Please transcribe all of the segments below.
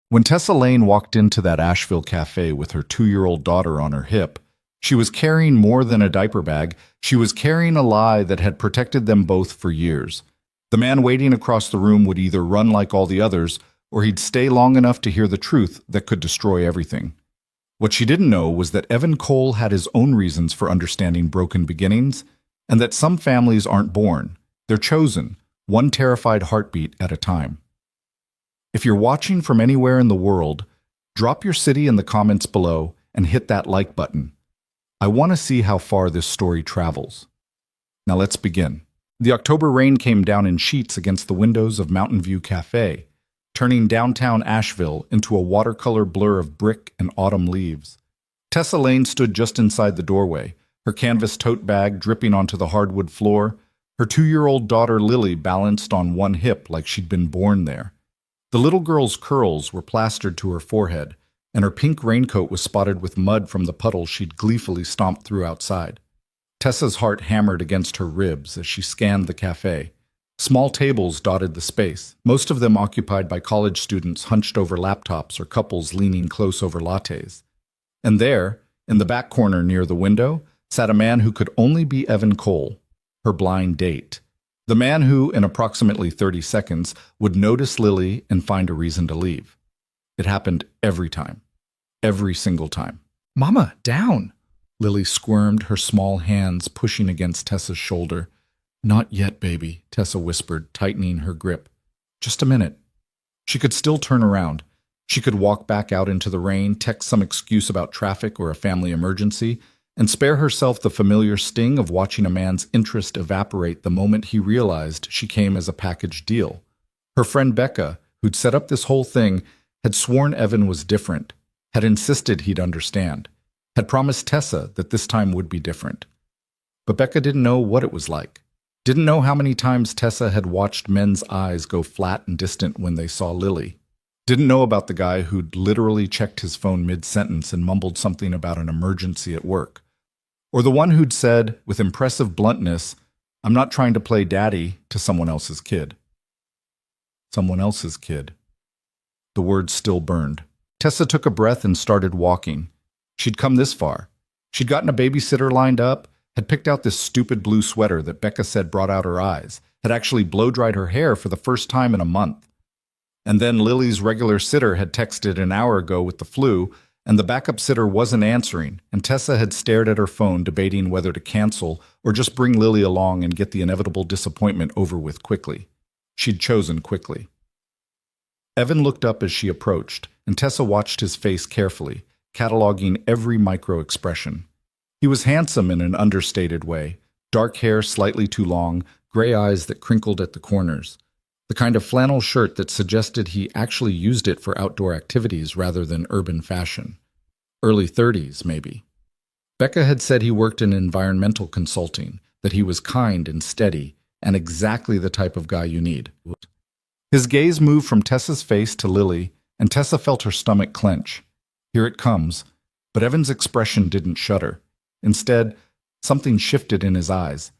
When Tessa Lane walked into that Asheville cafe with her 2-year-old daughter on her hip, she was carrying more than a diaper bag. She was carrying a lie that had protected them both for years. The man waiting across the room would either run like all the others, or he'd stay long enough to hear the truth that could destroy everything. What she didn't know was that Evan Cole had his own reasons for understanding broken beginnings, and that some families aren't born. They're chosen, one terrified heartbeat at a time. If you're watching from anywhere in the world, drop your city in the comments below and hit that like button. I want to see how far this story travels. Now let's begin. The October rain came down in sheets against the windows of Mountain View Cafe, turning downtown Asheville into a watercolor blur of brick and autumn leaves. Tessa Lane stood just inside the doorway, her canvas tote bag dripping onto the hardwood floor, her 2-year-old daughter Lily balanced on one hip like she'd been born there. The little girl's curls were plastered to her forehead, and her pink raincoat was spotted with mud from the puddle she'd gleefully stomped through outside. Tessa's heart hammered against her ribs as she scanned the cafe. Small tables dotted the space, most of them occupied by college students hunched over laptops or couples leaning close over lattes. And there, in the back corner near the window, sat a man who could only be Evan Cole, her blind date. The man who, in approximately 30 seconds, would notice Lily and find a reason to leave. It happened every time. Every single time. "Mama, down!" Lily squirmed, her small hands pushing against Tessa's shoulder. "Not yet, baby," Tessa whispered, tightening her grip. "Just a minute." She could still turn around. She could walk back out into the rain, text some excuse about traffic or a family emergency, and spare herself the familiar sting of watching a man's interest evaporate the moment he realized she came as a package deal. Her friend Becca, who'd set up this whole thing, had sworn Evan was different, had insisted he'd understand, had promised Tessa that this time would be different. But Becca didn't know what it was like. Didn't know how many times Tessa had watched men's eyes go flat and distant when they saw Lily. Didn't know about the guy who'd literally checked his phone mid-sentence and mumbled something about an emergency at work. Or the one who'd said, with impressive bluntness, "I'm not trying to play daddy," to someone else's kid. Someone else's kid. The words still burned. Tessa took a breath and started walking. She'd come this far. She'd gotten a babysitter lined up, had picked out this stupid blue sweater that Becca said brought out her eyes, had actually blow-dried her hair for the first time in a month. And then Lily's regular sitter had texted an hour ago with the flu, and the backup sitter wasn't answering, and Tessa had stared at her phone debating whether to cancel or just bring Lily along and get the inevitable disappointment over with quickly. She'd chosen quickly. Evan looked up as she approached, and Tessa watched his face carefully, cataloging every micro-expression. He was handsome in an understated way, dark hair slightly too long, gray eyes that crinkled at the corners, the kind of flannel shirt that suggested he actually used it for outdoor activities rather than urban fashion. Early 30s, maybe. Becca had said he worked in environmental consulting, that he was kind and steady, and exactly the type of guy you need. His gaze moved from Tessa's face to Lily, and Tessa felt her stomach clench. Here it comes. But Evan's expression didn't shudder. Instead, something shifted in his eyes.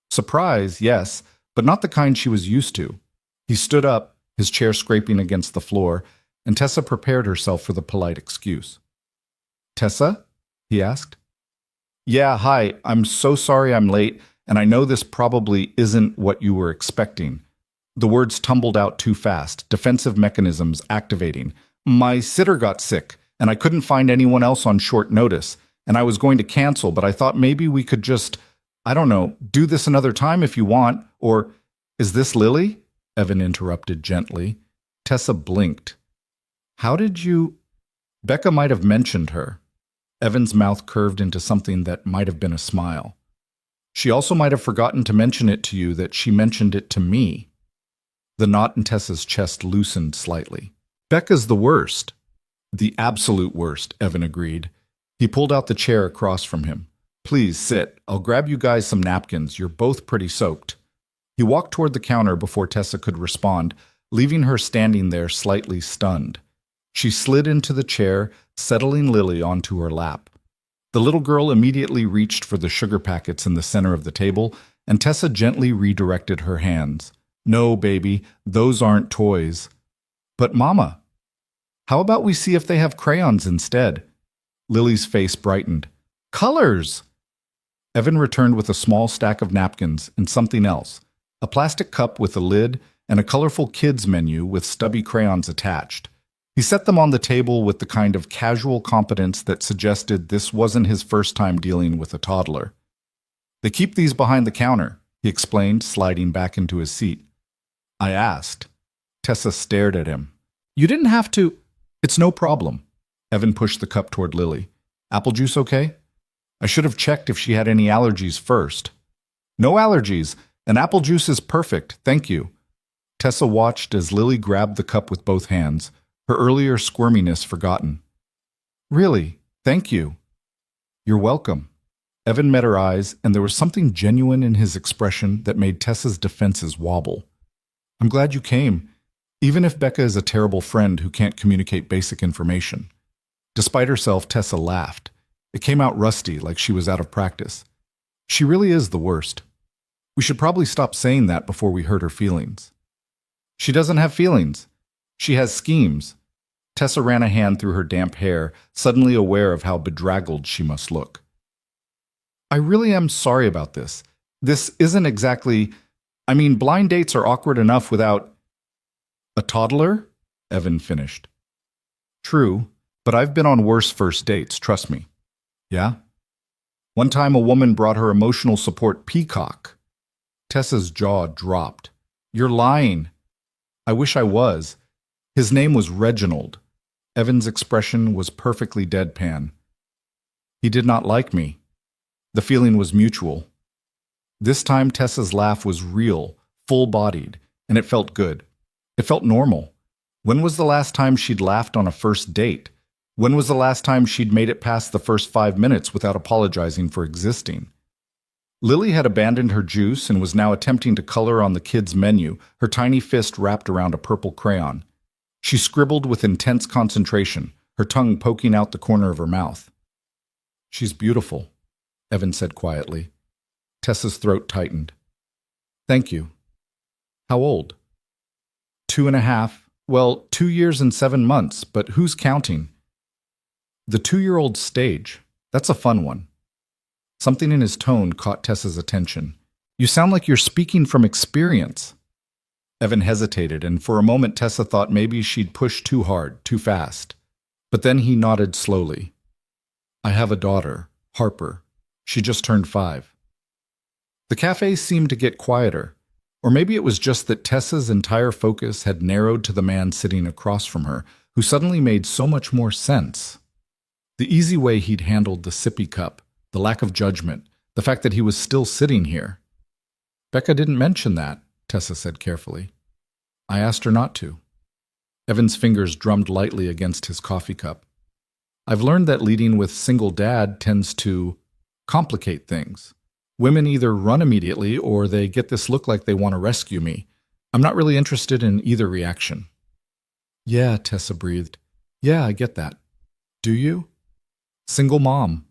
Surprise, yes, but not the kind she was used to. He stood up, his chair scraping against the floor, and Tessa prepared herself for the polite excuse. "Tessa?" he asked. "Yeah, hi, I'm so sorry I'm late, and I know this probably isn't what you were expecting." The words tumbled out too fast, defensive mechanisms activating. "My sitter got sick, and I couldn't find anyone else on short notice, and I was going to cancel, but I thought maybe we could just, I don't know, do this another time if you want, or, is this Lily?" Evan interrupted gently. Tessa blinked. "How did you—" Becca might have mentioned her. Evan's mouth curved into something that might have been a smile. "She also might have forgotten to mention it to you that she mentioned it to me." The knot in Tessa's chest loosened slightly. "Becca's the worst." "The absolute worst," Evan agreed. He pulled out the chair across from him. "Please sit. I'll grab you guys some napkins. You're both pretty soaked." He walked toward the counter before Tessa could respond, leaving her standing there slightly stunned. She slid into the chair, settling Lily onto her lap. The little girl immediately reached for the sugar packets in the center of the table, and Tessa gently redirected her hands. "No, baby, those aren't toys." "But Mama." How about we see if they have crayons instead? Lily's face brightened. Colors! Evan returned with a small stack of napkins and something else, a plastic cup with a lid and a colorful kids menu with stubby crayons attached. He set them on the table with the kind of casual competence that suggested this wasn't his first time dealing with a toddler. They keep these behind the counter, he explained, sliding back into his seat. I asked. Tessa stared at him. You didn't have to. It's no problem. Evan pushed the cup toward Lily. Apple juice okay? I should have checked if she had any allergies first. No allergies, and apple juice is perfect, thank you. Tessa watched as Lily grabbed the cup with both hands, her earlier squirminess forgotten. Really, thank you. You're welcome. Evan met her eyes, and there was something genuine in his expression that made Tessa's defenses wobble. I'm glad you came, even if Becca is a terrible friend who can't communicate basic information. Despite herself, Tessa laughed. It came out rusty, like she was out of practice. She really is the worst. We should probably stop saying that before we hurt her feelings. She doesn't have feelings. She has schemes. Tessa ran a hand through her damp hair, suddenly aware of how bedraggled she must look. I really am sorry about this. This isn't exactly... blind dates are awkward enough without... A toddler? Evan finished. True, but I've been on worse first dates, trust me. Yeah? One time a woman brought her emotional support peacock. Tessa's jaw dropped. You're lying. I wish I was. His name was Reginald. Evan's expression was perfectly deadpan. He did not like me. The feeling was mutual. This time Tessa's laugh was real, full-bodied, and it felt good. It felt normal. When was the last time she'd laughed on a first date? When was the last time she'd made it past the first 5 minutes without apologizing for existing? Lily had abandoned her juice and was now attempting to color on the kids' menu, her tiny fist wrapped around a purple crayon. She scribbled with intense concentration, her tongue poking out the corner of her mouth. She's beautiful, Evan said quietly. Tessa's throat tightened. Thank you. How old? 2.5. Well, 2 years and 7 months, but who's counting? The 2-year-old stage. That's a fun one. Something in his tone caught Tessa's attention. You sound like you're speaking from experience. Evan hesitated, and for a moment Tessa thought maybe she'd pushed too hard, too fast. But then he nodded slowly. I have a daughter, Harper. She just turned 5. The cafe seemed to get quieter, or maybe it was just that Tessa's entire focus had narrowed to the man sitting across from her, who suddenly made so much more sense. The easy way he'd handled the sippy cup, the lack of judgment, the fact that he was still sitting here. Becca didn't mention that, Tessa said carefully. I asked her not to. Evan's fingers drummed lightly against his coffee cup. I've learned that leading with single dad tends to complicate things. Women either run immediately or they get this look like they want to rescue me. I'm not really interested in either reaction. Yeah, Tessa breathed. Yeah, I get that. Do you? Single mom.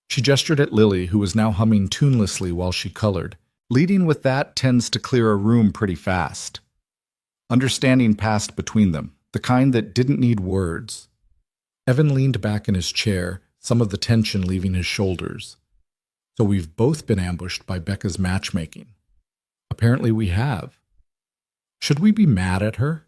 She gestured at Lily, who was now humming tunelessly while she colored. Leading with that tends to clear a room pretty fast. Understanding passed between them, the kind that didn't need words. Evan leaned back in his chair, some of the tension leaving his shoulders. So we've both been ambushed by Becca's matchmaking. Apparently we have. Should we be mad at her?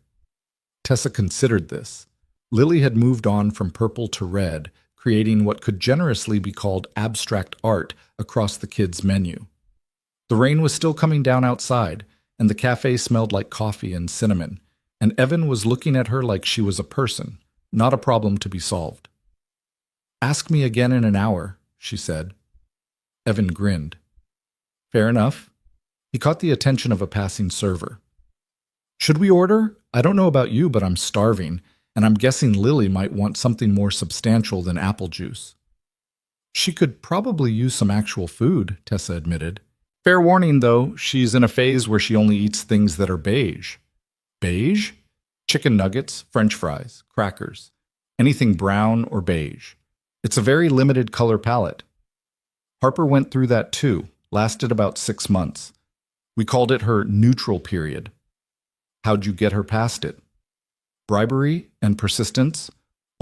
Tessa considered this. Lily had moved on from purple to red, creating what could generously be called abstract art across the kids' menu. The rain was still coming down outside, and the cafe smelled like coffee and cinnamon, and Evan was looking at her like she was a person, not a problem to be solved. Ask me again in an hour, she said. Evan grinned. Fair enough. He caught the attention of a passing server. Should we order? I don't know about you, but I'm starving, and I'm guessing Lily might want something more substantial than apple juice. She could probably use some actual food, Tessa admitted. Fair warning, though, she's in a phase where she only eats things that are beige. Beige? Chicken nuggets, French fries, crackers. Anything brown or beige. It's a very limited color palette. Harper went through that too, lasted about 6 months. We called it her neutral period. How'd you get her past it? Bribery and persistence?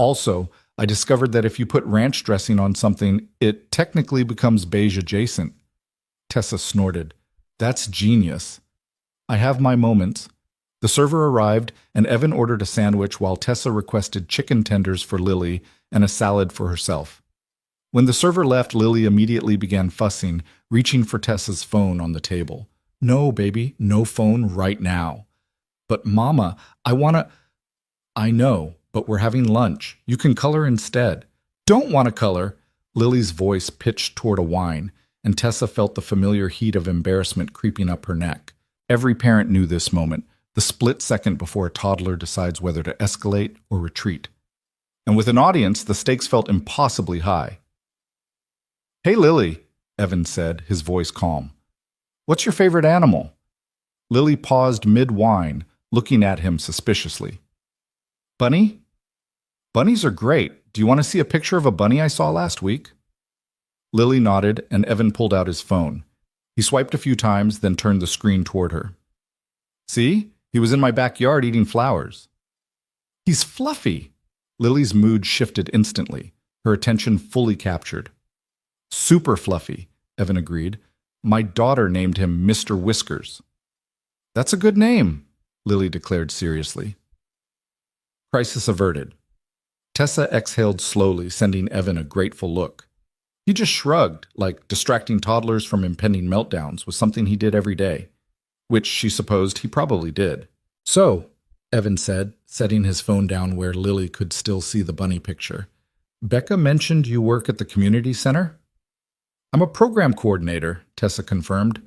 Also, I discovered that if you put ranch dressing on something, it technically becomes beige adjacent. Tessa snorted. That's genius. I have my moments. The server arrived, and Evan ordered a sandwich while Tessa requested chicken tenders for Lily and a salad for herself. When the server left, Lily immediately began fussing, reaching for Tessa's phone on the table. No, baby, no phone right now. But Mama, I wanna... I know, but we're having lunch. You can color instead. Don't want to color. Lily's voice pitched toward a whine, and Tessa felt the familiar heat of embarrassment creeping up her neck. Every parent knew this moment, the split second before a toddler decides whether to escalate or retreat. And with an audience, the stakes felt impossibly high. Hey, Lily, Evan said, his voice calm. What's your favorite animal? Lily paused mid-whine, looking at him suspiciously. Bunny? Bunnies are great. Do you want to see a picture of a bunny I saw last week? Lily nodded, and Evan pulled out his phone. He swiped a few times, then turned the screen toward her. See? He was in my backyard eating flowers. He's fluffy. Lily's mood shifted instantly, her attention fully captured. Super fluffy, Evan agreed. My daughter named him Mr. Whiskers. That's a good name, Lily declared seriously. Crisis averted. Tessa exhaled slowly, sending Evan a grateful look. He just shrugged, like distracting toddlers from impending meltdowns was something he did every day, which she supposed he probably did. So, Evan said, setting his phone down where Lily could still see the bunny picture, Becca mentioned you work at the community center? I'm a program coordinator, Tessa confirmed.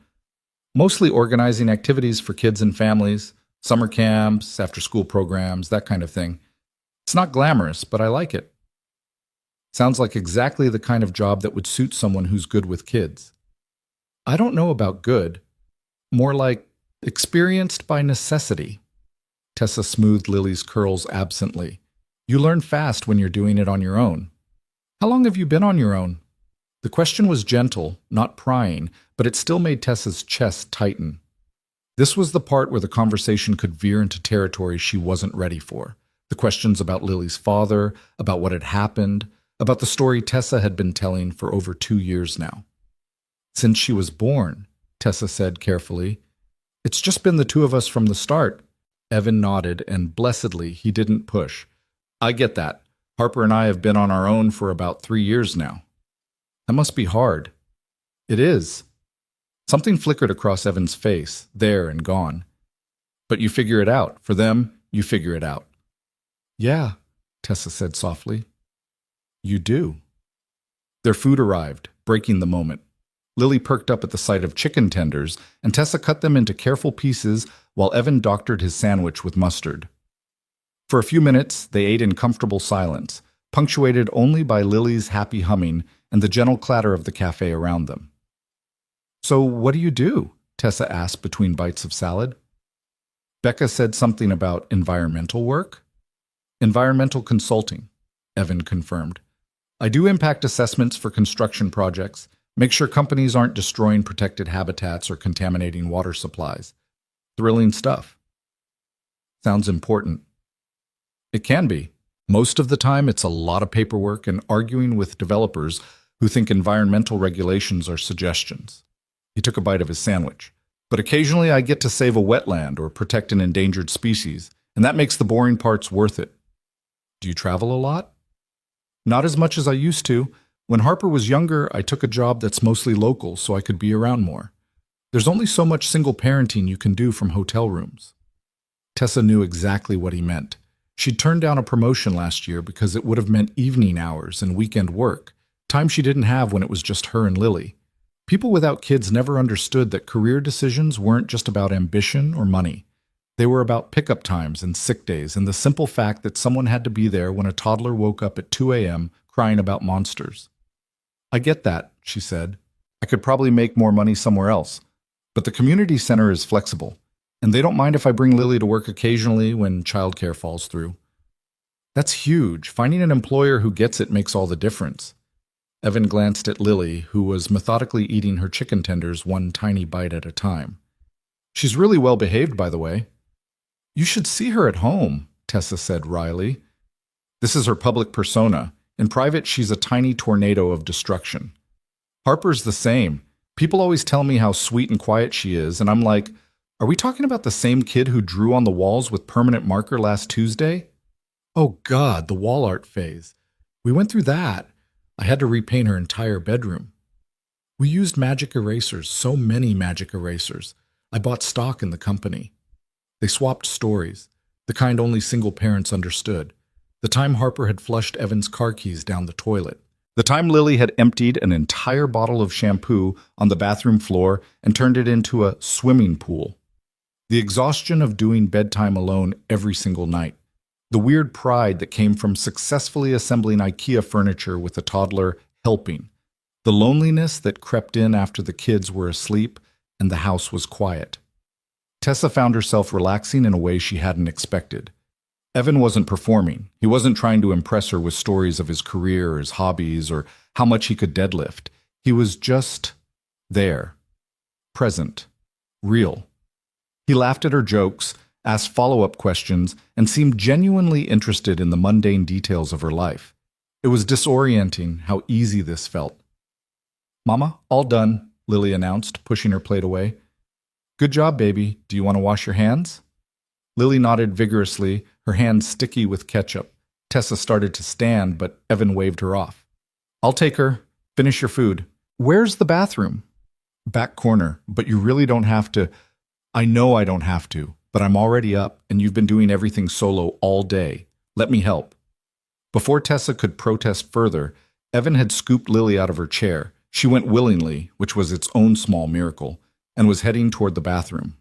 Mostly organizing activities for kids and families, summer camps, after-school programs, that kind of thing. It's not glamorous, but I like it. Sounds like exactly the kind of job that would suit someone who's good with kids. I don't know about good. More like experienced by necessity. Tessa smoothed Lily's curls absently. You learn fast when you're doing it on your own. How long have you been on your own? The question was gentle, not prying, but it still made Tessa's chest tighten. This was the part where the conversation could veer into territory she wasn't ready for. The questions about Lily's father, about what had happened, about the story Tessa had been telling for over 2 years now. Since she was born, Tessa said carefully. It's just been the two of us from the start. Evan nodded, and blessedly he didn't push. I get that. Harper and I have been on our own for about 3 years now. That must be hard. It is. Something flickered across Evan's face, there and gone. But you figure it out. For them, you figure it out. Yeah, Tessa said softly. You do. Their food arrived, breaking the moment. Lily perked up at the sight of chicken tenders, and Tessa cut them into careful pieces while Evan doctored his sandwich with mustard. For a few minutes, they ate in comfortable silence, punctuated only by Lily's happy humming and the gentle clatter of the cafe around them. So what do you do? Tessa asked between bites of salad. Becca said something about environmental work. Environmental consulting, Evan confirmed. I do impact assessments for construction projects, make sure companies aren't destroying protected habitats or contaminating water supplies. Thrilling stuff. Sounds important. It can be. Most of the time, it's a lot of paperwork and arguing with developers who think environmental regulations are suggestions. He took a bite of his sandwich. But occasionally I get to save a wetland or protect an endangered species, and that makes the boring parts worth it. Do you travel a lot? Not as much as I used to. When Harper was younger, I took a job that's mostly local so I could be around more. There's only so much single parenting you can do from hotel rooms. Tessa knew exactly what he meant. She'd turned down a promotion last year because it would have meant evening hours and weekend work, time she didn't have when it was just her and Lily. People without kids never understood that career decisions weren't just about ambition or money. They were about pickup times and sick days and the simple fact that someone had to be there when a toddler woke up at 2 a.m. crying about monsters. I get that, she said. I could probably make more money somewhere else. But the community center is flexible, and they don't mind if I bring Lily to work occasionally when childcare falls through. That's huge. Finding an employer who gets it makes all the difference. Evan glanced at Lily, who was methodically eating her chicken tenders one tiny bite at a time. She's really well behaved, by the way. You should see her at home, Tessa said wryly. This is her public persona. In private, she's a tiny tornado of destruction. Harper's the same. People always tell me how sweet and quiet she is, and I'm like, are we talking about the same kid who drew on the walls with permanent marker last Tuesday? Oh God, the wall art phase. We went through that. I had to repaint her entire bedroom. We used magic erasers, so many magic erasers. I bought stock in the company. They swapped stories, the kind only single parents understood. The time Harper had flushed Evan's car keys down the toilet. The time Lily had emptied an entire bottle of shampoo on the bathroom floor and turned it into a swimming pool. The exhaustion of doing bedtime alone every single night. The weird pride that came from successfully assembling IKEA furniture with a toddler helping. The loneliness that crept in after the kids were asleep and the house was quiet. Tessa found herself relaxing in a way she hadn't expected. Evan wasn't performing. He wasn't trying to impress her with stories of his career or his hobbies or how much he could deadlift. He was just there, present, real. He laughed at her jokes, asked follow-up questions, and seemed genuinely interested in the mundane details of her life. It was disorienting how easy this felt. "Mama, all done," Lily announced, pushing her plate away. "Good job, baby. Do you want to wash your hands?" Lily nodded vigorously, her hands sticky with ketchup. Tessa started to stand, but Evan waved her off. "I'll take her. Finish your food." "Where's the bathroom?" "Back corner, but you really don't have to." "I know I don't have to, but I'm already up, and you've been doing everything solo all day. Let me help." Before Tessa could protest further, Evan had scooped Lily out of her chair. She went willingly, which was its own small miracle, and was heading toward the bathroom.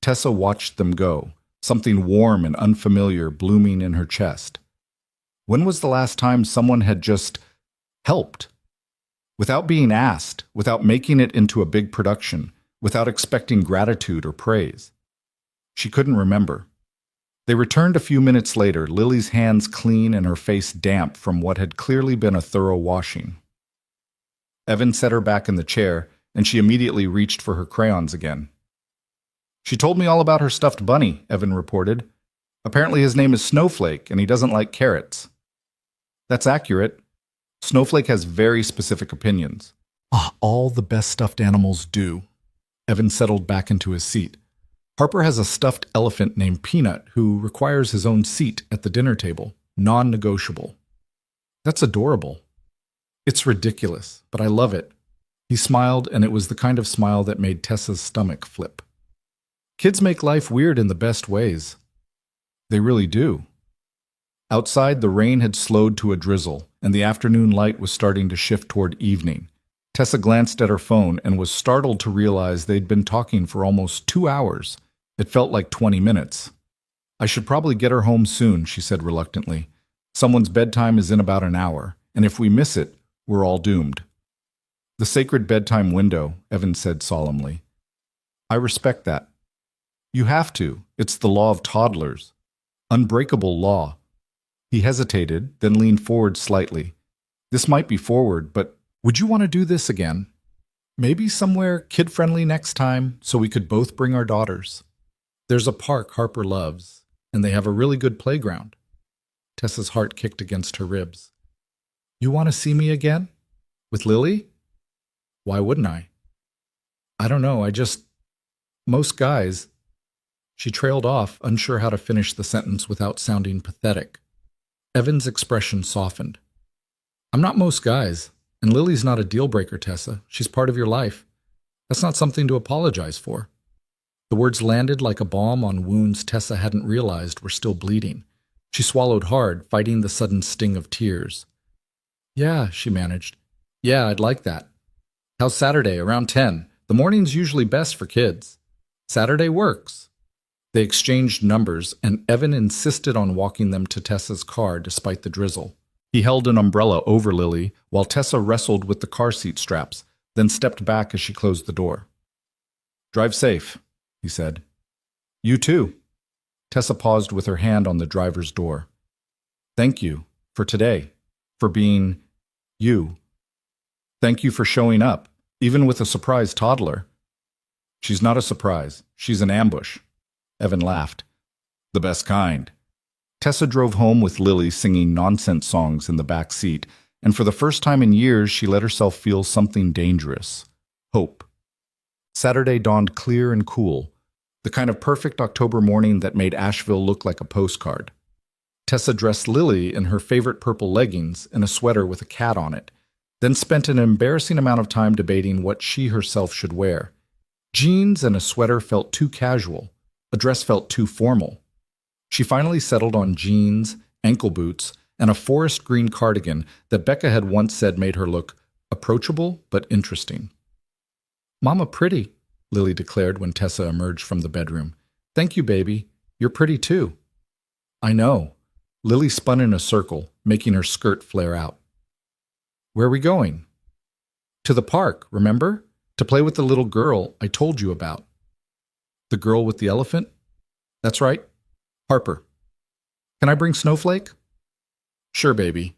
Tessa watched them go, something warm and unfamiliar blooming in her chest. When was the last time someone had just helped? Without being asked, without making it into a big production, without expecting gratitude or praise. She couldn't remember. They returned a few minutes later, Lily's hands clean and her face damp from what had clearly been a thorough washing. Evan set her back in the chair, and she immediately reached for her crayons again. "She told me all about her stuffed bunny," Evan reported. "Apparently his name is Snowflake, and he doesn't like carrots." "That's accurate. Snowflake has very specific opinions." All the best stuffed animals do." Evan settled back into his seat. "Harper has a stuffed elephant named Peanut who requires his own seat at the dinner table, non-negotiable." "That's adorable." "It's ridiculous, but I love it." He smiled, and it was the kind of smile that made Tessa's stomach flip. Kids make life weird in the best ways. They really do. Outside, the rain had slowed to a drizzle, and the afternoon light was starting to shift toward evening. Tessa glanced at her phone and was startled to realize they'd been talking for almost 2 hours. It felt like 20 minutes. "I should probably get her home soon," she said reluctantly. "Someone's bedtime is in about an hour, and if we miss it, we're all doomed." "The sacred bedtime window," Evan said solemnly. "I respect that." "You have to. It's the law of toddlers. Unbreakable law." He hesitated, then leaned forward slightly. "This might be forward, but would you want to do this again? Maybe somewhere kid-friendly next time, so we could both bring our daughters. There's a park Harper loves, and they have a really good playground." Tessa's heart kicked against her ribs. "You want to see me again? With Lily?" "Why wouldn't I?" "I don't know, most guys." She trailed off, unsure how to finish the sentence without sounding pathetic. Evan's expression softened. "I'm not most guys, and Lily's not a deal-breaker, Tessa. She's part of your life. That's not something to apologize for." The words landed like a balm on wounds Tessa hadn't realized were still bleeding. She swallowed hard, fighting the sudden sting of tears. "Yeah," she managed. "Yeah, I'd like that. How's Saturday, around 10? The morning's usually best for kids." "Saturday works." They exchanged numbers, and Evan insisted on walking them to Tessa's car despite the drizzle. He held an umbrella over Lily while Tessa wrestled with the car seat straps, then stepped back as she closed the door. "Drive safe," he said. "You too." Tessa paused with her hand on the driver's door. "Thank you for today, for being you. Thank you for showing up, even with a surprise toddler." "She's not a surprise. She's an ambush." Evan laughed. "The best kind." Tessa drove home with Lily singing nonsense songs in the back seat, and for the first time in years she let herself feel something dangerous. Hope. Saturday dawned clear and cool, the kind of perfect October morning that made Asheville look like a postcard. Tessa dressed Lily in her favorite purple leggings and a sweater with a cat on it, then spent an embarrassing amount of time debating what she herself should wear. Jeans and a sweater felt too casual. A dress felt too formal. She finally settled on jeans, ankle boots, and a forest green cardigan that Becca had once said made her look approachable but interesting. "Mama pretty," Lily declared when Tessa emerged from the bedroom. "Thank you, baby. You're pretty too." "I know." Lily spun in a circle, making her skirt flare out. "Where are we going?" "To the park, remember? To play with the little girl I told you about." "The girl with the elephant?" "That's right. Harper." "Can I bring Snowflake?" "Sure, baby."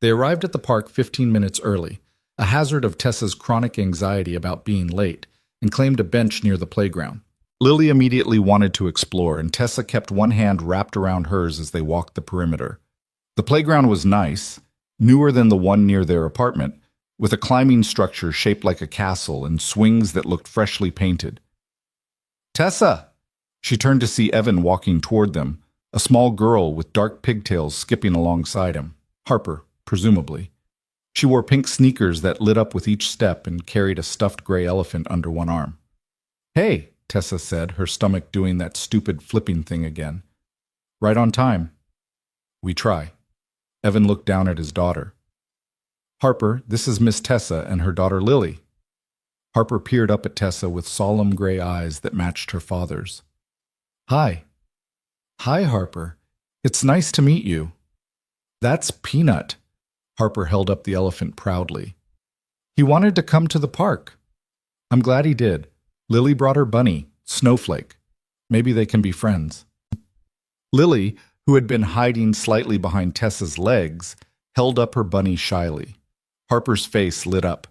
They arrived at the park 15 minutes early, a hazard of Tessa's chronic anxiety about being late, and claimed a bench near the playground. Lily immediately wanted to explore, and Tessa kept one hand wrapped around hers as they walked the perimeter. The playground was nice, newer than the one near their apartment, with a climbing structure shaped like a castle and swings that looked freshly painted. "Tessa!" She turned to see Evan walking toward them, a small girl with dark pigtails skipping alongside him. Harper, presumably. She wore pink sneakers that lit up with each step and carried a stuffed gray elephant under one arm. "Hey," Tessa said, her stomach doing that stupid flipping thing again. "Right on time." "We try." Evan looked down at his daughter. "Harper, this is Miss Tessa and her daughter Lily." Harper peered up at Tessa with solemn gray eyes that matched her father's. "Hi." "Hi, Harper. It's nice to meet you." "That's Peanut." Harper held up the elephant proudly. "He wanted to come to the park." "I'm glad he did. Lily brought her bunny, Snowflake. Maybe they can be friends." Lily, who had been hiding slightly behind Tessa's legs, held up her bunny shyly. Harper's face lit up.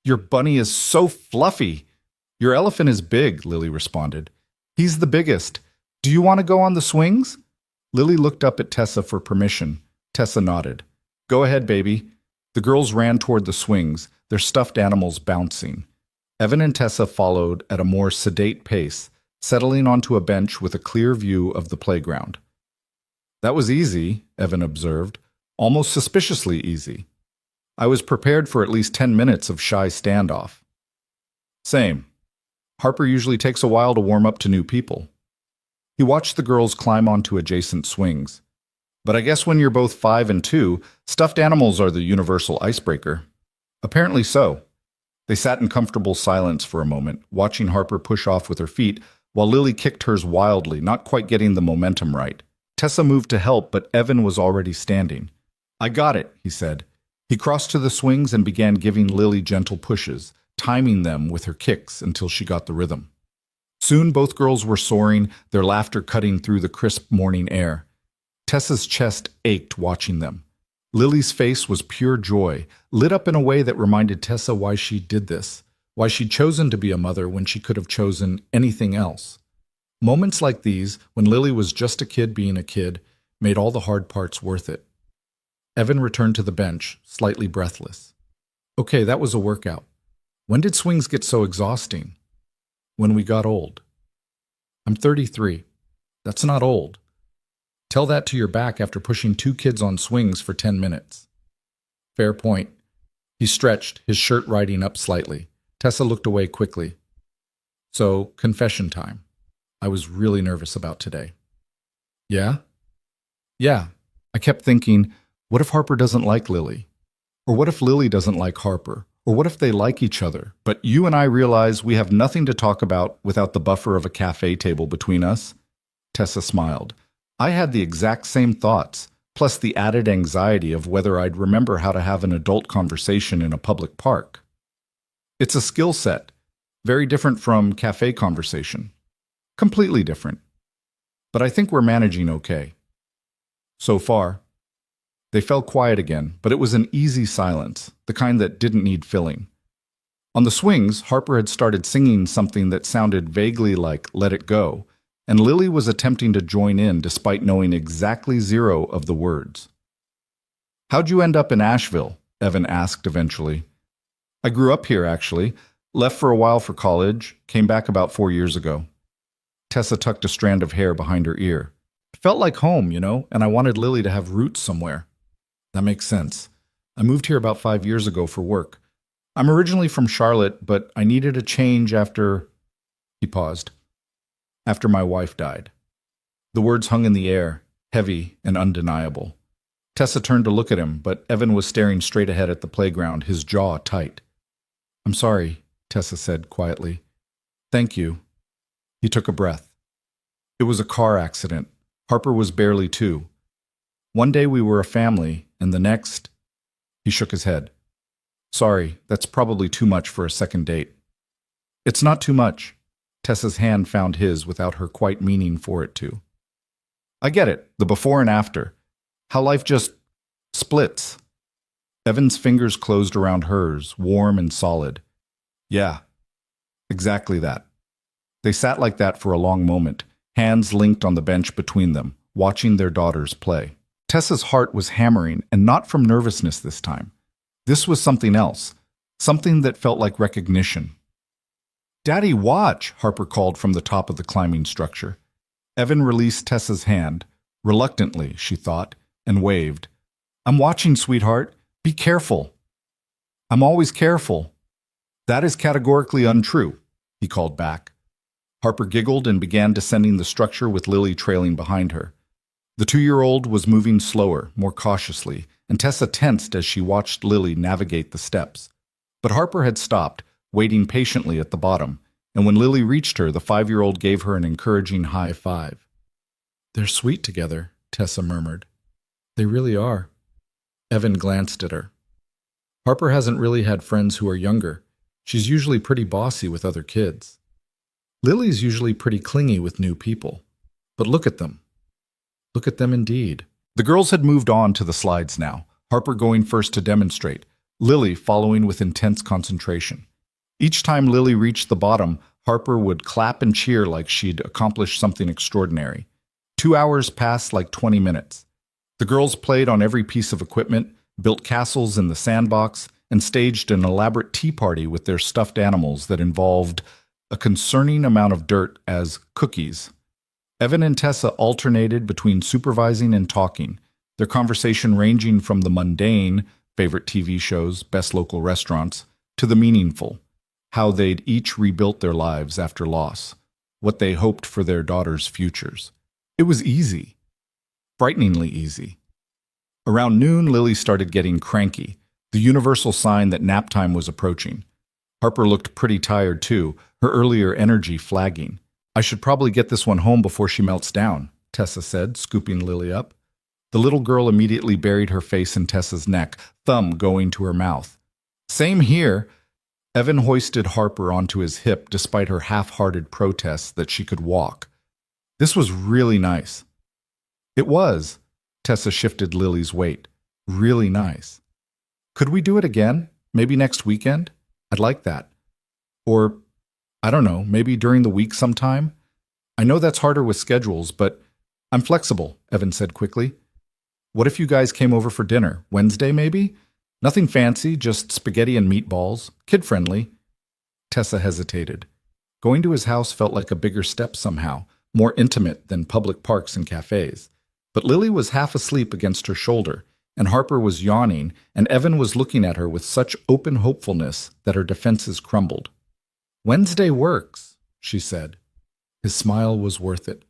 "Your bunny is so fluffy." "Your elephant is big," Lily responded. "He's the biggest. Do you want to go on the swings?" Lily looked up at Tessa for permission. Tessa nodded. "Go ahead, baby." The girls ran toward the swings, their stuffed animals bouncing. Evan and Tessa followed at a more sedate pace, settling onto a bench with a clear view of the playground. "That was easy," Evan observed, "almost suspiciously easy. I was prepared for at least 10 minutes of shy standoff." "Same. Harper usually takes a while to warm up to new people." He watched the girls climb onto adjacent swings. "But I guess when you're both 5 and 2, stuffed animals are the universal icebreaker." "Apparently so." They sat in comfortable silence for a moment, watching Harper push off with her feet, while Lily kicked hers wildly, not quite getting the momentum right. Tessa moved to help, but Evan was already standing. "I got it," he said. He crossed to the swings and began giving Lily gentle pushes, timing them with her kicks until she got the rhythm. Soon both girls were soaring, their laughter cutting through the crisp morning air. Tessa's chest ached watching them. Lily's face was pure joy, lit up in a way that reminded Tessa why she did this, why she'd chosen to be a mother when she could have chosen anything else. Moments like these, when Lily was just a kid being a kid, made all the hard parts worth it. Evan returned to the bench, slightly breathless. "Okay, that was a workout. When did swings get so exhausting?" "When we got old." "I'm 33. That's not old. Tell that to your back after pushing 2 kids on swings for 10 minutes. "Fair point." He stretched, his shirt riding up slightly. Tessa looked away quickly. "So, confession time. I was really nervous about today." "Yeah?" "Yeah. I kept thinking, what if Harper doesn't like Lily? Or what if Lily doesn't like Harper? Or what if they like each other? But you and I realize we have nothing to talk about without the buffer of a cafe table between us." Tessa smiled. "I had the exact same thoughts, plus the added anxiety of whether I'd remember how to have an adult conversation in a public park. It's a skill set, very different from cafe conversation. Completely different. But I think we're managing okay. So far." They fell quiet again, but it was an easy silence, the kind that didn't need filling. On the swings, Harper had started singing something that sounded vaguely like "Let It Go," and Lily was attempting to join in despite knowing exactly zero of the words. "How'd you end up in Asheville?" Evan asked eventually. "I grew up here, actually. Left for a while for college, came back about 4 years ago." Tessa tucked a strand of hair behind her ear. "It felt like home, and I wanted Lily to have roots somewhere." "That makes sense. I moved here about 5 years ago for work. I'm originally from Charlotte, but I needed a change after—" He paused. "After my wife died." The words hung in the air, heavy and undeniable. Tessa turned to look at him, but Evan was staring straight ahead at the playground, his jaw tight. "I'm sorry," Tessa said quietly. "Thank you." He took a breath. "It was a car accident. Harper was barely 2. One day we were a family, and the next—" He shook his head. "Sorry, that's probably too much for a second date." "It's not too much." Tessa's hand found his without her quite meaning for it to. "I get it, the before and after. How life just splits." Evan's fingers closed around hers, warm and solid. "Yeah, exactly that." They sat like that for a long moment, hands linked on the bench between them, watching their daughters play. Tessa's heart was hammering, and not from nervousness this time. This was something else, something that felt like recognition. "Daddy, watch!" Harper called from the top of the climbing structure. Evan released Tessa's hand, reluctantly, she thought, and waved. "I'm watching, sweetheart. Be careful." "I'm always careful." "That is categorically untrue," he called back. Harper giggled and began descending the structure with Lily trailing behind her. The 2-year-old was moving slower, more cautiously, and Tessa tensed as she watched Lily navigate the steps. But Harper had stopped, waiting patiently at the bottom, and when Lily reached her, the 5-year-old gave her an encouraging high five. "They're sweet together," Tessa murmured. "They really are." Evan glanced at her. "Harper hasn't really had friends who are younger. She's usually pretty bossy with other kids. Lily's usually pretty clingy with new people. But look at them. Look at them indeed." The girls had moved on to the slides now, Harper going first to demonstrate, Lily following with intense concentration. Each time Lily reached the bottom, Harper would clap and cheer like she'd accomplished something extraordinary. 2 hours passed like 20 minutes. The girls played on every piece of equipment, built castles in the sandbox, and staged an elaborate tea party with their stuffed animals that involved a concerning amount of dirt as cookies. Evan and Tessa alternated between supervising and talking, their conversation ranging from the mundane, favorite TV shows, best local restaurants, to the meaningful, how they'd each rebuilt their lives after loss, what they hoped for their daughters' futures. It was easy, frighteningly easy. Around noon, Lily started getting cranky, the universal sign that nap time was approaching. Harper looked pretty tired too, her earlier energy flagging. "I should probably get this one home before she melts down," Tessa said, scooping Lily up. The little girl immediately buried her face in Tessa's neck, thumb going to her mouth. "Same here." Evan hoisted Harper onto his hip despite her half-hearted protests that she could walk. "This was really nice." "It was." Tessa shifted Lily's weight. "Really nice. Could we do it again? Maybe next weekend? I'd like that. Or, I don't know, maybe during the week sometime? I know that's harder with schedules, but I'm flexible," Evan said quickly. "What if you guys came over for dinner? Wednesday, maybe? Nothing fancy, just spaghetti and meatballs. Kid-friendly." Tessa hesitated. Going to his house felt like a bigger step somehow, more intimate than public parks and cafes. But Lily was half asleep against her shoulder, and Harper was yawning, and Evan was looking at her with such open hopefulness that her defenses crumbled. "Wednesday works," she said. His smile was worth it.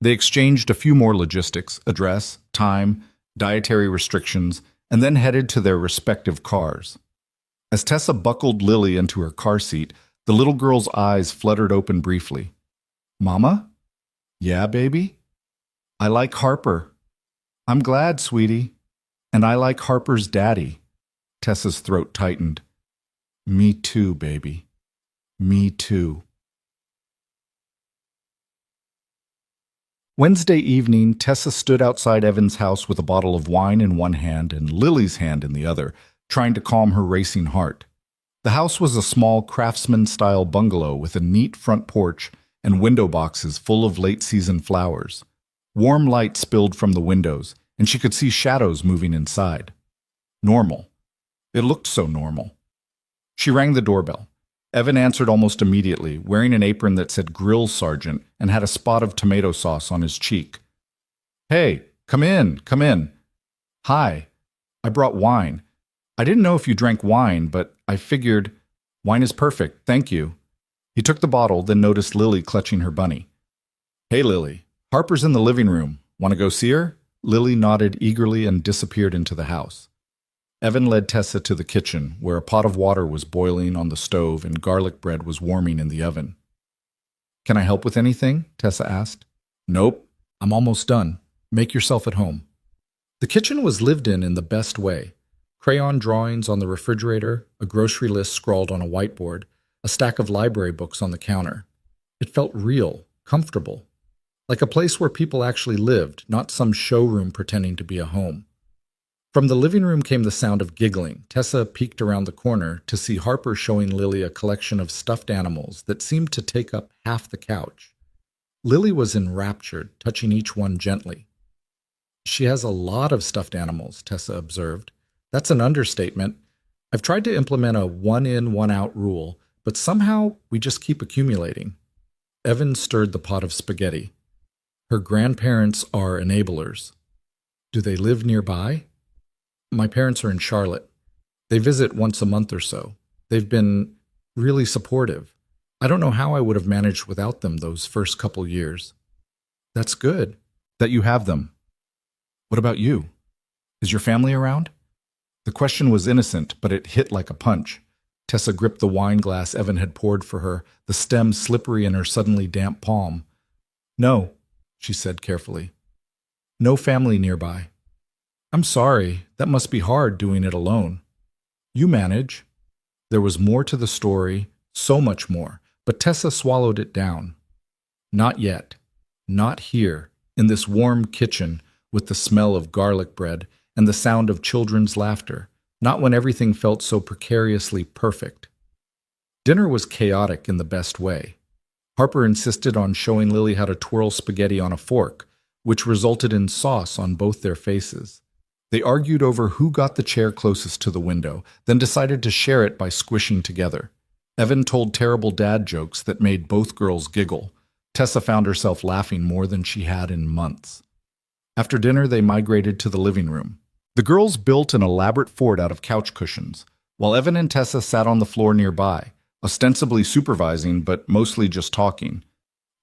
They exchanged a few more logistics, address, time, dietary restrictions, and then headed to their respective cars. As Tessa buckled Lily into her car seat, the little girl's eyes fluttered open briefly. "Mama?" "Yeah, baby?" "I like Harper." "I'm glad, sweetie. And I like Harper's daddy." Tessa's throat tightened. "Me too, baby. Me too." Wednesday evening, Tessa stood outside Evan's house with a bottle of wine in one hand and Lily's hand in the other, trying to calm her racing heart. The house was a small craftsman-style bungalow with a neat front porch and window boxes full of late-season flowers. Warm light spilled from the windows, and she could see shadows moving inside. Normal. It looked so normal. She rang the doorbell. Evan answered almost immediately, wearing an apron that said Grill Sergeant and had a spot of tomato sauce on his cheek. "Hey, come in, come in." "Hi. I brought wine. I didn't know if you drank wine, but I figured wine is perfect, thank you." He took the bottle, then noticed Lily clutching her bunny. "Hey, Lily. Harper's in the living room. Want to go see her?" Lily nodded eagerly and disappeared into the house. Evan led Tessa to the kitchen, where a pot of water was boiling on the stove and garlic bread was warming in the oven. "Can I help with anything?" Tessa asked. "Nope. I'm almost done. Make yourself at home." The kitchen was lived in the best way. Crayon drawings on the refrigerator, a grocery list scrawled on a whiteboard, a stack of library books on the counter. It felt real, comfortable, like a place where people actually lived, not some showroom pretending to be a home. From the living room came the sound of giggling. Tessa peeked around the corner to see Harper showing Lily a collection of stuffed animals that seemed to take up half the couch. Lily was enraptured, touching each one gently. "She has a lot of stuffed animals," Tessa observed. "That's an understatement. I've tried to implement a one-in, one-out rule, but somehow we just keep accumulating." Evan stirred the pot of spaghetti. "Her grandparents are enablers. Do they live nearby?" "My parents are in Charlotte. They visit once a month or so. They've been really supportive. I don't know how I would have managed without them those first couple years." "That's good that you have them. What about you? Is your family around?" The question was innocent, but it hit like a punch. Tessa gripped the wine glass Evan had poured for her, the stem slippery in her suddenly damp palm. "No," she said carefully. "No family nearby." "I'm sorry. That must be hard doing it alone." "You manage." There was more to the story, so much more, but Tessa swallowed it down. "Not yet. Not here, in this warm kitchen, with the smell of garlic bread and the sound of children's laughter. Not when everything felt so precariously perfect." Dinner was chaotic in the best way. Harper insisted on showing Lily how to twirl spaghetti on a fork, which resulted in sauce on both their faces. They argued over who got the chair closest to the window, then decided to share it by squishing together. Evan told terrible dad jokes that made both girls giggle. Tessa found herself laughing more than she had in months. After dinner, they migrated to the living room. The girls built an elaborate fort out of couch cushions, while Evan and Tessa sat on the floor nearby, ostensibly supervising but mostly just talking.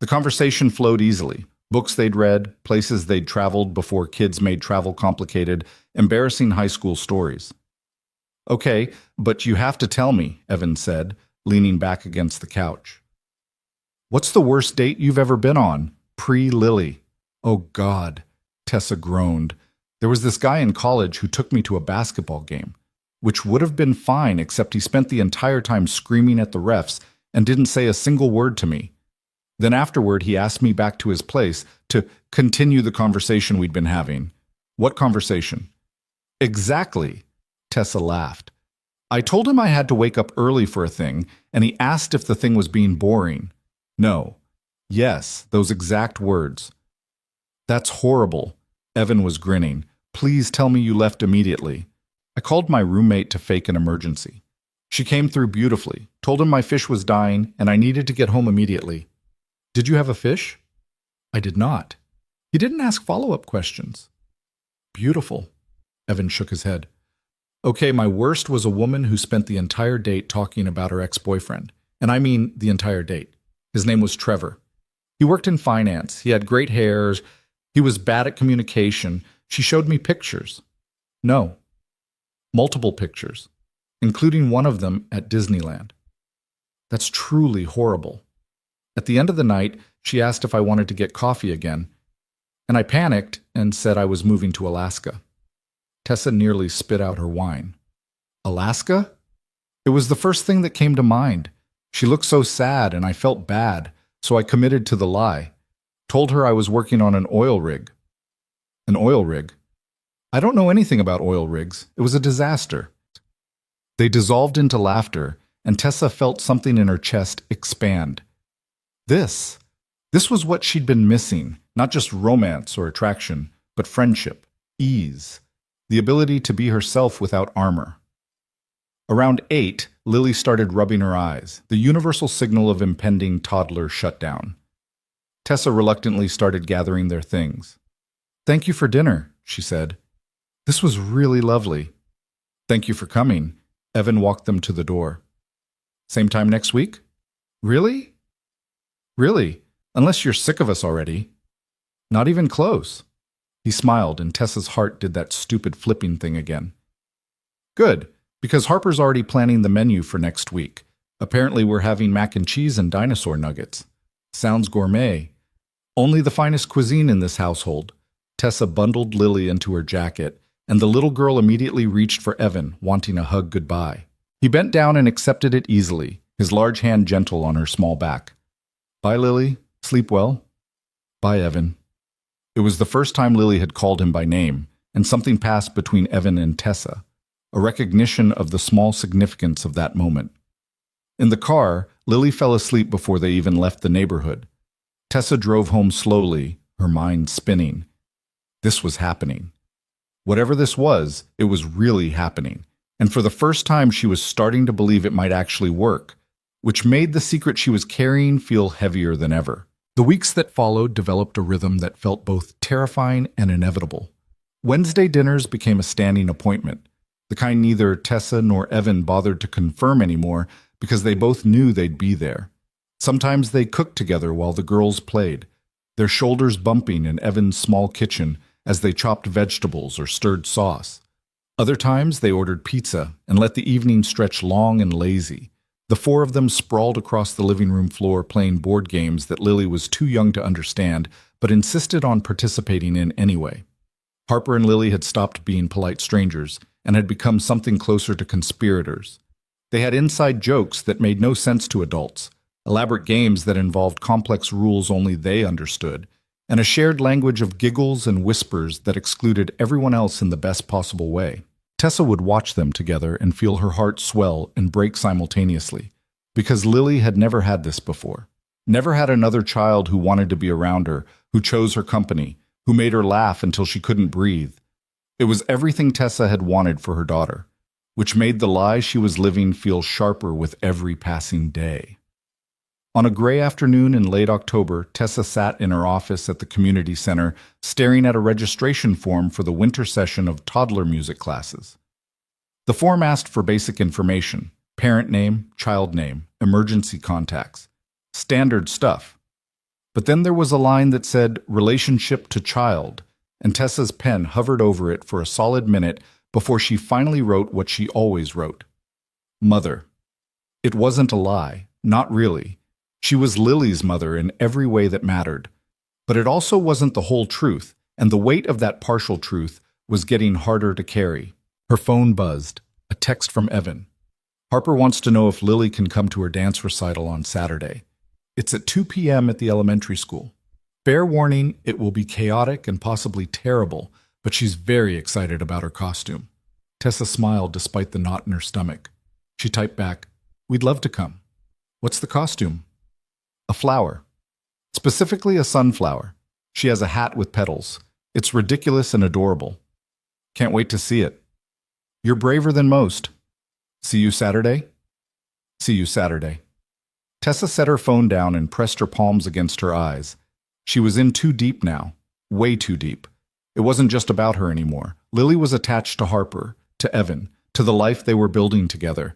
The conversation flowed easily. Books they'd read, places they'd traveled before kids made travel complicated, embarrassing high school stories. "Okay, but you have to tell me," Evan said, leaning back against the couch. "What's the worst date you've ever been on? Pre-Lily." "Oh, God," Tessa groaned. "There was this guy in college who took me to a basketball game, which would have been fine except he spent the entire time screaming at the refs and didn't say a single word to me. Then afterward, he asked me back to his place to continue the conversation we'd been having." "What conversation?" "Exactly," Tessa laughed. "I told him I had to wake up early for a thing, and he asked if the thing was being boring. No. Yes, those exact words." "That's horrible." Evan was grinning. "Please tell me you left immediately." "I called my roommate to fake an emergency. She came through beautifully, told him my fish was dying, and I needed to get home immediately." "Did you have a fish?" "I did not." "He didn't ask follow-up questions." "Beautiful." Evan shook his head. "Okay, my worst was a woman who spent the entire date talking about her ex-boyfriend. And I mean the entire date. His name was Trevor. He worked in finance. He had great hair. He was bad at communication. She showed me pictures." "No." "Multiple pictures, including one of them at Disneyland." "That's truly horrible." At the end of the night, she asked if I wanted to get coffee again, and I panicked and said I was moving to Alaska. Tessa nearly spit out her wine. "Alaska?" It was the first thing that came to mind. She looked so sad, and I felt bad, so I committed to the lie. Told her I was working on an oil rig. "An oil rig?" "I don't know anything about oil rigs. It was a disaster." They dissolved into laughter, and Tessa felt something in her chest expand. This This was what she'd been missing, not just romance or attraction, but friendship, ease, the ability to be herself without armor. Around 8, Lily started rubbing her eyes, the universal signal of impending toddler shutdown. Tessa reluctantly started gathering their things. "Thank you for dinner," she said. "This was really lovely." "Thank you for coming." Evan walked them to the door. "Same time next week?" "Really?" "Really, unless you're sick of us already." "Not even close." He smiled, and Tessa's heart did that stupid flipping thing again. "Good, because Harper's already planning the menu for next week. Apparently we're having mac and cheese and dinosaur nuggets. Sounds gourmet. Only the finest cuisine in this household." Tessa bundled Lily into her jacket, and the little girl immediately reached for Evan, wanting a hug goodbye. He bent down and accepted it easily, his large hand gentle on her small back. "Bye, Lily. Sleep well." "Bye, Evan." It was the first time Lily had called him by name, and something passed between Evan and Tessa, a recognition of the small significance of that moment. In the car, Lily fell asleep before they even left the neighborhood. Tessa drove home slowly, her mind spinning. This was happening. Whatever this was, it was really happening, and for the first time she was starting to believe it might actually work, which made the secret she was carrying feel heavier than ever. The weeks that followed developed a rhythm that felt both terrifying and inevitable. Wednesday dinners became a standing appointment, the kind neither Tessa nor Evan bothered to confirm anymore because they both knew they'd be there. Sometimes they cooked together while the girls played, their shoulders bumping in Evan's small kitchen as they chopped vegetables or stirred sauce. Other times they ordered pizza and let the evening stretch long and lazy. The four of them sprawled across the living room floor playing board games that Lily was too young to understand, but insisted on participating in anyway. Harper and Lily had stopped being polite strangers and had become something closer to conspirators. They had inside jokes that made no sense to adults, elaborate games that involved complex rules only they understood, and a shared language of giggles and whispers that excluded everyone else in the best possible way. Tessa would watch them together and feel her heart swell and break simultaneously, because Lily had never had this before. Never had another child who wanted to be around her, who chose her company, who made her laugh until she couldn't breathe. It was everything Tessa had wanted for her daughter, which made the lie she was living feel sharper with every passing day. On a gray afternoon in late October, Tessa sat in her office at the community center, staring at a registration form for the winter session of toddler music classes. The form asked for basic information: parent name, child name, emergency contacts. Standard stuff. But then there was a line that said relationship to child, and Tessa's pen hovered over it for a solid minute before she finally wrote what she always wrote: mother. It wasn't a lie, not really. She was Lily's mother in every way that mattered. But it also wasn't the whole truth, and the weight of that partial truth was getting harder to carry. Her phone buzzed. A text from Evan. "Harper wants to know if Lily can come to her dance recital on Saturday. It's at 2 p.m. at the elementary school. Fair warning, it will be chaotic and possibly terrible, but she's very excited about her costume." Tessa smiled despite the knot in her stomach. She typed back, "We'd love to come." "What's the costume?" "A flower. Specifically a sunflower. She has a hat with petals. It's ridiculous and adorable. Can't wait to see it." "You're braver than most." "See you Saturday?" "See you Saturday." Tessa set her phone down and pressed her palms against her eyes. She was in too deep now. Way too deep. It wasn't just about her anymore. Lily was attached to Harper, to Evan, to the life they were building together.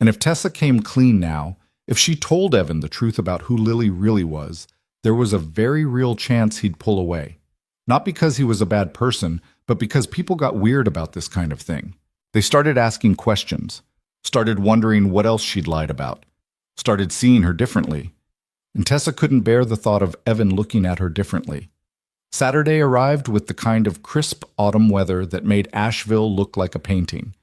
And if Tessa came clean now, if she told Evan the truth about who Lily really was, there was a very real chance he'd pull away. Not because he was a bad person, but because people got weird about this kind of thing. They started asking questions, started wondering what else she'd lied about, started seeing her differently. And Tessa couldn't bear the thought of Evan looking at her differently. Saturday arrived with the kind of crisp autumn weather that made Asheville look like a painting.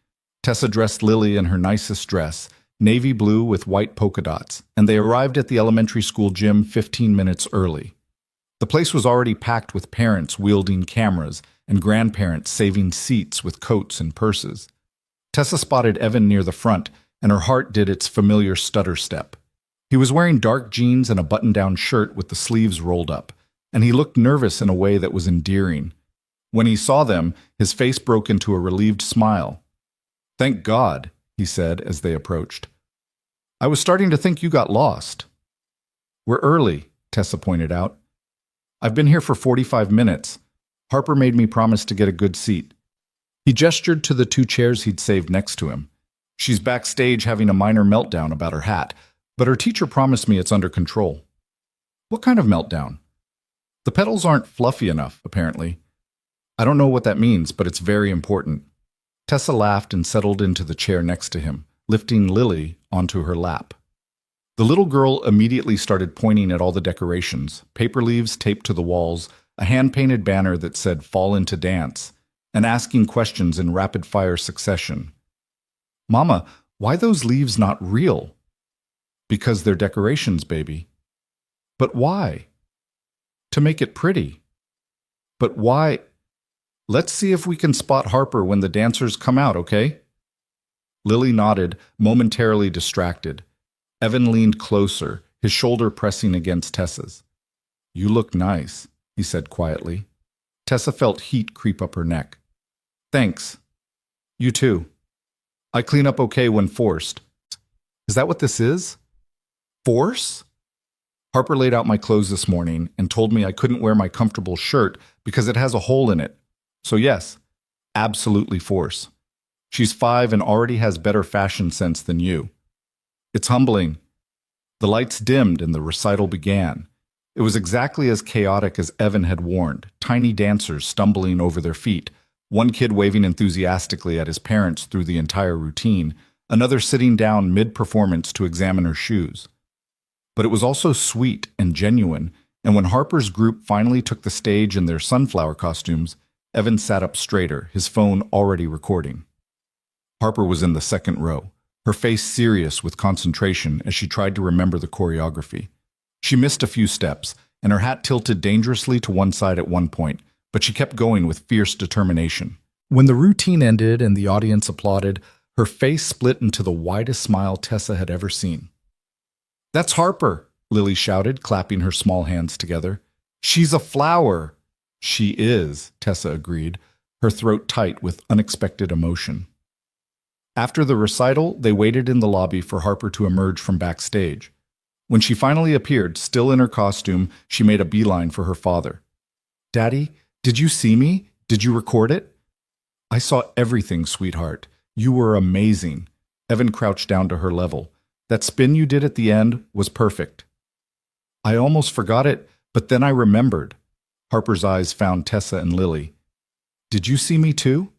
Tessa dressed Lily in her nicest dress, navy blue with white polka dots, and they arrived at the elementary school gym 15 minutes early. The place was already packed with parents wielding cameras and grandparents saving seats with coats and purses. Tessa spotted Evan near the front, and her heart did its familiar stutter step. He was wearing dark jeans and a button-down shirt with the sleeves rolled up, and he looked nervous in a way that was endearing. When he saw them, his face broke into a relieved smile. "Thank God," he said as they approached. "I was starting to think you got lost." "We're early," Tessa pointed out. "I've been here for 45 minutes. Harper made me promise to get a good seat." He gestured to the 2 chairs he'd saved next to him. "She's backstage having a minor meltdown about her hat, but her teacher promised me it's under control." "What kind of meltdown?" "The petals aren't fluffy enough, apparently." "I don't know what that means, but it's very important." Tessa laughed and settled into the chair next to him, lifting Lily onto her lap. The little girl immediately started pointing at all the decorations, paper leaves taped to the walls, a hand-painted banner that said "Fall into Dance," and asking questions in rapid-fire succession. "Mama, why those leaves not real?" "Because they're decorations, baby." "But why?" "To make it pretty." "But why?" "Let's see if we can spot Harper when the dancers come out, okay?" Lily nodded, momentarily distracted. Evan leaned closer, his shoulder pressing against Tessa's. "You look nice," he said quietly. Tessa felt heat creep up her neck. "Thanks. You too. I clean up okay when forced." "Is that what this is? Force?" "Harper laid out my clothes this morning and told me I couldn't wear my comfortable shirt because it has a hole in it. So yes, absolutely force. She's 5 and already has better fashion sense than you. It's humbling." The lights dimmed and the recital began. It was exactly as chaotic as Evan had warned, tiny dancers stumbling over their feet, one kid waving enthusiastically at his parents through the entire routine, another sitting down mid-performance to examine her shoes. But it was also sweet and genuine, and when Harper's group finally took the stage in their sunflower costumes, Evan sat up straighter, his phone already recording. Harper was in the second row, her face serious with concentration as she tried to remember the choreography. She missed a few steps, and her hat tilted dangerously to one side at one point, but she kept going with fierce determination. When the routine ended and the audience applauded, her face split into the widest smile Tessa had ever seen. "That's Harper," Lily shouted, clapping her small hands together. "She's a flower." "She is," Tessa agreed, her throat tight with unexpected emotion. After the recital, they waited in the lobby for Harper to emerge from backstage. When she finally appeared, still in her costume, she made a beeline for her father. "Daddy, did you see me? Did you record it?" "I saw everything, sweetheart. You were amazing." Evan crouched down to her level. "That spin you did at the end was perfect." "I almost forgot it, but then I remembered." Harper's eyes found Tessa and Lily. "Did you see me too?"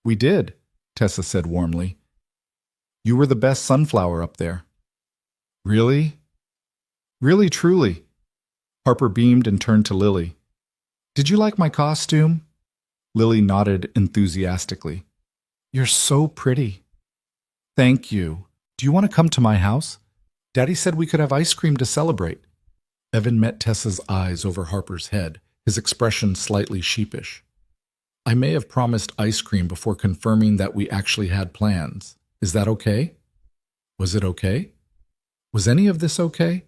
"We did," Tessa said warmly. "You were the best sunflower up there." "Really?" "Really, truly." Harper beamed and turned to Lily. "Did you like my costume?" Lily nodded enthusiastically. "You're so pretty." "Thank you. Do you want to come to my house? Daddy said we could have ice cream to celebrate." Evan met Tessa's eyes over Harper's head, his expression slightly sheepish. "I may have promised ice cream before confirming that we actually had plans. Is that okay?" Was it okay? Was any of this okay?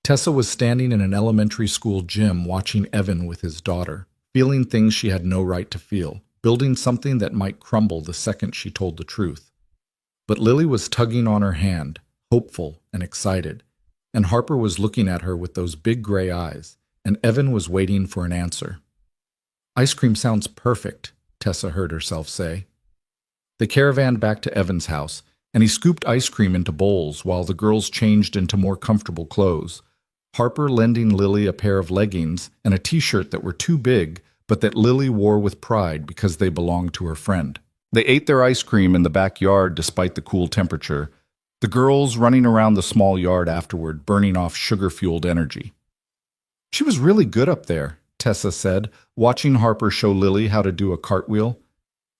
Tessa was standing in an elementary school gym watching Evan with his daughter, feeling things she had no right to feel, building something that might crumble the second she told the truth. But Lily was tugging on her hand, hopeful and excited, and Harper was looking at her with those big gray eyes, and Evan was waiting for an answer. "Ice cream sounds perfect," Tessa heard herself say. They caravanned back to Evan's house, and he scooped ice cream into bowls while the girls changed into more comfortable clothes, Harper lending Lily a pair of leggings and a t-shirt that were too big, but that Lily wore with pride because they belonged to her friend. They ate their ice cream in the backyard despite the cool temperature, the girls running around the small yard afterward, burning off sugar-fueled energy. "She was really good up there," Tessa said, watching Harper show Lily how to do a cartwheel.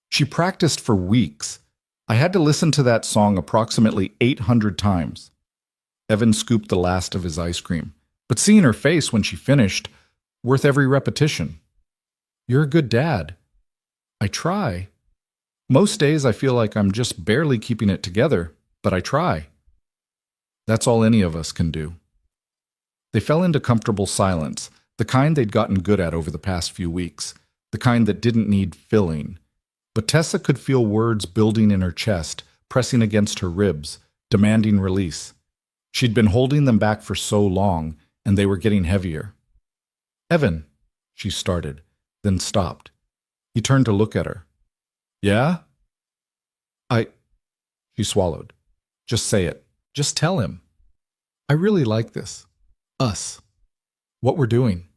"She practiced for weeks. I had to listen to that song approximately 800 times. Evan scooped the last of his ice cream, but seeing her face when she finished, worth every repetition. "You're a good dad." "I try. Most days I feel like I'm just barely keeping it together, but I try." That's all any of us can do. They fell into comfortable silence, the kind they'd gotten good at over the past few weeks, the kind that didn't need filling. But Tessa could feel words building in her chest, pressing against her ribs, demanding release. She'd been holding them back for so long, and they were getting heavier. "Evan," she started, then stopped. He turned to look at her. "Yeah?" She swallowed. "Just say it. Just tell him. I really like this. Us. What we're doing."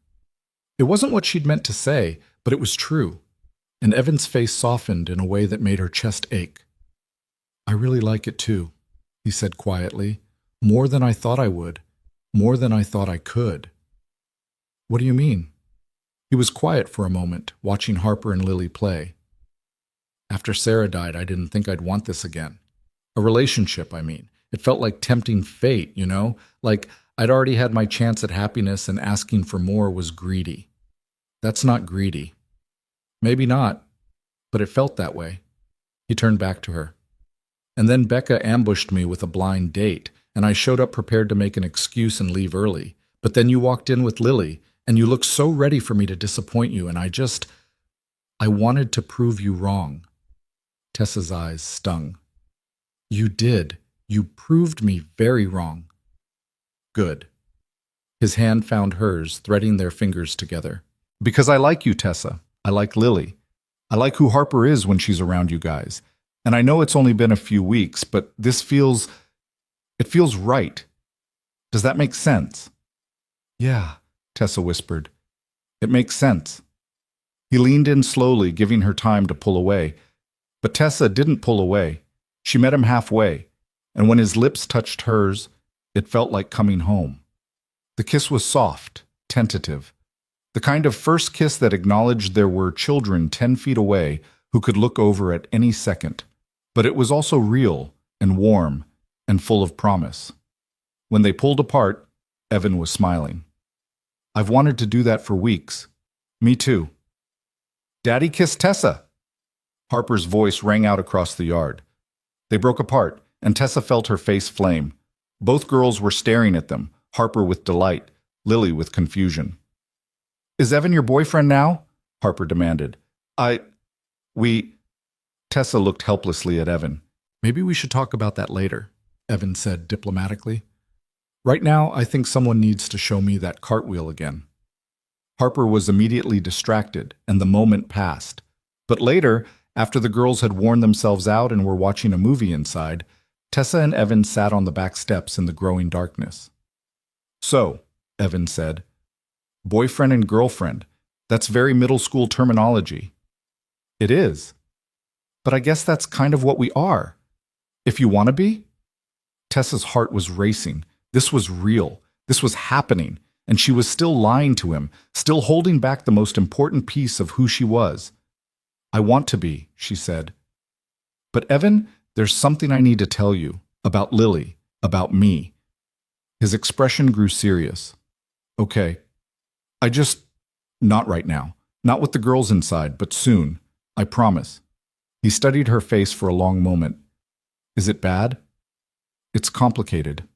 It wasn't what she'd meant to say, but it was true, and Evan's face softened in a way that made her chest ache. "I really like it too," he said quietly. "More than I thought I would. More than I thought I could." "What do you mean?" He was quiet for a moment, watching Harper and Lily play. "After Sarah died, I didn't think I'd want this again. A relationship, I mean. It felt like tempting fate, you know? Like I'd already had my chance at happiness and asking for more was greedy. That's not greedy. Maybe not, but it felt that way." He turned back to her. "And then Becca ambushed me with a blind date, and I showed up prepared to make an excuse and leave early. But then you walked in with Lily, and you looked so ready for me to disappoint you, and I wanted to prove you wrong." Tessa's eyes stung. "You did. You proved me very wrong." "Good." His hand found hers, threading their fingers together. "Because I like you, Tessa. I like Lily. I like who Harper is when she's around you guys. And I know it's only been a few weeks, but it feels right. Does that make sense?" "Yeah," Tessa whispered. "It makes sense." He leaned in slowly, giving her time to pull away. But Tessa didn't pull away. She met him halfway, and when his lips touched hers, it felt like coming home. The kiss was soft, tentative, the kind of first kiss that acknowledged there were children 10 feet away who could look over at any second. But it was also real and warm and full of promise. When they pulled apart, Evan was smiling. "I've wanted to do that for weeks." "Me too." "Daddy kissed Tessa." Harper's voice rang out across the yard. They broke apart, and Tessa felt her face flame. Both girls were staring at them, Harper with delight, Lily with confusion. "Is Evan your boyfriend now?" Harper demanded. We... Tessa looked helplessly at Evan. "Maybe we should talk about that later," Evan said diplomatically. "Right now, I think someone needs to show me that cartwheel again." Harper was immediately distracted, and the moment passed. But later, after the girls had worn themselves out and were watching a movie inside, Tessa and Evan sat on the back steps in the growing darkness. "So," Evan said, "boyfriend and girlfriend, that's very middle school terminology." "It is. But I guess that's kind of what we are. If you want to be?" Tessa's heart was racing. This was real. This was happening. And she was still lying to him, still holding back the most important piece of who she was. "I want to be," she said. "But Evan, there's something I need to tell you, about Lily, about me." His expression grew serious. "Okay. Not right now. Not with the girls inside, but soon. I promise." He studied her face for a long moment. "Is it bad?" "It's complicated."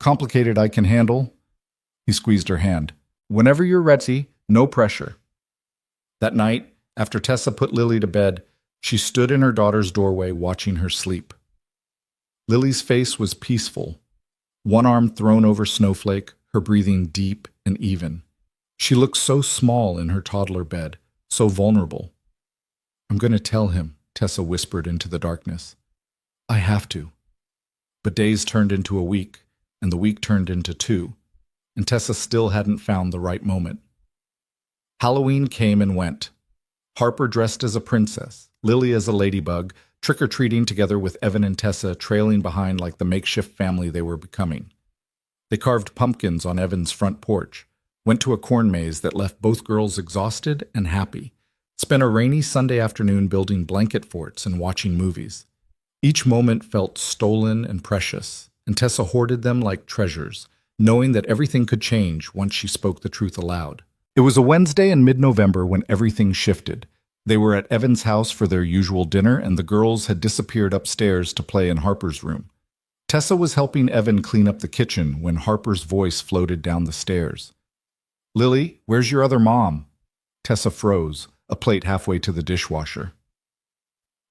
"Complicated I can handle?" He squeezed her hand. "Whenever you're ready, no pressure." That night, after Tessa put Lily to bed, she stood in her daughter's doorway watching her sleep. Lily's face was peaceful, one arm thrown over Snowflake, her breathing deep and even. She looked so small in her toddler bed, so vulnerable. "I'm going to tell him," Tessa whispered into the darkness. "I have to." But days turned into a week, and the week turned into 2, and Tessa still hadn't found the right moment. Halloween came and went. Harper dressed as a princess, Lily as a ladybug, trick-or-treating together with Evan and Tessa trailing behind like the makeshift family they were becoming. They carved pumpkins on Evan's front porch, went to a corn maze that left both girls exhausted and happy, spent a rainy Sunday afternoon building blanket forts and watching movies. Each moment felt stolen and precious, and Tessa hoarded them like treasures, knowing that everything could change once she spoke the truth aloud. It was a Wednesday in mid-November when everything shifted. They were at Evan's house for their usual dinner, and the girls had disappeared upstairs to play in Harper's room. Tessa was helping Evan clean up the kitchen when Harper's voice floated down the stairs. Lily, where's your other mom? Tessa froze, a plate halfway to the dishwasher.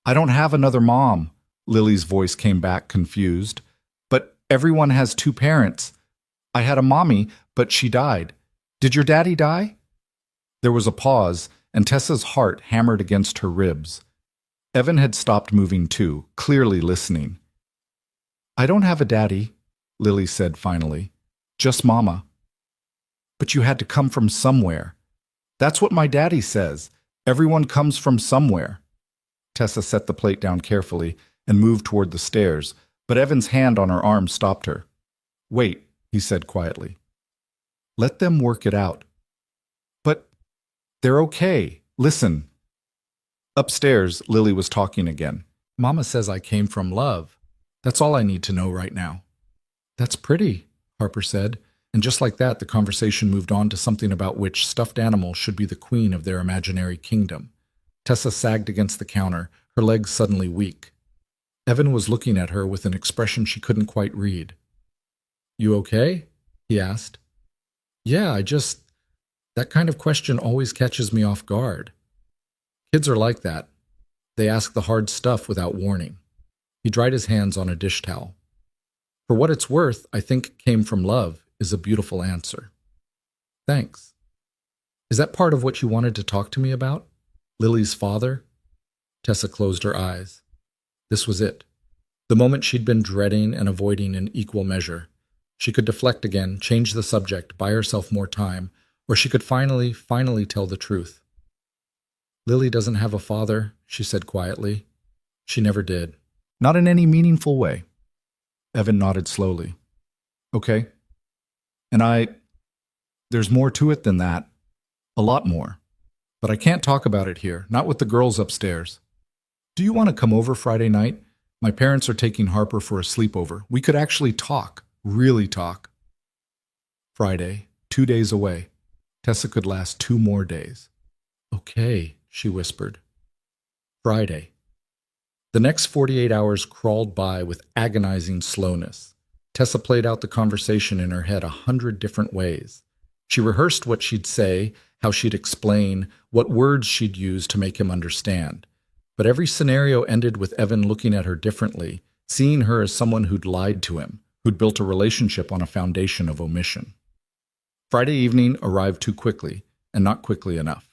I don't have another mom, Lily's voice came back confused. But everyone has two parents. I had a mommy, but she died. Did your daddy die? There was a pause, and Tessa's heart hammered against her ribs. Evan had stopped moving too, clearly listening. I don't have a daddy, Lily said finally. Just Mama. But you had to come from somewhere. That's what my daddy says. Everyone comes from somewhere. Tessa set the plate down carefully and moved toward the stairs, but Evan's hand on her arm stopped her. Wait, he said quietly. Let them work it out. But they're okay. Listen. Upstairs, Lily was talking again. Mama says I came from love. That's all I need to know right now. That's pretty, Harper said, and just like that, the conversation moved on to something about which stuffed animal should be the queen of their imaginary kingdom. Tessa sagged against the counter, her legs suddenly weak. Evan was looking at her with an expression she couldn't quite read. You okay? He asked. Yeah, that kind of question always catches me off guard. Kids are like that. They ask the hard stuff without warning. He dried his hands on a dish towel. For what it's worth, I think came from love is a beautiful answer. Thanks. Is that part of what you wanted to talk to me about? Lily's father? Tessa closed her eyes. This was it. The moment she'd been dreading and avoiding in equal measure. She could deflect again, change the subject, buy herself more time, or she could finally tell the truth. Lily doesn't have a father, she said quietly. She never did. Not in any meaningful way. Evan nodded slowly. Okay. And there's more to it than that. A lot more. But I can't talk about it here, not with the girls upstairs. Do you want to come over Friday night? My parents are taking Harper for a sleepover. We could actually talk, really talk. Friday, 2 days away. Tessa could last 2 more days. Okay, she whispered. Friday. The next 48 hours crawled by with agonizing slowness. Tessa played out the conversation in her head 100 different ways. She rehearsed what she'd say, how she'd explain, what words she'd use to make him understand. But every scenario ended with Evan looking at her differently, seeing her as someone who'd lied to him, who'd built a relationship on a foundation of omission. Friday evening arrived too quickly, and not quickly enough.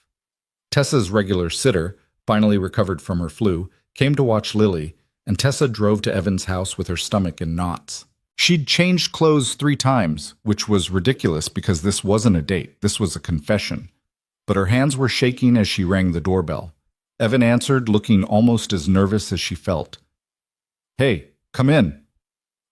Tessa's regular sitter, finally recovered from her flu, came to watch Lily, and Tessa drove to Evan's house with her stomach in knots. She'd changed clothes 3 times, which was ridiculous because this wasn't a date, this was a confession. But her hands were shaking as she rang the doorbell. Evan answered, looking almost as nervous as she felt. Hey, come in.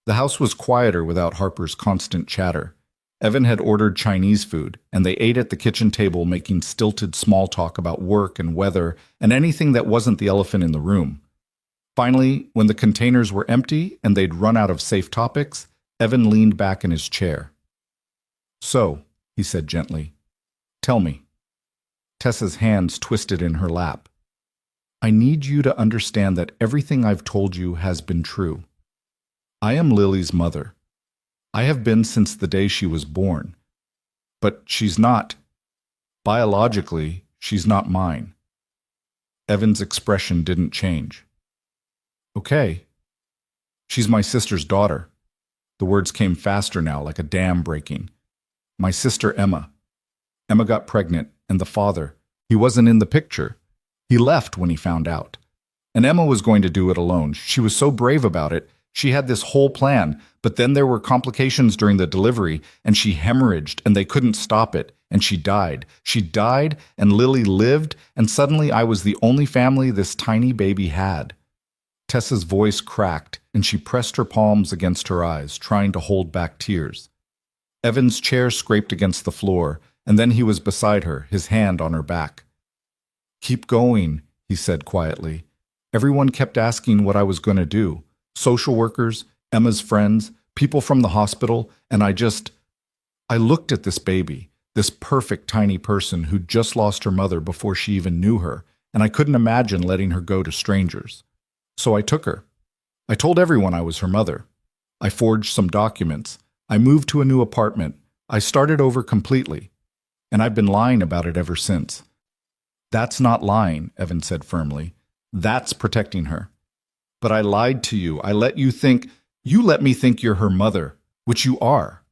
The house was quieter without Harper's constant chatter. Evan had ordered Chinese food, and they ate at the kitchen table making stilted small talk about work and weather and anything that wasn't the elephant in the room. Finally, when the containers were empty and they'd run out of safe topics, Evan leaned back in his chair. So, he said gently, tell me. Tessa's hands twisted in her lap. I need you to understand that everything I've told you has been true. I am Lily's mother. I have been since the day she was born. But she's not. Biologically, she's not mine. Evan's expression didn't change. Okay. She's my sister's daughter. The words came faster now, like a dam breaking. My sister Emma. Emma got pregnant, and the father, he wasn't in the picture. He left when he found out. And Emma was going to do it alone. She was so brave about it. She had this whole plan, but then there were complications during the delivery, and she hemorrhaged, and they couldn't stop it, and she died. She died, and Lily lived, and suddenly I was the only family this tiny baby had. Tessa's voice cracked, and she pressed her palms against her eyes, trying to hold back tears. Evan's chair scraped against the floor, and then he was beside her, his hand on her back. Keep going, he said quietly. Everyone kept asking what I was going to do. Social workers, Emma's friends, people from the hospital, and I looked at this baby, this perfect tiny person who'd just lost her mother before she even knew her, and I couldn't imagine letting her go to strangers. So I took her. I told everyone I was her mother. I forged some documents. I moved to a new apartment. I started over completely. And I've been lying about it ever since. That's not lying, Evan said firmly. That's protecting her. But I lied to you. You let me think you're her mother, which you are.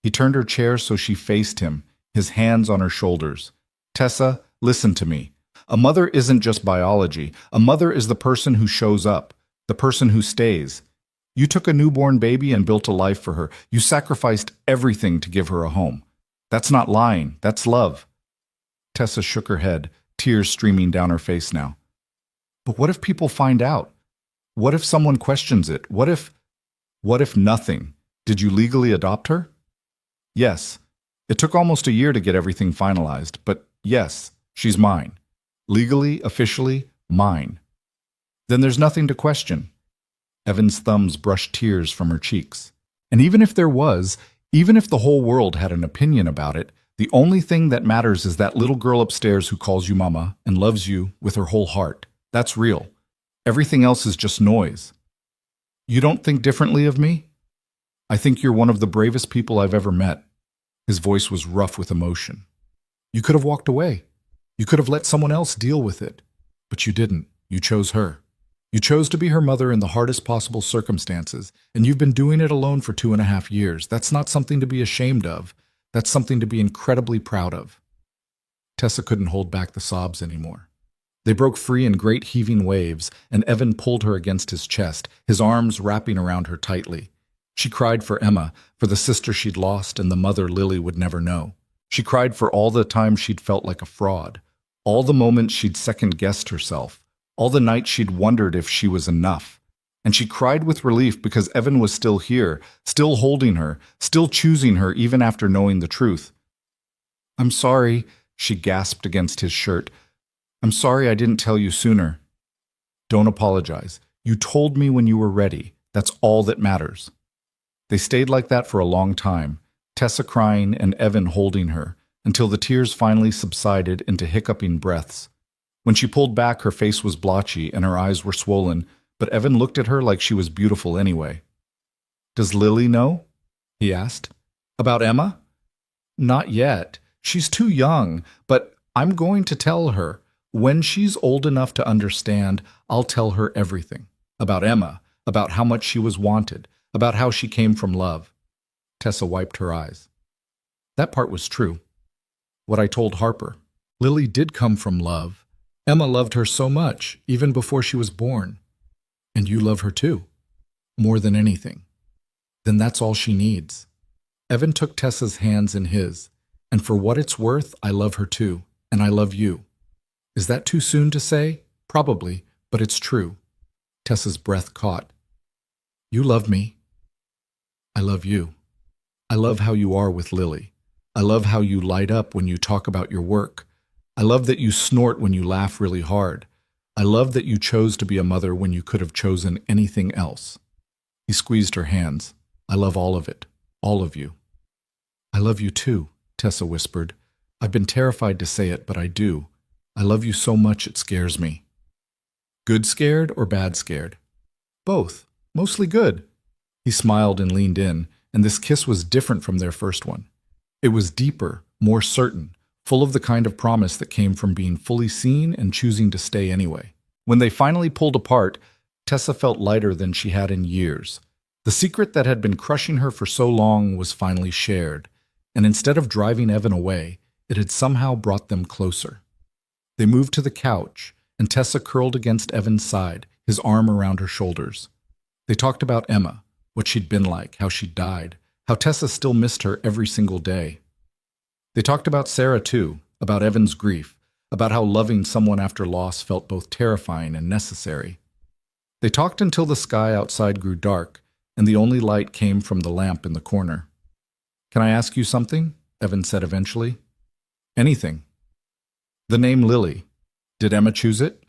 He turned her chair so she faced him, his hands on her shoulders. Tessa, listen to me. A mother isn't just biology. A mother is the person who shows up, the person who stays. You took a newborn baby and built a life for her. You sacrificed everything to give her a home. That's not lying. That's love. Tessa shook her head, tears streaming down her face now. But what if people find out? What if someone questions it? What if nothing? Did you legally adopt her? Yes. It took almost a year to get everything finalized, but yes, she's mine. Legally, officially, mine. Then there's nothing to question. Evan's thumbs brushed tears from her cheeks. And even if there was, even if the whole world had an opinion about it, the only thing that matters is that little girl upstairs who calls you mama and loves you with her whole heart. That's real. Everything else is just noise. You don't think differently of me? I think you're one of the bravest people I've ever met. His voice was rough with emotion. You could have walked away. You could have let someone else deal with it. But you didn't. You chose her. You chose to be her mother in the hardest possible circumstances, and you've been doing it alone for 2.5 years. That's not something to be ashamed of. That's something to be incredibly proud of. Tessa couldn't hold back the sobs anymore. They broke free in great heaving waves, and Evan pulled her against his chest, his arms wrapping around her tightly. She cried for Emma, for the sister she'd lost and the mother Lily would never know. She cried for all the times she'd felt like a fraud, all the moments she'd second-guessed herself, all the nights she'd wondered if she was enough. And she cried with relief because Evan was still here, still holding her, still choosing her even after knowing the truth. "I'm sorry," she gasped against his shirt. "I'm sorry I didn't tell you sooner." "Don't apologize. You told me when you were ready. That's all that matters." They stayed like that for a long time, Tessa crying and Evan holding her, until the tears finally subsided into hiccuping breaths. When she pulled back, her face was blotchy and her eyes were swollen, but Evan looked at her like she was beautiful anyway. "Does Lily know?" he asked. "About Emma?" "Not yet. She's too young, but I'm going to tell her. When she's old enough to understand, I'll tell her everything. About Emma, about how much she was wanted, about how she came from love." Tessa wiped her eyes. That part was true. What I told Harper. Lily did come from love. Emma loved her so much, even before she was born. And you love her too. More than anything. Then that's all she needs. Evan took Tessa's hands in his. And for what it's worth, I love her too. And I love you. Is that too soon to say? Probably, but it's true. Tessa's breath caught. You love me. I love you. I love how you are with Lily. I love how you light up when you talk about your work. I love that you snort when you laugh really hard. I love that you chose to be a mother when you could have chosen anything else. He squeezed her hands. I love all of it. All of you. I love you too, Tessa whispered. I've been terrified to say it, but I do. I love you so much it scares me. Good scared or bad scared? Both. Mostly good. He smiled and leaned in, and this kiss was different from their first one. It was deeper, more certain, full of the kind of promise that came from being fully seen and choosing to stay anyway. When they finally pulled apart, Tessa felt lighter than she had in years. The secret that had been crushing her for so long was finally shared, and instead of driving Evan away, it had somehow brought them closer. They moved to the couch, and Tessa curled against Evan's side, his arm around her shoulders. They talked about Emma, what she'd been like, how she'd died, how Tessa still missed her every single day. They talked about Sarah too, about Evan's grief, about how loving someone after loss felt both terrifying and necessary. They talked until the sky outside grew dark, and the only light came from the lamp in the corner. Can I ask you something? Evan said eventually. Anything. The name Lily. Did Emma choose it?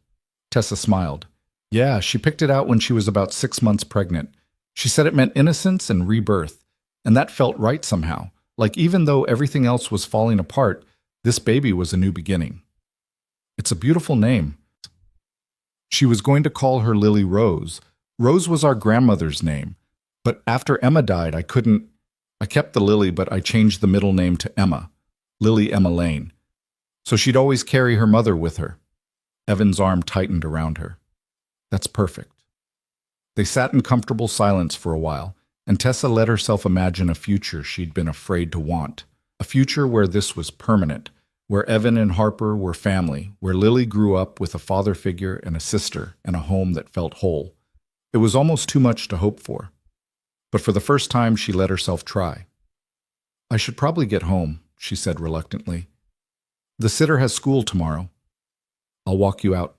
Tessa smiled. Yeah, she picked it out when she was about 6 months pregnant. She said it meant innocence and rebirth, and that felt right somehow, like even though everything else was falling apart, this baby was a new beginning. It's a beautiful name. She was going to call her Lily Rose. Rose was our grandmother's name. But after Emma died, I kept the Lily, but I changed the middle name to Emma, Lily Emma Lane. So she'd always carry her mother with her. Evan's arm tightened around her. That's perfect. They sat in comfortable silence for a while, and Tessa let herself imagine a future she'd been afraid to want. A future where this was permanent, where Evan and Harper were family, where Lily grew up with a father figure and a sister and a home that felt whole. It was almost too much to hope for. But for the first time, she let herself try. I should probably get home, she said reluctantly. The sitter has school tomorrow. I'll walk you out.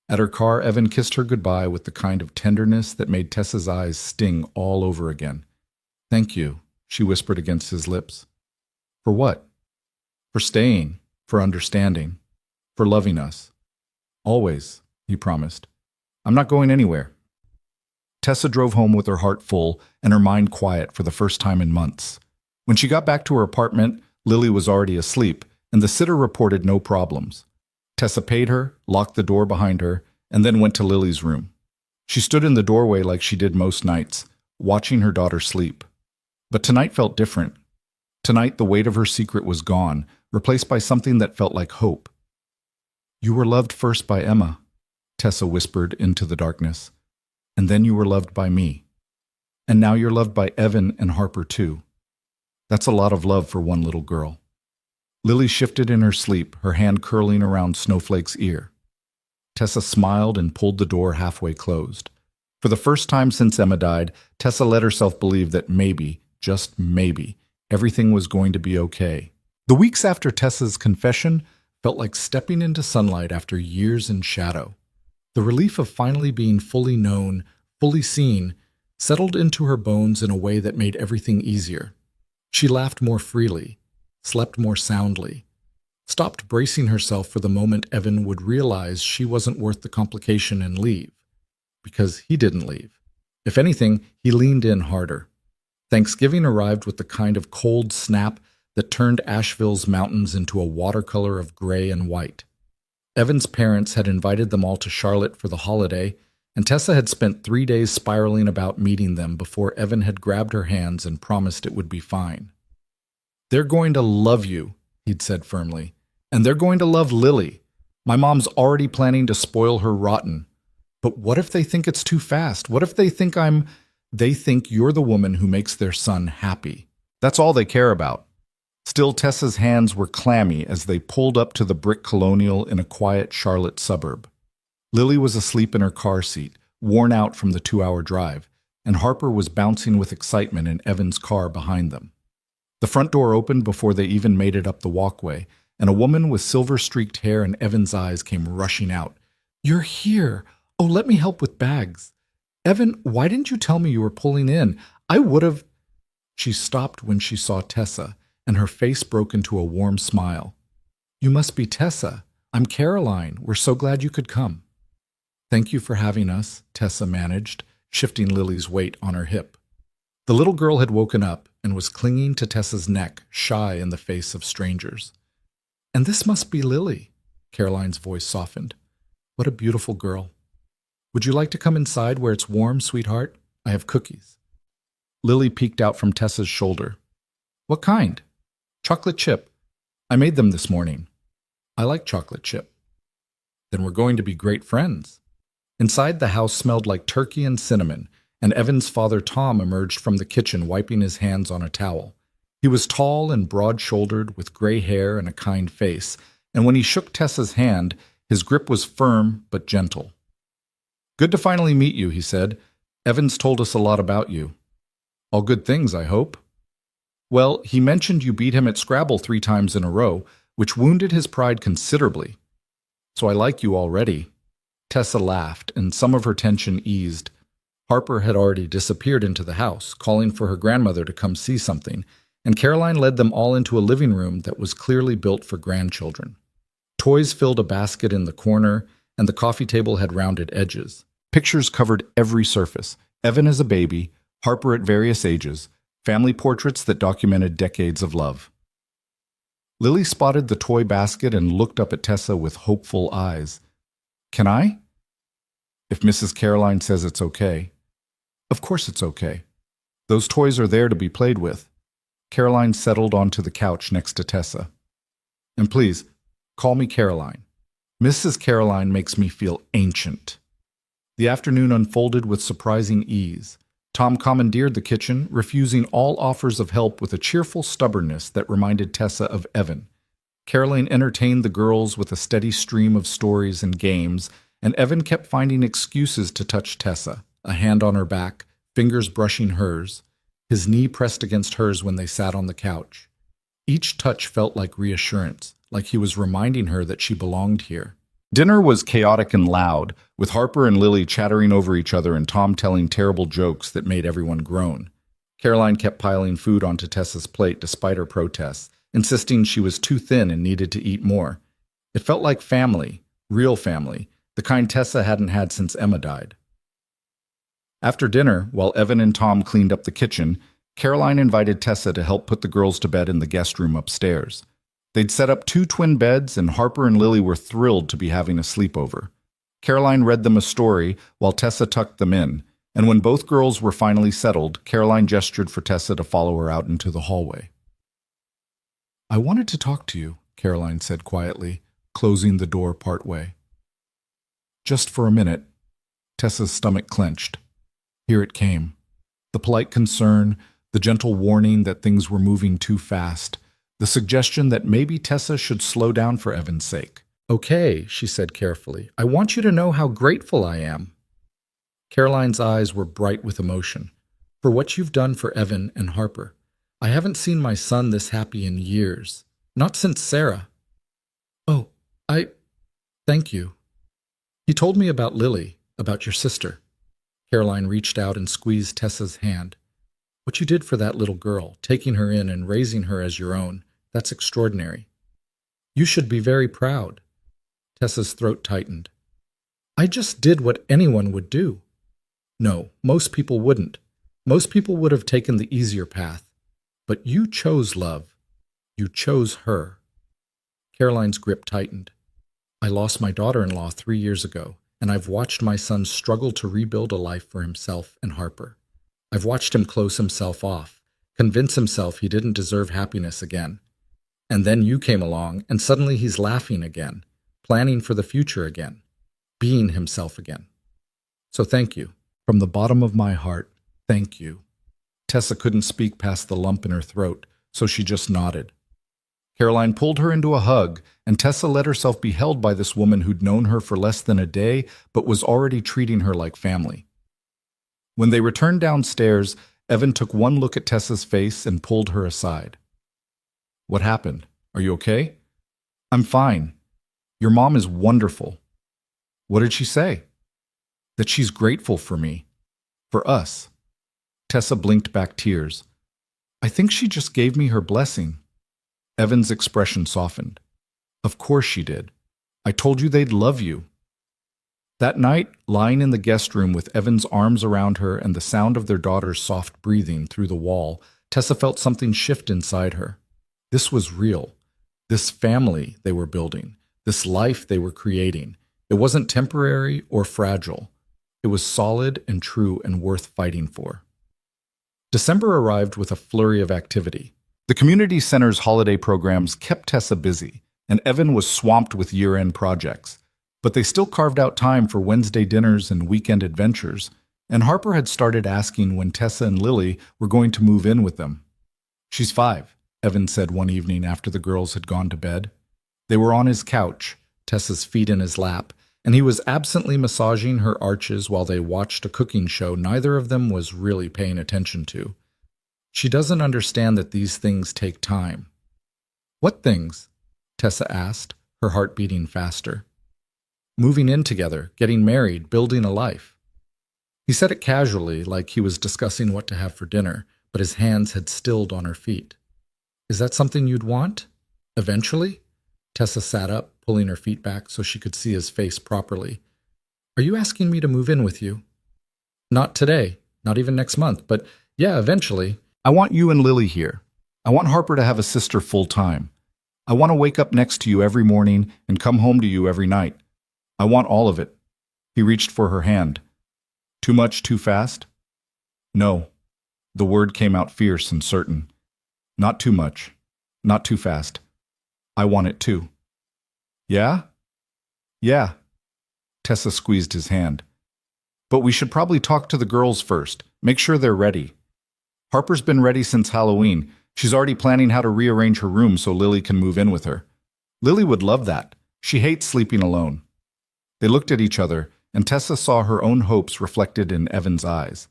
At her car, Evan kissed her goodbye with the kind of tenderness that made Tessa's eyes sting all over again. Thank you, she whispered against his lips. For what? For staying, for understanding, for loving us. Always, he promised. I'm not going anywhere. Tessa drove home with her heart full and her mind quiet for the first time in months. When she got back to her apartment, Lily was already asleep, and the sitter reported no problems. Tessa paid her, locked the door behind her, and then went to Lily's room. She stood in the doorway like she did most nights, watching her daughter sleep. But tonight felt different. Tonight the weight of her secret was gone, replaced by something that felt like hope. You were loved first by Emma, Tessa whispered into the darkness. And then you were loved by me. And now you're loved by Evan and Harper too. That's a lot of love for one little girl. Lily shifted in her sleep, her hand curling around Snowflake's ear. Tessa smiled and pulled the door halfway closed. For the first time since Emma died, Tessa let herself believe that maybe, just maybe, everything was going to be okay. The weeks after Tessa's confession felt like stepping into sunlight after years in shadow. The relief of finally being fully known, fully seen, settled into her bones in a way that made everything easier. She laughed more freely, slept more soundly, stopped bracing herself for the moment Evan would realize she wasn't worth the complication and leave. Because he didn't leave. If anything, he leaned in harder. Thanksgiving arrived with the kind of cold snap that turned Asheville's mountains into a watercolor of gray and white. Evan's parents had invited them all to Charlotte for the holiday, and Tessa had spent 3 days spiraling about meeting them before Evan had grabbed her hands and promised it would be fine. They're going to love you, he'd said firmly, and they're going to love Lily. My mom's already planning to spoil her rotten. But what if they think it's too fast? What if they think they think you're the woman who makes their son happy? That's all they care about. Still, Tessa's hands were clammy as they pulled up to the brick colonial in a quiet Charlotte suburb. Lily was asleep in her car seat, worn out from the 2-hour drive, and Harper was bouncing with excitement in Evan's car behind them. The front door opened before they even made it up the walkway, and a woman with silver-streaked hair and Evan's eyes came rushing out. You're here! Oh, let me help with bags. Evan, why didn't you tell me you were pulling in? I would have... She stopped when she saw Tessa, and her face broke into a warm smile. You must be Tessa. I'm Caroline. We're so glad you could come. Thank you for having us, Tessa managed, shifting Lily's weight on her hip. The little girl had woken up and was clinging to Tessa's neck, shy in the face of strangers. And this must be Lily, Caroline's voice softened. What a beautiful girl. Would you like to come inside where it's warm, sweetheart? I have cookies. Lily peeked out from Tessa's shoulder. What kind? Chocolate chip. I made them this morning. I like chocolate chip. Then we're going to be great friends. Inside, the house smelled like turkey and cinnamon, and Evan's father Tom emerged from the kitchen wiping his hands on a towel. He was tall and broad-shouldered with gray hair and a kind face, and when he shook Tessa's hand, his grip was firm but gentle. Good to finally meet you, he said. Evan's told us a lot about you. All good things, I hope. Well, he mentioned you beat him at Scrabble 3 times in a row, which wounded his pride considerably. So I like you already. Tessa laughed, and some of her tension eased. Harper had already disappeared into the house, calling for her grandmother to come see something, and Caroline led them all into a living room that was clearly built for grandchildren. Toys filled a basket in the corner, and the coffee table had rounded edges. Pictures covered every surface. Evan as a baby, Harper at various ages, family portraits that documented decades of love. Lily spotted the toy basket and looked up at Tessa with hopeful eyes. Can I? If Mrs. Caroline says it's okay. Of course it's okay. Those toys are there to be played with. Caroline settled onto the couch next to Tessa. And please, call me Caroline. Mrs. Caroline makes me feel ancient. The afternoon unfolded with surprising ease. Tom commandeered the kitchen, refusing all offers of help with a cheerful stubbornness that reminded Tessa of Evan. Caroline entertained the girls with a steady stream of stories and games, and Evan kept finding excuses to touch Tessa, a hand on her back, fingers brushing hers, his knee pressed against hers when they sat on the couch. Each touch felt like reassurance, like he was reminding her that she belonged here. Dinner was chaotic and loud, with Harper and Lily chattering over each other and Tom telling terrible jokes that made everyone groan. Caroline kept piling food onto Tessa's plate despite her protests, insisting she was too thin and needed to eat more. It felt like family, real family, the kind Tessa hadn't had since Emma died. After dinner, while Evan and Tom cleaned up the kitchen, Caroline invited Tessa to help put the girls to bed in the guest room upstairs. They'd set up 2 twin beds, and Harper and Lily were thrilled to be having a sleepover. Caroline read them a story while Tessa tucked them in, and when both girls were finally settled, Caroline gestured for Tessa to follow her out into the hallway. "I wanted to talk to you," Caroline said quietly, closing the door partway. "Just for a minute." Tessa's stomach clenched. Here it came. The polite concern, the gentle warning that things were moving too fast, the suggestion that maybe Tessa should slow down for Evan's sake. "Okay," she said carefully. "I want you to know how grateful I am." Caroline's eyes were bright with emotion. "For what you've done for Evan and Harper. I haven't seen my son this happy in years. Not since Sarah." "Oh, thank you. He told me about Lily, about your sister." Caroline reached out and squeezed Tessa's hand. "What you did for that little girl, taking her in and raising her as your own, that's extraordinary. You should be very proud." Tessa's throat tightened. "I just did what anyone would do." "No, most people wouldn't. Most people would have taken the easier path. But you chose love. You chose her." Caroline's grip tightened. "I lost my daughter-in-law 3 years ago, and I've watched my son struggle to rebuild a life for himself and Harper. I've watched him close himself off, convince himself he didn't deserve happiness again. And then you came along, and suddenly he's laughing again, planning for the future again, being himself again. So thank you. From the bottom of my heart, thank you." Tessa couldn't speak past the lump in her throat, so she just nodded. Caroline pulled her into a hug, and Tessa let herself be held by this woman who'd known her for less than a day, but was already treating her like family. When they returned downstairs, Evan took one look at Tessa's face and pulled her aside. "What happened? Are you okay?" "I'm fine. Your mom is wonderful." "What did she say?" "That she's grateful for me. For us." Tessa blinked back tears. "I think she just gave me her blessing." Evan's expression softened. "Of course she did. I told you they'd love you." That night, lying in the guest room with Evan's arms around her and the sound of their daughter's soft breathing through the wall, Tessa felt something shift inside her. This was real. This family they were building, this life they were creating. It wasn't temporary or fragile. It was solid and true and worth fighting for. December arrived with a flurry of activity. The community center's holiday programs kept Tessa busy, and Evan was swamped with year-end projects. But they still carved out time for Wednesday dinners and weekend adventures, and Harper had started asking when Tessa and Lily were going to move in with them. "She's 5, Evan said one evening after the girls had gone to bed. They were on his couch, Tessa's feet in his lap, and he was absently massaging her arches while they watched a cooking show neither of them was really paying attention to. "She doesn't understand that these things take time." "What things?" Tessa asked, her heart beating faster. "Moving in together, getting married, building a life." He said it casually, like he was discussing what to have for dinner, but his hands had stilled on her feet. "Is that something you'd want? Eventually?" Tessa sat up, pulling her feet back so she could see his face properly. "Are you asking me to move in with you?" "Not today, not even next month, but yeah, eventually. I want you and Lily here. I want Harper to have a sister full-time. I want to wake up next to you every morning and come home to you every night. I want all of it." He reached for her hand. "Too much, too fast?" "No." The word came out fierce and certain. Not too much. Not too fast. I want it too. Yeah? Yeah. Tessa squeezed his hand. But we should probably talk to the girls first. Make sure they're ready. Harper's been ready since Halloween. She's already planning how to rearrange her room so Lily can move in with her. Lily would love that. She hates sleeping alone. They looked at each other, and Tessa saw her own hopes reflected in Evan's eyes.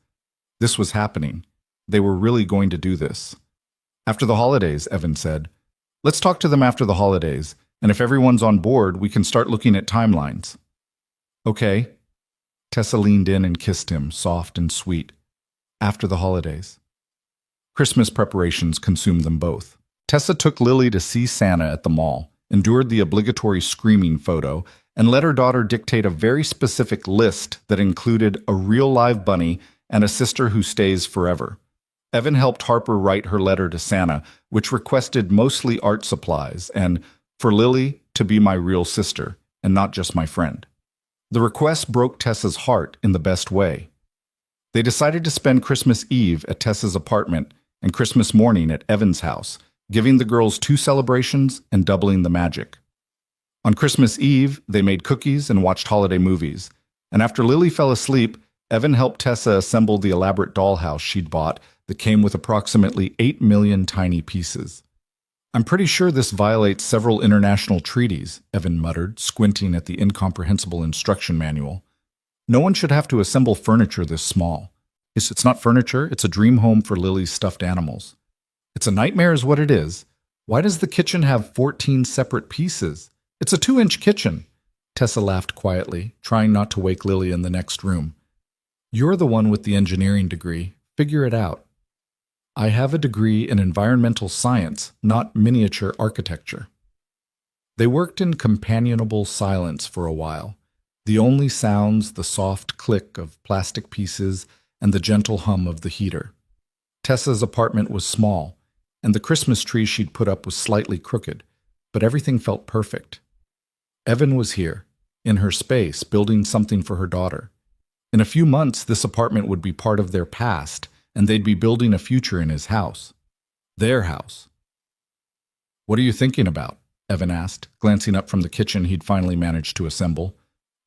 This was happening. They were really going to do this. After the holidays, Evan said. Let's talk to them after the holidays, and if everyone's on board, we can start looking at timelines. Okay. Tessa leaned in and kissed him, soft and sweet. After the holidays. Christmas preparations consumed them both. Tessa took Lily to see Santa at the mall, endured the obligatory screaming photo, and let her daughter dictate a very specific list that included a real live bunny and a sister who stays forever. Evan helped Harper write her letter to Santa, which requested mostly art supplies and, for Lily, to be my real sister, and not just my friend. The request broke Tessa's heart in the best way. They decided to spend Christmas Eve at Tessa's apartment and Christmas morning at Evan's house, giving the girls 2 celebrations and doubling the magic. On Christmas Eve, they made cookies and watched holiday movies, and after Lily fell asleep, Evan helped Tessa assemble the elaborate dollhouse she'd bought that came with approximately 8 million tiny pieces. I'm pretty sure this violates several international treaties, Evan muttered, squinting at the incomprehensible instruction manual. No one should have to assemble furniture this small. It's not furniture, it's a dream home for Lily's stuffed animals. It's a nightmare is what it is. Why does the kitchen have 14 separate pieces? It's a 2-inch kitchen. Tessa laughed quietly, trying not to wake Lily in the next room. You're the one with the engineering degree. Figure it out. I have a degree in environmental science, not miniature architecture. They worked in companionable silence for a while. The only sounds the soft click of plastic pieces and the gentle hum of the heater. Tessa's apartment was small, and the Christmas tree she'd put up was slightly crooked, but everything felt perfect. Evan was here, in her space, building something for her daughter. In a few months, this apartment would be part of their past, and they'd be building a future in his house. Their house. What are you thinking about? Evan asked, glancing up from the kitchen he'd finally managed to assemble.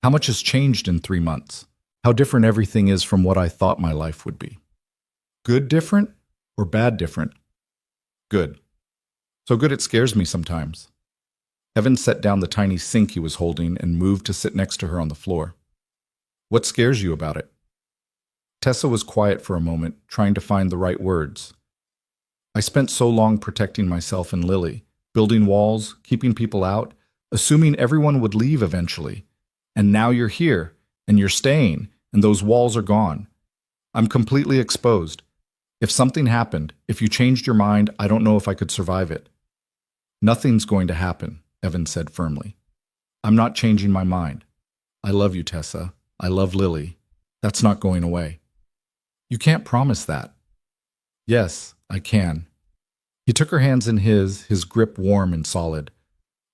How much has changed in 3 months? How different everything is from what I thought my life would be. Good different or bad different? Good. So good it scares me sometimes. Evan set down the tiny sink he was holding and moved to sit next to her on the floor. What scares you about it? Tessa was quiet for a moment, trying to find the right words. I spent so long protecting myself and Lily, building walls, keeping people out, assuming everyone would leave eventually. And now you're here, and you're staying, and those walls are gone. I'm completely exposed. If something happened, if you changed your mind, I don't know if I could survive it. Nothing's going to happen, Evan said firmly. I'm not changing my mind. I love you, Tessa. I love Lily. That's not going away. You can't promise that. Yes, I can. He took her hands in his grip warm and solid.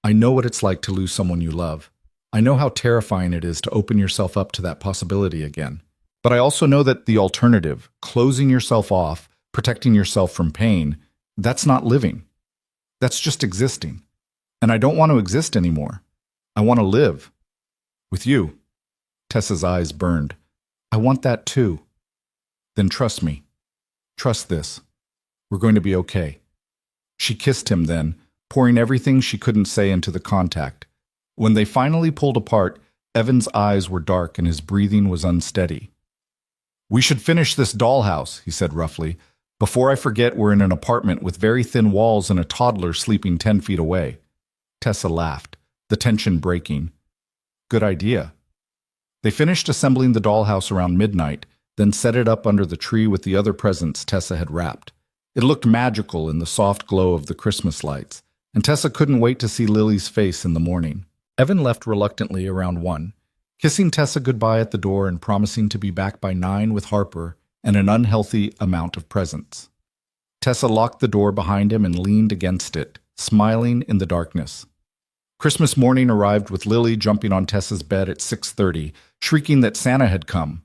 I know what it's like to lose someone you love. I know how terrifying it is to open yourself up to that possibility again. But I also know that the alternative, closing yourself off, protecting yourself from pain, that's not living. That's just existing. And I don't want to exist anymore. I want to live. With you. Tessa's eyes burned. I want that too. Then trust me. Trust this. We're going to be okay. She kissed him then, pouring everything she couldn't say into the contact. When they finally pulled apart, Evan's eyes were dark and his breathing was unsteady. We should finish this dollhouse, he said roughly. Before I forget, we're in an apartment with very thin walls and a toddler sleeping 10 feet away. Tessa laughed, the tension breaking. Good idea. They finished assembling the dollhouse around midnight, then set it up under the tree with the other presents Tessa had wrapped. It looked magical in the soft glow of the Christmas lights, and Tessa couldn't wait to see Lily's face in the morning. Evan left reluctantly around 1, kissing Tessa goodbye at the door and promising to be back by 9 with Harper and an unhealthy amount of presents. Tessa locked the door behind him and leaned against it, smiling in the darkness. Christmas morning arrived with Lily jumping on Tessa's bed at 6:30, shrieking that Santa had come.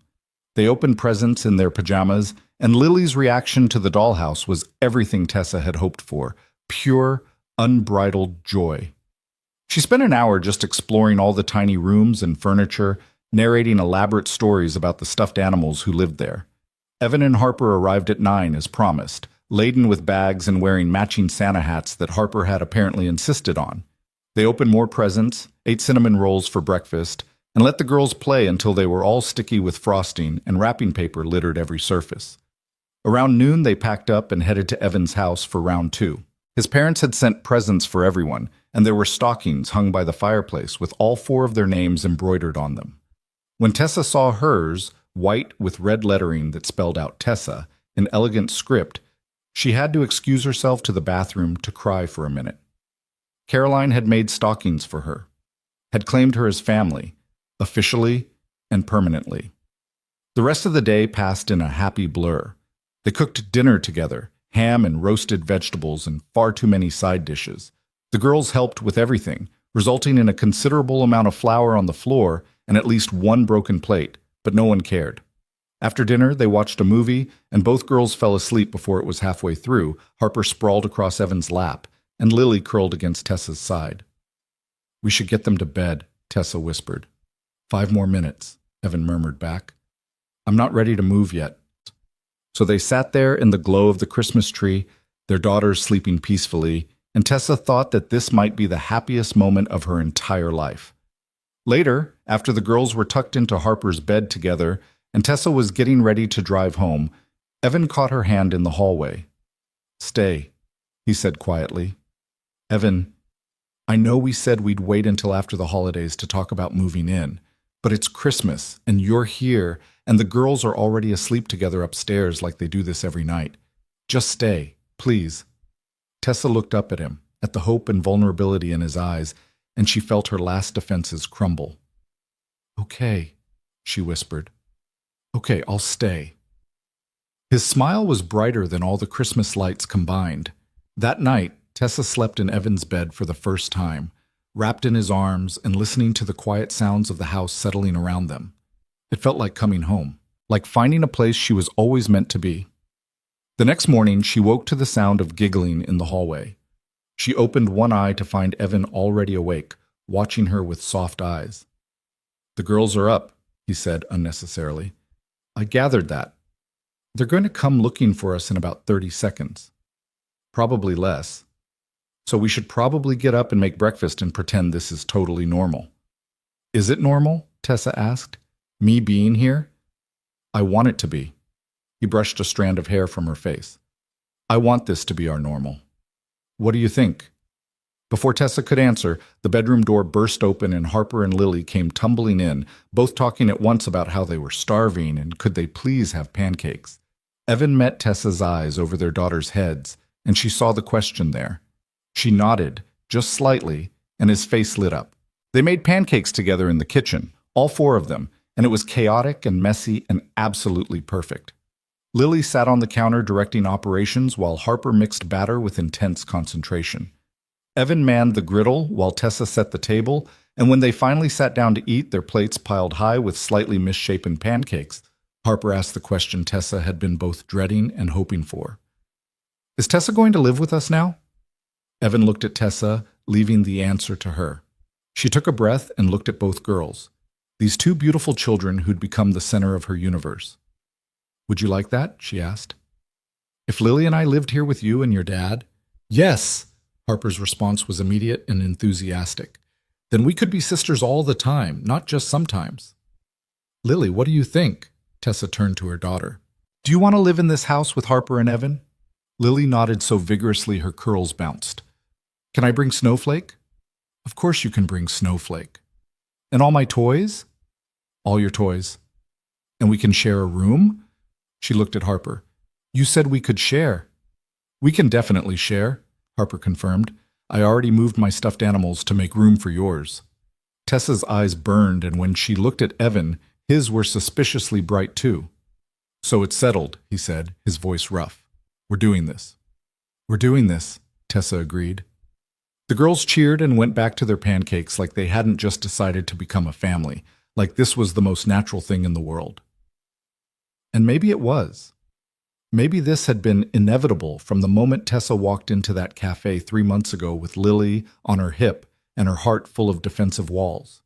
They opened presents in their pajamas, and Lily's reaction to the dollhouse was everything Tessa had hoped for: pure, unbridled joy. She spent an hour just exploring all the tiny rooms and furniture, narrating elaborate stories about the stuffed animals who lived there. Evan and Harper arrived at 9 as promised, laden with bags and wearing matching Santa hats that Harper had apparently insisted on. They opened more presents, ate cinnamon rolls for breakfast, and let the girls play until they were all sticky with frosting and wrapping paper littered every surface. Around noon, they packed up and headed to Evan's house for round 2. His parents had sent presents for everyone, and there were stockings hung by the fireplace with all 4 of their names embroidered on them. When Tessa saw hers, white with red lettering that spelled out Tessa, in elegant script, she had to excuse herself to the bathroom to cry for a minute. Caroline had made stockings for her, had claimed her as family, officially and permanently. The rest of the day passed in a happy blur. They cooked dinner together, ham and roasted vegetables and far too many side dishes. The girls helped with everything, resulting in a considerable amount of flour on the floor and at least one broken plate, but no one cared. After dinner, they watched a movie, and both girls fell asleep before it was halfway through. Harper sprawled across Evan's lap, and Lily curled against Tessa's side. "We should get them to bed," Tessa whispered. "5 more minutes," Evan murmured back. "I'm not ready to move yet." So they sat there in the glow of the Christmas tree, their daughters sleeping peacefully, and Tessa thought that this might be the happiest moment of her entire life. Later, after the girls were tucked into Harper's bed together and Tessa was getting ready to drive home, Evan caught her hand in the hallway. "Stay," he said quietly. "Evan, I know we said we'd wait until after the holidays to talk about moving in, but it's Christmas, and you're here, and the girls are already asleep together upstairs like they do this every night. Just stay, please." Tessa looked up at him, at the hope and vulnerability in his eyes, and she felt her last defenses crumble. "Okay," she whispered. "Okay, I'll stay." His smile was brighter than all the Christmas lights combined. That night, Tessa slept in Evan's bed for the first time, wrapped in his arms and listening to the quiet sounds of the house settling around them. It felt like coming home, like finding a place she was always meant to be. The next morning, she woke to the sound of giggling in the hallway. She opened one eye to find Evan already awake, watching her with soft eyes. "The girls are up," he said unnecessarily. "I gathered that. They're going to come looking for us in about 30 seconds. Probably less. So we should probably get up and make breakfast and pretend this is totally normal." "Is it normal?" Tessa asked. "Me being here?" "I want it to be." He brushed a strand of hair from her face. "I want this to be our normal. What do you think?" Before Tessa could answer, the bedroom door burst open and Harper and Lily came tumbling in, both talking at once about how they were starving and could they please have pancakes. Evan met Tessa's eyes over their daughters' heads, and she saw the question there. She nodded, just slightly, and his face lit up. They made pancakes together in the kitchen, all 4 of them, and it was chaotic and messy and absolutely perfect. Lily sat on the counter directing operations while Harper mixed batter with intense concentration. Evan manned the griddle while Tessa set the table, and when they finally sat down to eat, their plates piled high with slightly misshapen pancakes, Harper asked the question Tessa had been both dreading and hoping for. "Is Tessa going to live with us now?" Evan looked at Tessa, leaving the answer to her. She took a breath and looked at both girls, these 2 beautiful children who'd become the center of her universe. "Would you like that?" she asked. "If Lily and I lived here with you and your dad?" "Yes!" Harper's response was immediate and enthusiastic. "Then we could be sisters all the time, not just sometimes." "Lily, what do you think?" Tessa turned to her daughter. "Do you want to live in this house with Harper and Evan?" Lily nodded so vigorously her curls bounced. "Can I bring Snowflake?" "Of course you can bring Snowflake." "And all my toys?" "All your toys." "And we can share a room?" She looked at Harper. "You said we could share." "We can definitely share," Harper confirmed. "I already moved my stuffed animals to make room for yours." Tessa's eyes burned, and when she looked at Evan, his were suspiciously bright too. "So it's settled," he said, his voice rough. "We're doing this." "We're doing this," Tessa agreed. The girls cheered and went back to their pancakes like they hadn't just decided to become a family, like this was the most natural thing in the world. And maybe it was. Maybe this had been inevitable from the moment Tessa walked into that cafe 3 months ago with Lily on her hip and her heart full of defensive walls.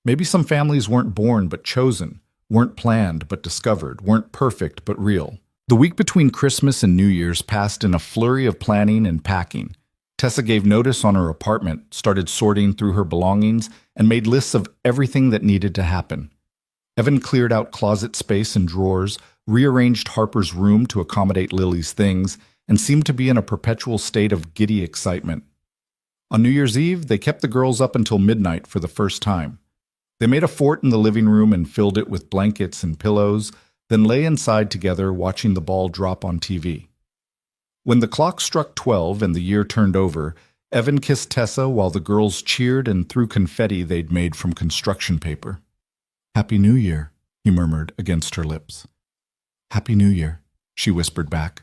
Maybe some families weren't born but chosen, weren't planned but discovered, weren't perfect but real. The week between Christmas and New Year's passed in a flurry of planning and packing. Tessa gave notice on her apartment, started sorting through her belongings, and made lists of everything that needed to happen. Evan cleared out closet space and drawers, rearranged Harper's room to accommodate Lily's things, and seemed to be in a perpetual state of giddy excitement. On New Year's Eve, they kept the girls up until midnight for the first time. They made a fort in the living room and filled it with blankets and pillows, then lay inside together watching the ball drop on TV. When the clock struck 12 and the year turned over, Evan kissed Tessa while the girls cheered and threw confetti they'd made from construction paper. "Happy New Year," he murmured against her lips. "Happy New Year," she whispered back.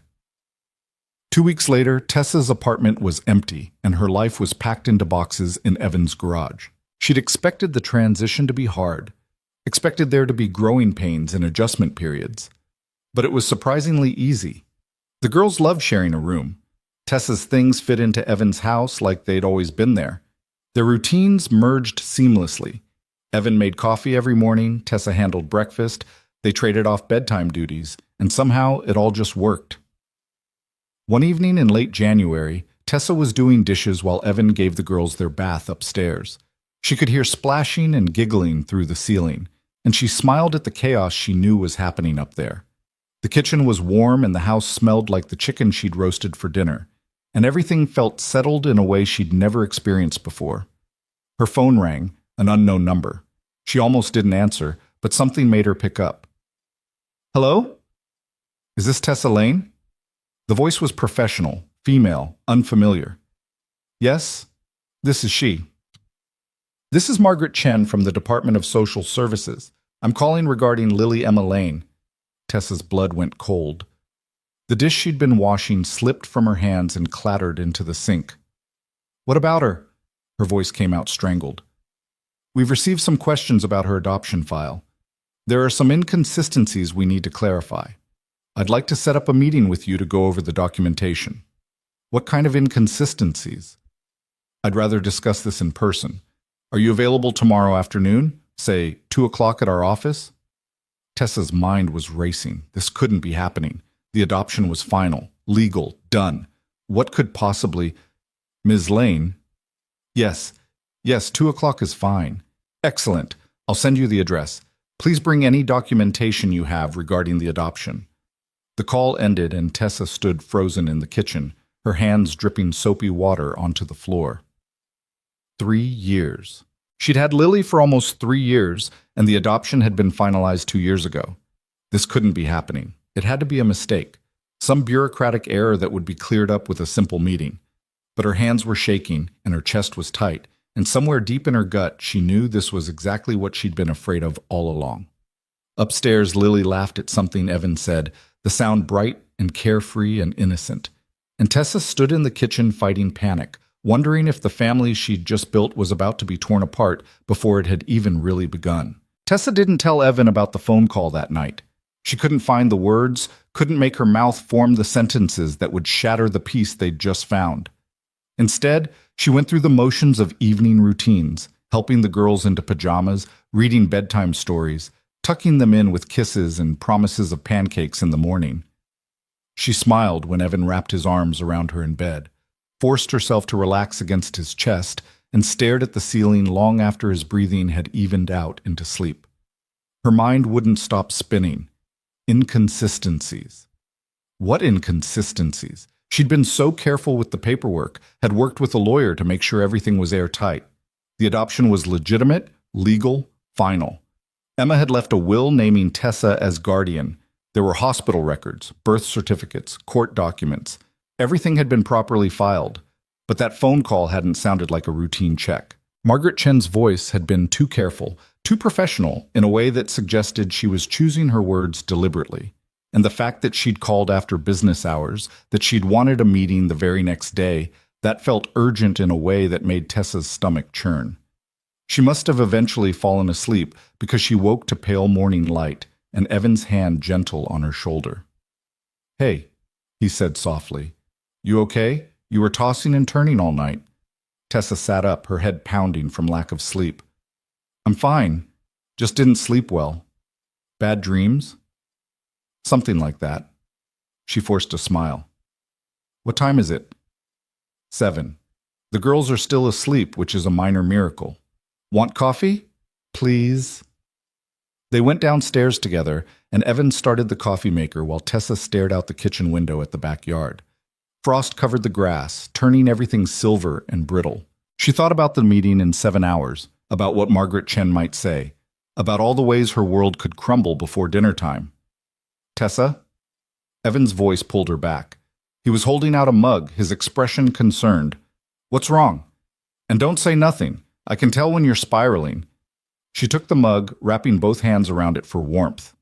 2 weeks later, Tessa's apartment was empty and her life was packed into boxes in Evan's garage. She'd expected the transition to be hard, expected there to be growing pains and adjustment periods. But it was surprisingly easy. The girls loved sharing a room. Tessa's things fit into Evan's house like they'd always been there. Their routines merged seamlessly. Evan made coffee every morning, Tessa handled breakfast, they traded off bedtime duties, and somehow it all just worked. One evening in late January, Tessa was doing dishes while Evan gave the girls their bath upstairs. She could hear splashing and giggling through the ceiling, and she smiled at the chaos she knew was happening up there. The kitchen was warm and the house smelled like the chicken she'd roasted for dinner, and everything felt settled in a way she'd never experienced before. Her phone rang, an unknown number. She almost didn't answer, but something made her pick up. "Hello? Is this Tessa Lane?" The voice was professional, female, unfamiliar. "Yes, this is she." "This is Margaret Chen from the Department of Social Services. I'm calling regarding Lily Emma Lane." Tessa's blood went cold. The dish she'd been washing slipped from her hands and clattered into the sink. "What about her?" Her voice came out strangled. "We've received some questions about her adoption file. There are some inconsistencies we need to clarify. I'd like to set up a meeting with you to go over the documentation." "What kind of inconsistencies?" "I'd rather discuss this in person. Are you available tomorrow afternoon? Say 2 o'clock at our office?" Tessa's mind was racing. This couldn't be happening. The adoption was final, legal, done. What could possibly... "Ms. Lane?" Yes, 2 o'clock is fine." "Excellent. I'll send you the address. Please bring any documentation you have regarding the adoption." The call ended and Tessa stood frozen in the kitchen, her hands dripping soapy water onto the floor. 3 years. She'd had Lily for almost 3 years, and the adoption had been finalized 2 years ago. This couldn't be happening. It had to be a mistake, some bureaucratic error that would be cleared up with a simple meeting. But her hands were shaking, and her chest was tight, and somewhere deep in her gut she knew this was exactly what she'd been afraid of all along. Upstairs, Lily laughed at something Evan said, the sound bright and carefree and innocent. And Tessa stood in the kitchen fighting panic, wondering if the family she'd just built was about to be torn apart before it had even really begun. Tessa didn't tell Evan about the phone call that night. She couldn't find the words, couldn't make her mouth form the sentences that would shatter the peace they'd just found. Instead, she went through the motions of evening routines, helping the girls into pajamas, reading bedtime stories, tucking them in with kisses and promises of pancakes in the morning. She smiled when Evan wrapped his arms around her in bed, forced herself to relax against his chest, and stared at the ceiling long after his breathing had evened out into sleep. Her mind wouldn't stop spinning. Inconsistencies. What inconsistencies? She'd been so careful with the paperwork, had worked with a lawyer to make sure everything was airtight. The adoption was legitimate, legal, final. Emma had left a will naming Tessa as guardian. There were hospital records, birth certificates, court documents. Everything had been properly filed, but that phone call hadn't sounded like a routine check. Margaret Chen's voice had been too careful, too professional, in a way that suggested she was choosing her words deliberately. And the fact that she'd called after business hours, that she'd wanted a meeting the very next day, that felt urgent in a way that made Tessa's stomach churn. She must have eventually fallen asleep because she woke to pale morning light, and Evan's hand gentle on her shoulder. "Hey," he said softly. "You okay? You were tossing and turning all night." Tessa sat up, her head pounding from lack of sleep. "I'm fine. Just didn't sleep well." "Bad dreams?" "Something like that." She forced a smile. "What time is it?" 7. The girls are still asleep, which is a minor miracle. "Want coffee?" "Please." They went downstairs together, and Evan started the coffee maker while Tessa stared out the kitchen window at the backyard. Frost covered the grass, turning everything silver and brittle. She thought about the meeting in 7 hours, about what Margaret Chen might say, about all the ways her world could crumble before dinner time. "Tessa?" Evan's voice pulled her back. He was holding out a mug, his expression concerned. "What's wrong?" "And don't say nothing. I can tell when you're spiraling." She took the mug, wrapping both hands around it for warmth.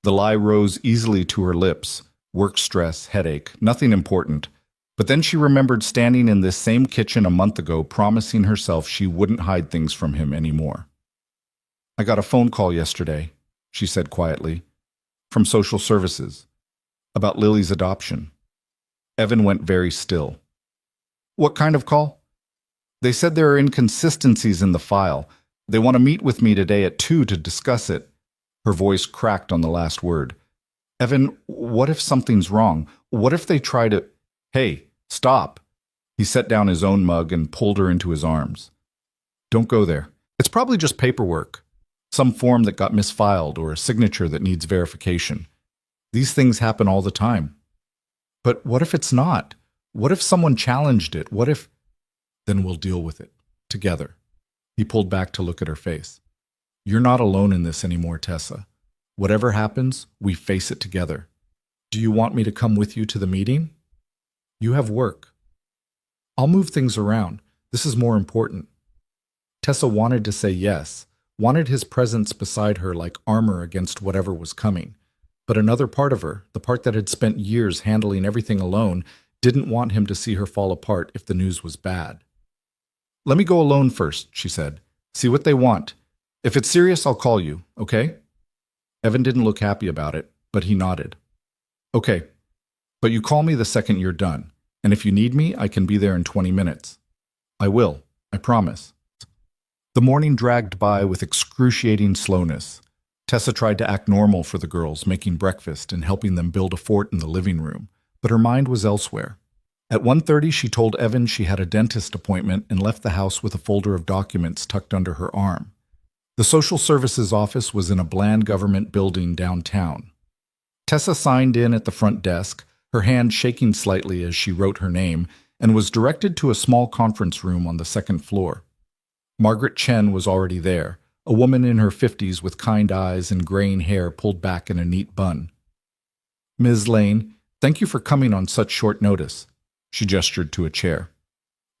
The lie rose easily to her lips. Work stress, headache, nothing important. But then she remembered standing in this same kitchen a month ago, promising herself she wouldn't hide things from him anymore. "I got a phone call yesterday," she said quietly, "from social services, about Lily's adoption." Evan went very still. "What kind of call?" "They said there are inconsistencies in the file. They want to meet with me today at 2 to discuss it." Her voice cracked on the last word. "Evan, what if something's wrong? What if they try to—" "Hey, stop." He set down his own mug and pulled her into his arms. "Don't go there. It's probably just paperwork. Some form that got misfiled or a signature that needs verification. These things happen all the time." "But what if it's not? What if someone challenged it? What if—" "Then we'll deal with it. Together." He pulled back to look at her face. "You're not alone in this anymore, Tessa. Whatever happens, we face it together. Do you want me to come with you to the meeting?" "You have work." "I'll move things around. This is more important." Tessa wanted to say yes, wanted his presence beside her like armor against whatever was coming. But another part of her, the part that had spent years handling everything alone, didn't want him to see her fall apart if the news was bad. "Let me go alone first," she said. "See what they want. If it's serious, I'll call you, okay?" Evan didn't look happy about it, but he nodded. "Okay, but you call me the second you're done, and if you need me, I can be there in 20 minutes. "I will, I promise." The morning dragged by with excruciating slowness. Tessa tried to act normal for the girls, making breakfast and helping them build a fort in the living room, but her mind was elsewhere. At 1:30, she told Evan she had a dentist appointment and left the house with a folder of documents tucked under her arm. The social services office was in a bland government building downtown. Tessa signed in at the front desk, her hand shaking slightly as she wrote her name, and was directed to a small conference room on the second floor. Margaret Chen was already there, a woman in her 50s with kind eyes and graying hair pulled back in a neat bun. "Ms. Lane, thank you for coming on such short notice." She gestured to a chair.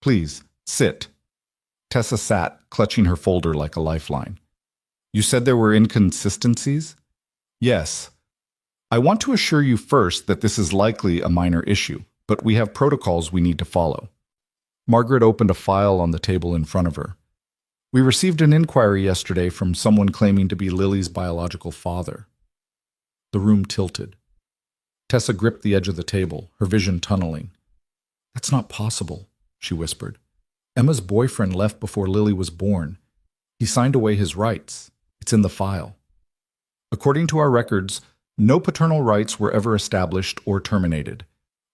"Please, sit." Tessa sat, clutching her folder like a lifeline. "You said there were inconsistencies?" "Yes. I want to assure you first that this is likely a minor issue, but we have protocols we need to follow." Margaret opened a file on the table in front of her. "We received an inquiry yesterday from someone claiming to be Lily's biological father." The room tilted. Tessa gripped the edge of the table, her vision tunneling. "That's not possible," she whispered. "Emma's boyfriend left before Lily was born. He signed away his rights. It's in the file." "According to our records, no paternal rights were ever established or terminated.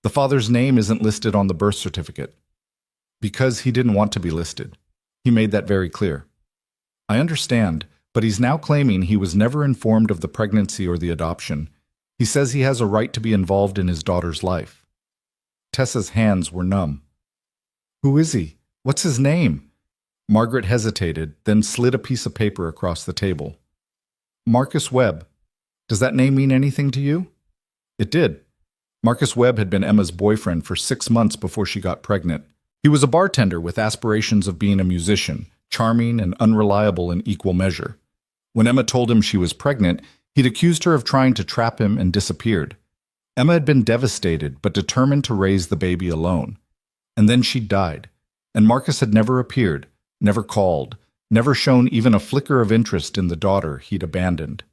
The father's name isn't listed on the birth certificate. Because he didn't want to be listed. He made that very clear." "I understand, but he's now claiming he was never informed of the pregnancy or the adoption. He says he has a right to be involved in his daughter's life." Tessa's hands were numb. "Who is he? What's his name?" Margaret hesitated, then slid a piece of paper across the table. "Marcus Webb. Does that name mean anything to you?" It did. Marcus Webb had been Emma's boyfriend for 6 months before she got pregnant. He was a bartender with aspirations of being a musician, charming and unreliable in equal measure. When Emma told him she was pregnant, he'd accused her of trying to trap him and disappeared. Emma had been devastated, but determined to raise the baby alone. And then she died, and Marcus had never appeared, never called, never shown even a flicker of interest in the daughter he'd abandoned.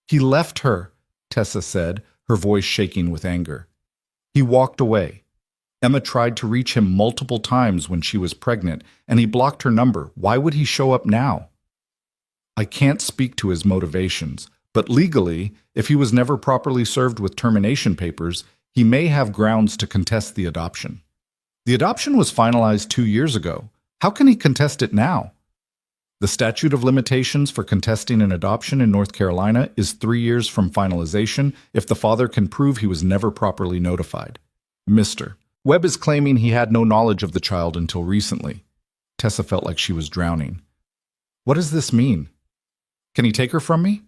He left her, Tessa said, her voice shaking with anger. He walked away. Emma tried to reach him multiple times when she was pregnant, and he blocked her number. Why would he show up now? I can't speak to his motivations, but legally, if he was never properly served with termination papers, he may have grounds to contest the adoption. The adoption was finalized 2 years ago. How can he contest it now? The statute of limitations for contesting an adoption in North Carolina is 3 years from finalization if the father can prove he was never properly notified. Mr. Webb is claiming he had no knowledge of the child until recently. Tessa felt like she was drowning. What does this mean? Can he take her from me?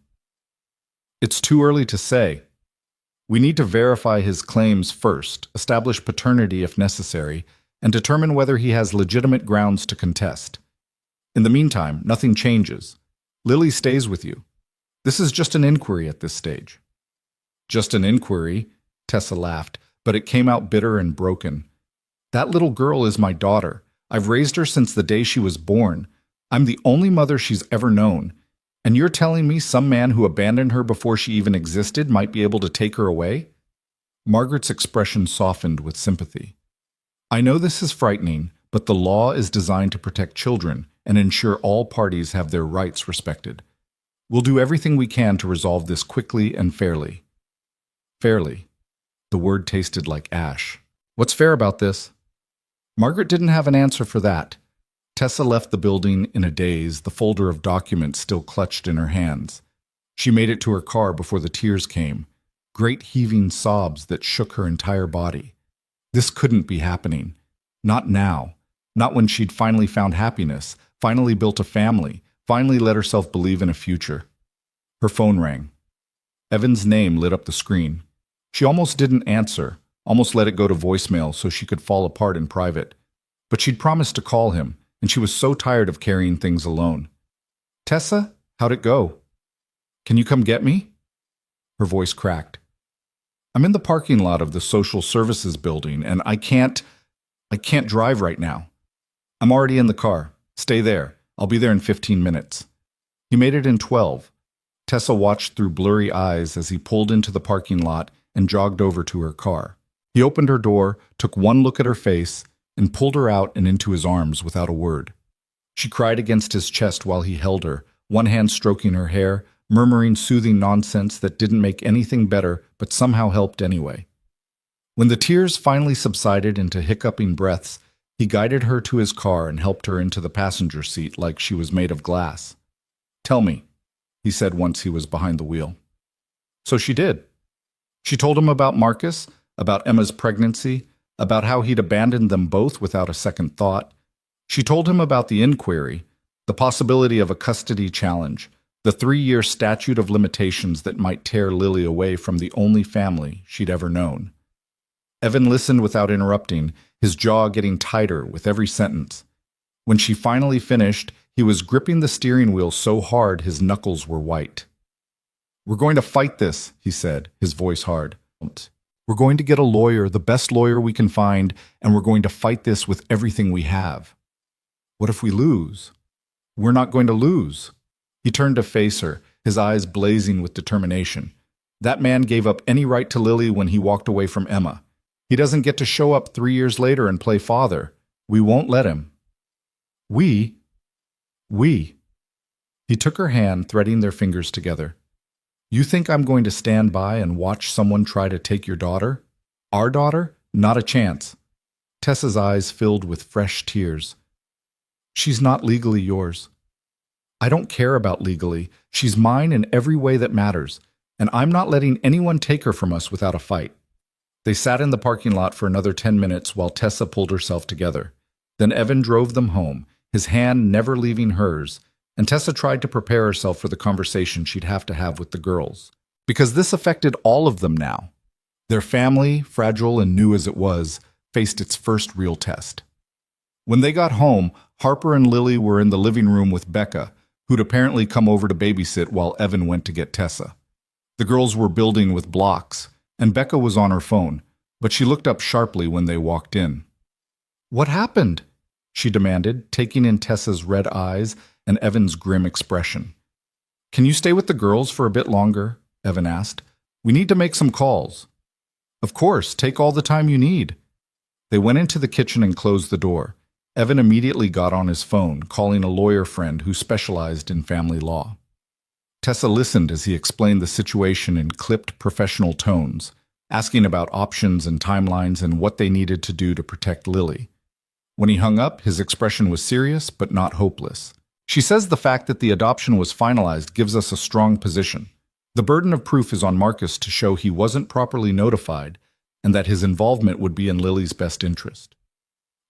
It's too early to say. We need to verify his claims first, establish paternity if necessary, and determine whether he has legitimate grounds to contest. In the meantime, nothing changes. Lily stays with you. This is just an inquiry at this stage. Just an inquiry, Tessa laughed, but it came out bitter and broken. That little girl is my daughter. I've raised her since the day she was born. I'm the only mother she's ever known. And you're telling me some man who abandoned her before she even existed might be able to take her away? Margaret's expression softened with sympathy. I know this is frightening, but the law is designed to protect children and ensure all parties have their rights respected. We'll do everything we can to resolve this quickly and fairly. Fairly. The word tasted like ash. What's fair about this? Margaret didn't have an answer for that. Tessa left the building in a daze, the folder of documents still clutched in her hands. She made it to her car before the tears came, great heaving sobs that shook her entire body. This couldn't be happening. Not now. Not when she'd finally found happiness, finally built a family, finally let herself believe in a future. Her phone rang. Evan's name lit up the screen. She almost didn't answer, almost let it go to voicemail so she could fall apart in private. But she'd promised to call him, and she was so tired of carrying things alone. Tessa, how'd it go? Can you come get me? Her voice cracked. I'm in the parking lot of the social services building, and I can't drive right now. I'm already in the car. Stay there. I'll be there in 15 minutes. He made it in 12. Tessa watched through blurry eyes as he pulled into the parking lot and jogged over to her car. He opened her door, took one look at her face, and pulled her out and into his arms without a word. She cried against his chest while he held her, one hand stroking her hair, murmuring soothing nonsense that didn't make anything better but somehow helped anyway. When the tears finally subsided into hiccuping breaths, he guided her to his car and helped her into the passenger seat like she was made of glass. Tell me, he said once he was behind the wheel. So she did. She told him about Marcus, about Emma's pregnancy, about how he'd abandoned them both without a second thought. She told him about the inquiry, the possibility of a custody challenge, the 3-year statute of limitations that might tear Lily away from the only family she'd ever known. Evan listened without interrupting, his jaw getting tighter with every sentence. When she finally finished, he was gripping the steering wheel so hard his knuckles were white. We're going to fight this, he said, his voice hard. We're going to get a lawyer, the best lawyer we can find, and we're going to fight this with everything we have. What if we lose? We're not going to lose. He turned to face her, his eyes blazing with determination. That man gave up any right to Lily when he walked away from Emma. He doesn't get to show up 3 years later and play father. We won't let him. We. He took her hand, threading their fingers together. You think I'm going to stand by and watch someone try to take your daughter? Our daughter? Not a chance. Tessa's eyes filled with fresh tears. She's not legally yours. I don't care about legally. She's mine in every way that matters, and I'm not letting anyone take her from us without a fight. They sat in the parking lot for another 10 minutes while Tessa pulled herself together. Then Evan drove them home, his hand never leaving hers, and Tessa tried to prepare herself for the conversation she'd have to have with the girls. Because this affected all of them now. Their family, fragile and new as it was, faced its first real test. When they got home, Harper and Lily were in the living room with Becca, who'd apparently come over to babysit while Evan went to get Tessa. The girls were building with blocks, and Becca was on her phone, but she looked up sharply when they walked in. What happened? She demanded, taking in Tessa's red eyes and Evan's grim expression. Can you stay with the girls for a bit longer? Evan asked. We need to make some calls. Of course, take all the time you need. They went into the kitchen and closed the door. Evan immediately got on his phone, calling a lawyer friend who specialized in family law. Tessa listened as he explained the situation in clipped professional tones, asking about options and timelines and what they needed to do to protect Lily. When he hung up, his expression was serious but not hopeless. She says the fact that the adoption was finalized gives us a strong position. The burden of proof is on Marcus to show he wasn't properly notified and that his involvement would be in Lily's best interest.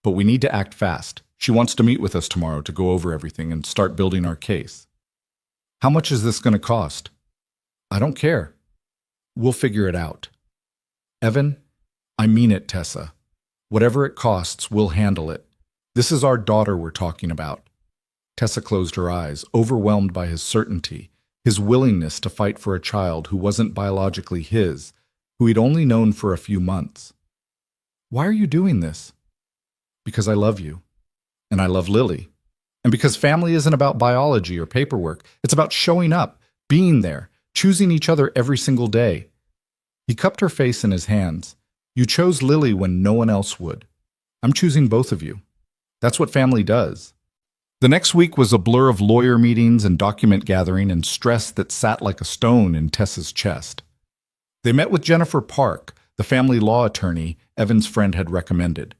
But we need to act fast. She wants to meet with us tomorrow to go over everything and start building our case. How much is this going to cost? I don't care. We'll figure it out. Evan, I mean it, Tessa. Whatever it costs, we'll handle it. This is our daughter we're talking about. Tessa closed her eyes, overwhelmed by his certainty, his willingness to fight for a child who wasn't biologically his, who he'd only known for a few months. Why are you doing this? Because I love you, and I love Lily. And because family isn't about biology or paperwork, it's about showing up, being there, choosing each other every single day. He cupped her face in his hands. You chose Lily when no one else would. I'm choosing both of you. That's what family does. The next week was a blur of lawyer meetings and document gathering and stress that sat like a stone in Tessa's chest. They met with Jennifer Park, the family law attorney Evan's friend had recommended.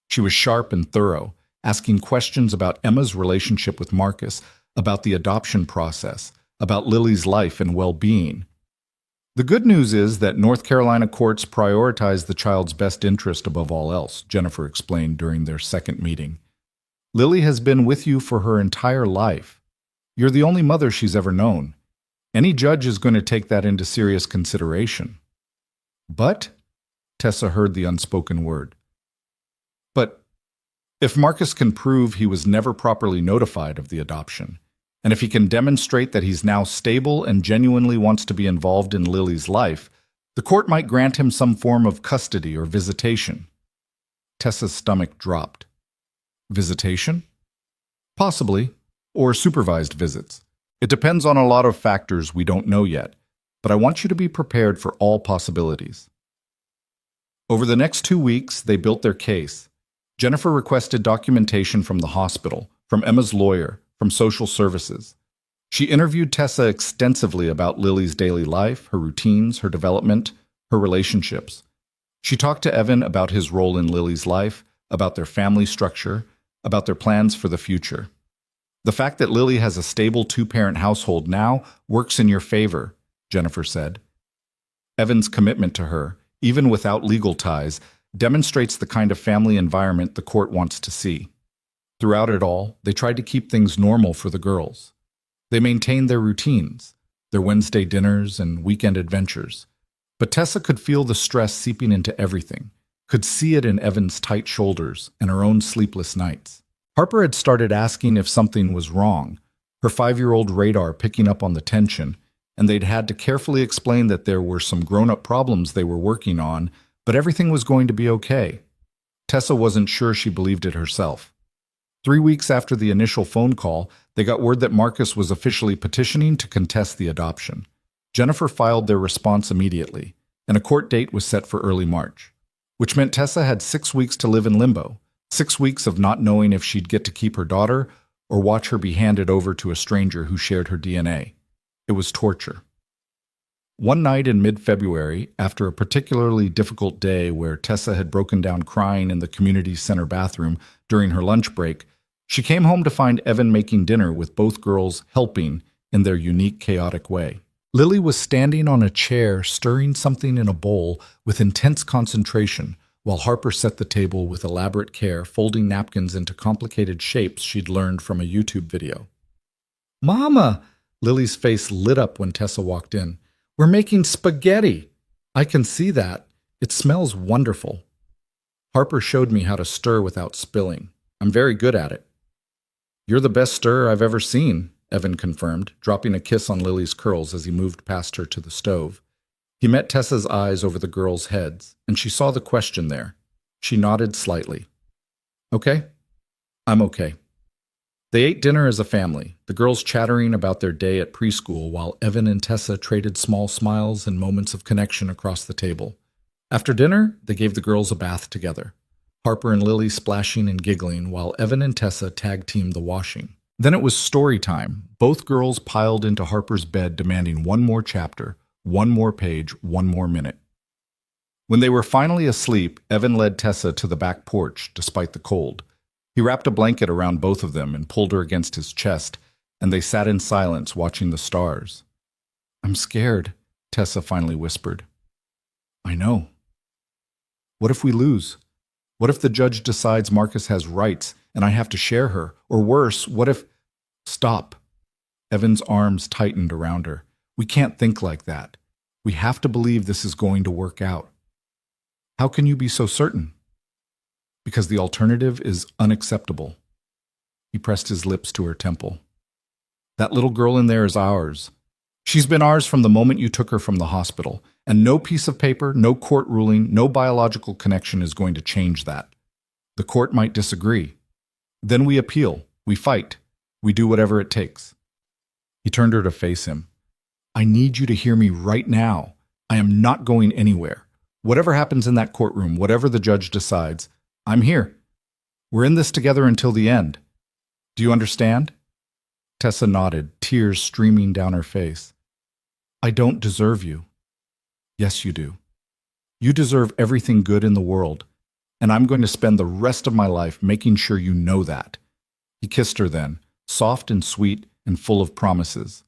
She was sharp and thorough, asking questions about Emma's relationship with Marcus, about the adoption process, about Lily's life and well-being. The good news is that North Carolina courts prioritize the child's best interest above all else, Jennifer explained during their second meeting. Lily has been with you for her entire life. You're the only mother she's ever known. Any judge is going to take that into serious consideration. But, Tessa heard the unspoken word. But if Marcus can prove he was never properly notified of the adoption, and if he can demonstrate that he's now stable and genuinely wants to be involved in Lily's life, the court might grant him some form of custody or visitation. Tessa's stomach dropped. Visitation? Possibly, or supervised visits. It depends on a lot of factors we don't know yet, but I want you to be prepared for all possibilities. Over the next 2 weeks, they built their case. Jennifer requested documentation from the hospital, from Emma's lawyer, from social services. She interviewed Tessa extensively about Lily's daily life, her routines, her development, her relationships. She talked to Evan about his role in Lily's life, about their family structure, about their plans for the future. The fact that Lily has a stable 2-parent household now works in your favor, Jennifer said. Evan's commitment to her, even without legal ties, demonstrates the kind of family environment the court wants to see. Throughout it all, they tried to keep things normal for the girls. They maintained their routines, their Wednesday dinners and weekend adventures. But Tessa could feel the stress seeping into everything, could see it in Evan's tight shoulders and her own sleepless nights. Harper had started asking if something was wrong, her 5-year-old radar picking up on the tension, and they'd had to carefully explain that there were some grown-up problems they were working on, but everything was going to be okay. Tessa wasn't sure she believed it herself. 3 weeks after the initial phone call, they got word that Marcus was officially petitioning to contest the adoption. Jennifer filed their response immediately, and a court date was set for early March, which meant Tessa had 6 weeks to live in limbo, 6 weeks of not knowing if she'd get to keep her daughter or watch her be handed over to a stranger who shared her DNA. It was torture. One night in mid-February, after a particularly difficult day where Tessa had broken down crying in the community center bathroom during her lunch break, she came home to find Evan making dinner with both girls helping in their unique, chaotic way. Lily was standing on a chair stirring something in a bowl with intense concentration, while Harper set the table with elaborate care, folding napkins into complicated shapes she'd learned from a YouTube video. "Mama!" Lily's face lit up when Tessa walked in. "We're making spaghetti!" "I can see that. It smells wonderful." Harper showed me how to stir without spilling. I'm very good at it. "You're the best stirrer I've ever seen," Evan confirmed, dropping a kiss on Lily's curls as he moved past her to the stove. He met Tessa's eyes over the girls' heads, and she saw the question there. She nodded slightly. "Okay. I'm okay." They ate dinner as a family, the girls chattering about their day at preschool while Evan and Tessa traded small smiles and moments of connection across the table. After dinner, they gave the girls a bath together, Harper and Lily splashing and giggling while Evan and Tessa tag-teamed the washing. Then it was story time. Both girls piled into Harper's bed demanding one more chapter, one more page, one more minute. When they were finally asleep, Evan led Tessa to the back porch, despite the cold. He wrapped a blanket around both of them and pulled her against his chest, and they sat in silence watching the stars. "I'm scared," Tessa finally whispered. "I know." "What if we lose? What if the judge decides Marcus has rights and I have to share her? Or worse, what if—" "Stop." Evan's arms tightened around her. "We can't think like that. We have to believe this is going to work out." "How can you be so certain?" "Because the alternative is unacceptable." He pressed his lips to her temple. "That little girl in there is ours. She's been ours from the moment you took her from the hospital, and no piece of paper, no court ruling, no biological connection is going to change that. The court might disagree. Then we appeal, we fight, we do whatever it takes." He turned her to face him. "I need you to hear me right now. I am not going anywhere. Whatever happens in that courtroom, whatever the judge decides, I'm here. We're in this together until the end. Do you understand?" Tessa nodded, tears streaming down her face. "I don't deserve you." "Yes, you do. You deserve everything good in the world, and I'm going to spend the rest of my life making sure you know that." He kissed her then, soft and sweet and full of promises.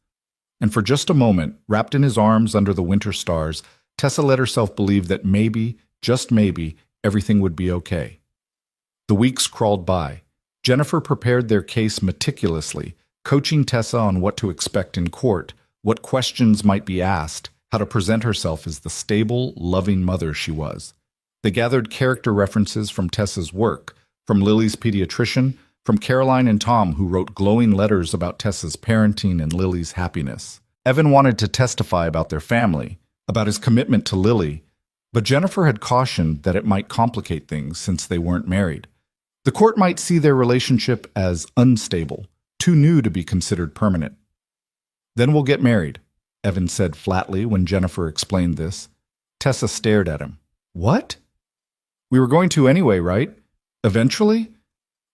And for just a moment, wrapped in his arms under the winter stars, Tessa let herself believe that maybe, just maybe, everything would be okay. The weeks crawled by. Jennifer prepared their case meticulously, coaching Tessa on what to expect in court, what questions might be asked, how to present herself as the stable, loving mother she was. They gathered character references from Tessa's work, from Lily's pediatrician, from Caroline and Tom, who wrote glowing letters about Tessa's parenting and Lily's happiness. Evan wanted to testify about their family, about his commitment to Lily, but Jennifer had cautioned that it might complicate things since they weren't married. The court might see their relationship as unstable, too new to be considered permanent. "Then we'll get married," Evan said flatly when Jennifer explained this. Tessa stared at him. "What?" "We were going to anyway, right? Eventually?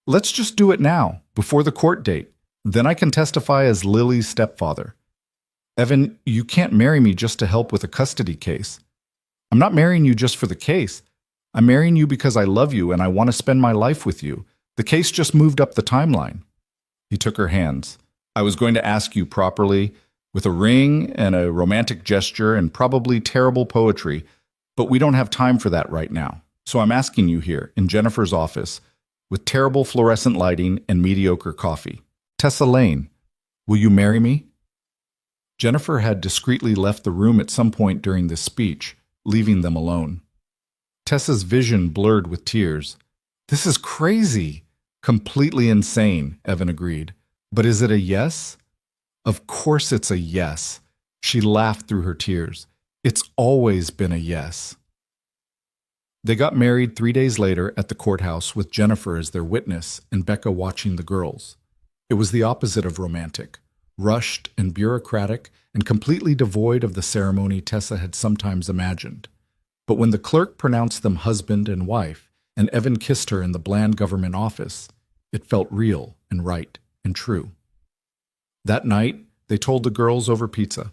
Let's just do it now, before the court date. Then I can testify as Lily's stepfather." "Evan, you can't marry me just to help with a custody case." "I'm not marrying you just for the case. I'm marrying you because I love you and I want to spend my life with you. The case just moved up the timeline." He took her hands. "I was going to ask you properly, with a ring and a romantic gesture and probably terrible poetry, but we don't have time for that right now. So I'm asking you here, in Jennifer's office, with terrible fluorescent lighting and mediocre coffee. Tessa Lane, will you marry me?" Jennifer had discreetly left the room at some point during this speech, leaving them alone. Tessa's vision blurred with tears. "This is crazy." "Completely insane," Evan agreed. "But is it a yes?" "Of course it's a yes." She laughed through her tears. "It's always been a yes." They got married 3 days later at the courthouse with Jennifer as their witness and Becca watching the girls. It was the opposite of romantic, rushed and bureaucratic and completely devoid of the ceremony Tessa had sometimes imagined. But when the clerk pronounced them husband and wife, and Evan kissed her in the bland government office, it felt real and right and true. That night, they told the girls over pizza.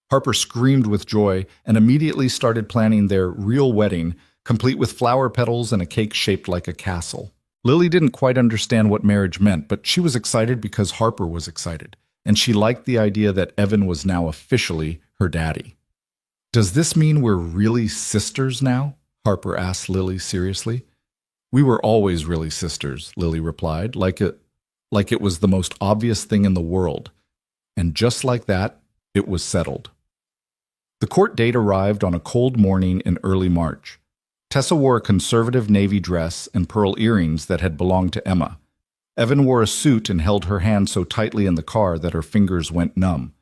Harper screamed with joy and immediately started planning their real wedding, complete with flower petals and a cake shaped like a castle. Lily didn't quite understand what marriage meant, but she was excited because Harper was excited, and she liked the idea that Evan was now officially her daddy. "Does this mean we're really sisters now?" Harper asked Lily seriously. "We were always really sisters," Lily replied, like it was the most obvious thing in the world. And just like that, it was settled. The court date arrived on a cold morning in early March. Tessa wore a conservative navy dress and pearl earrings that had belonged to Emma. Evan wore a suit and held her hand so tightly in the car that her fingers went numb.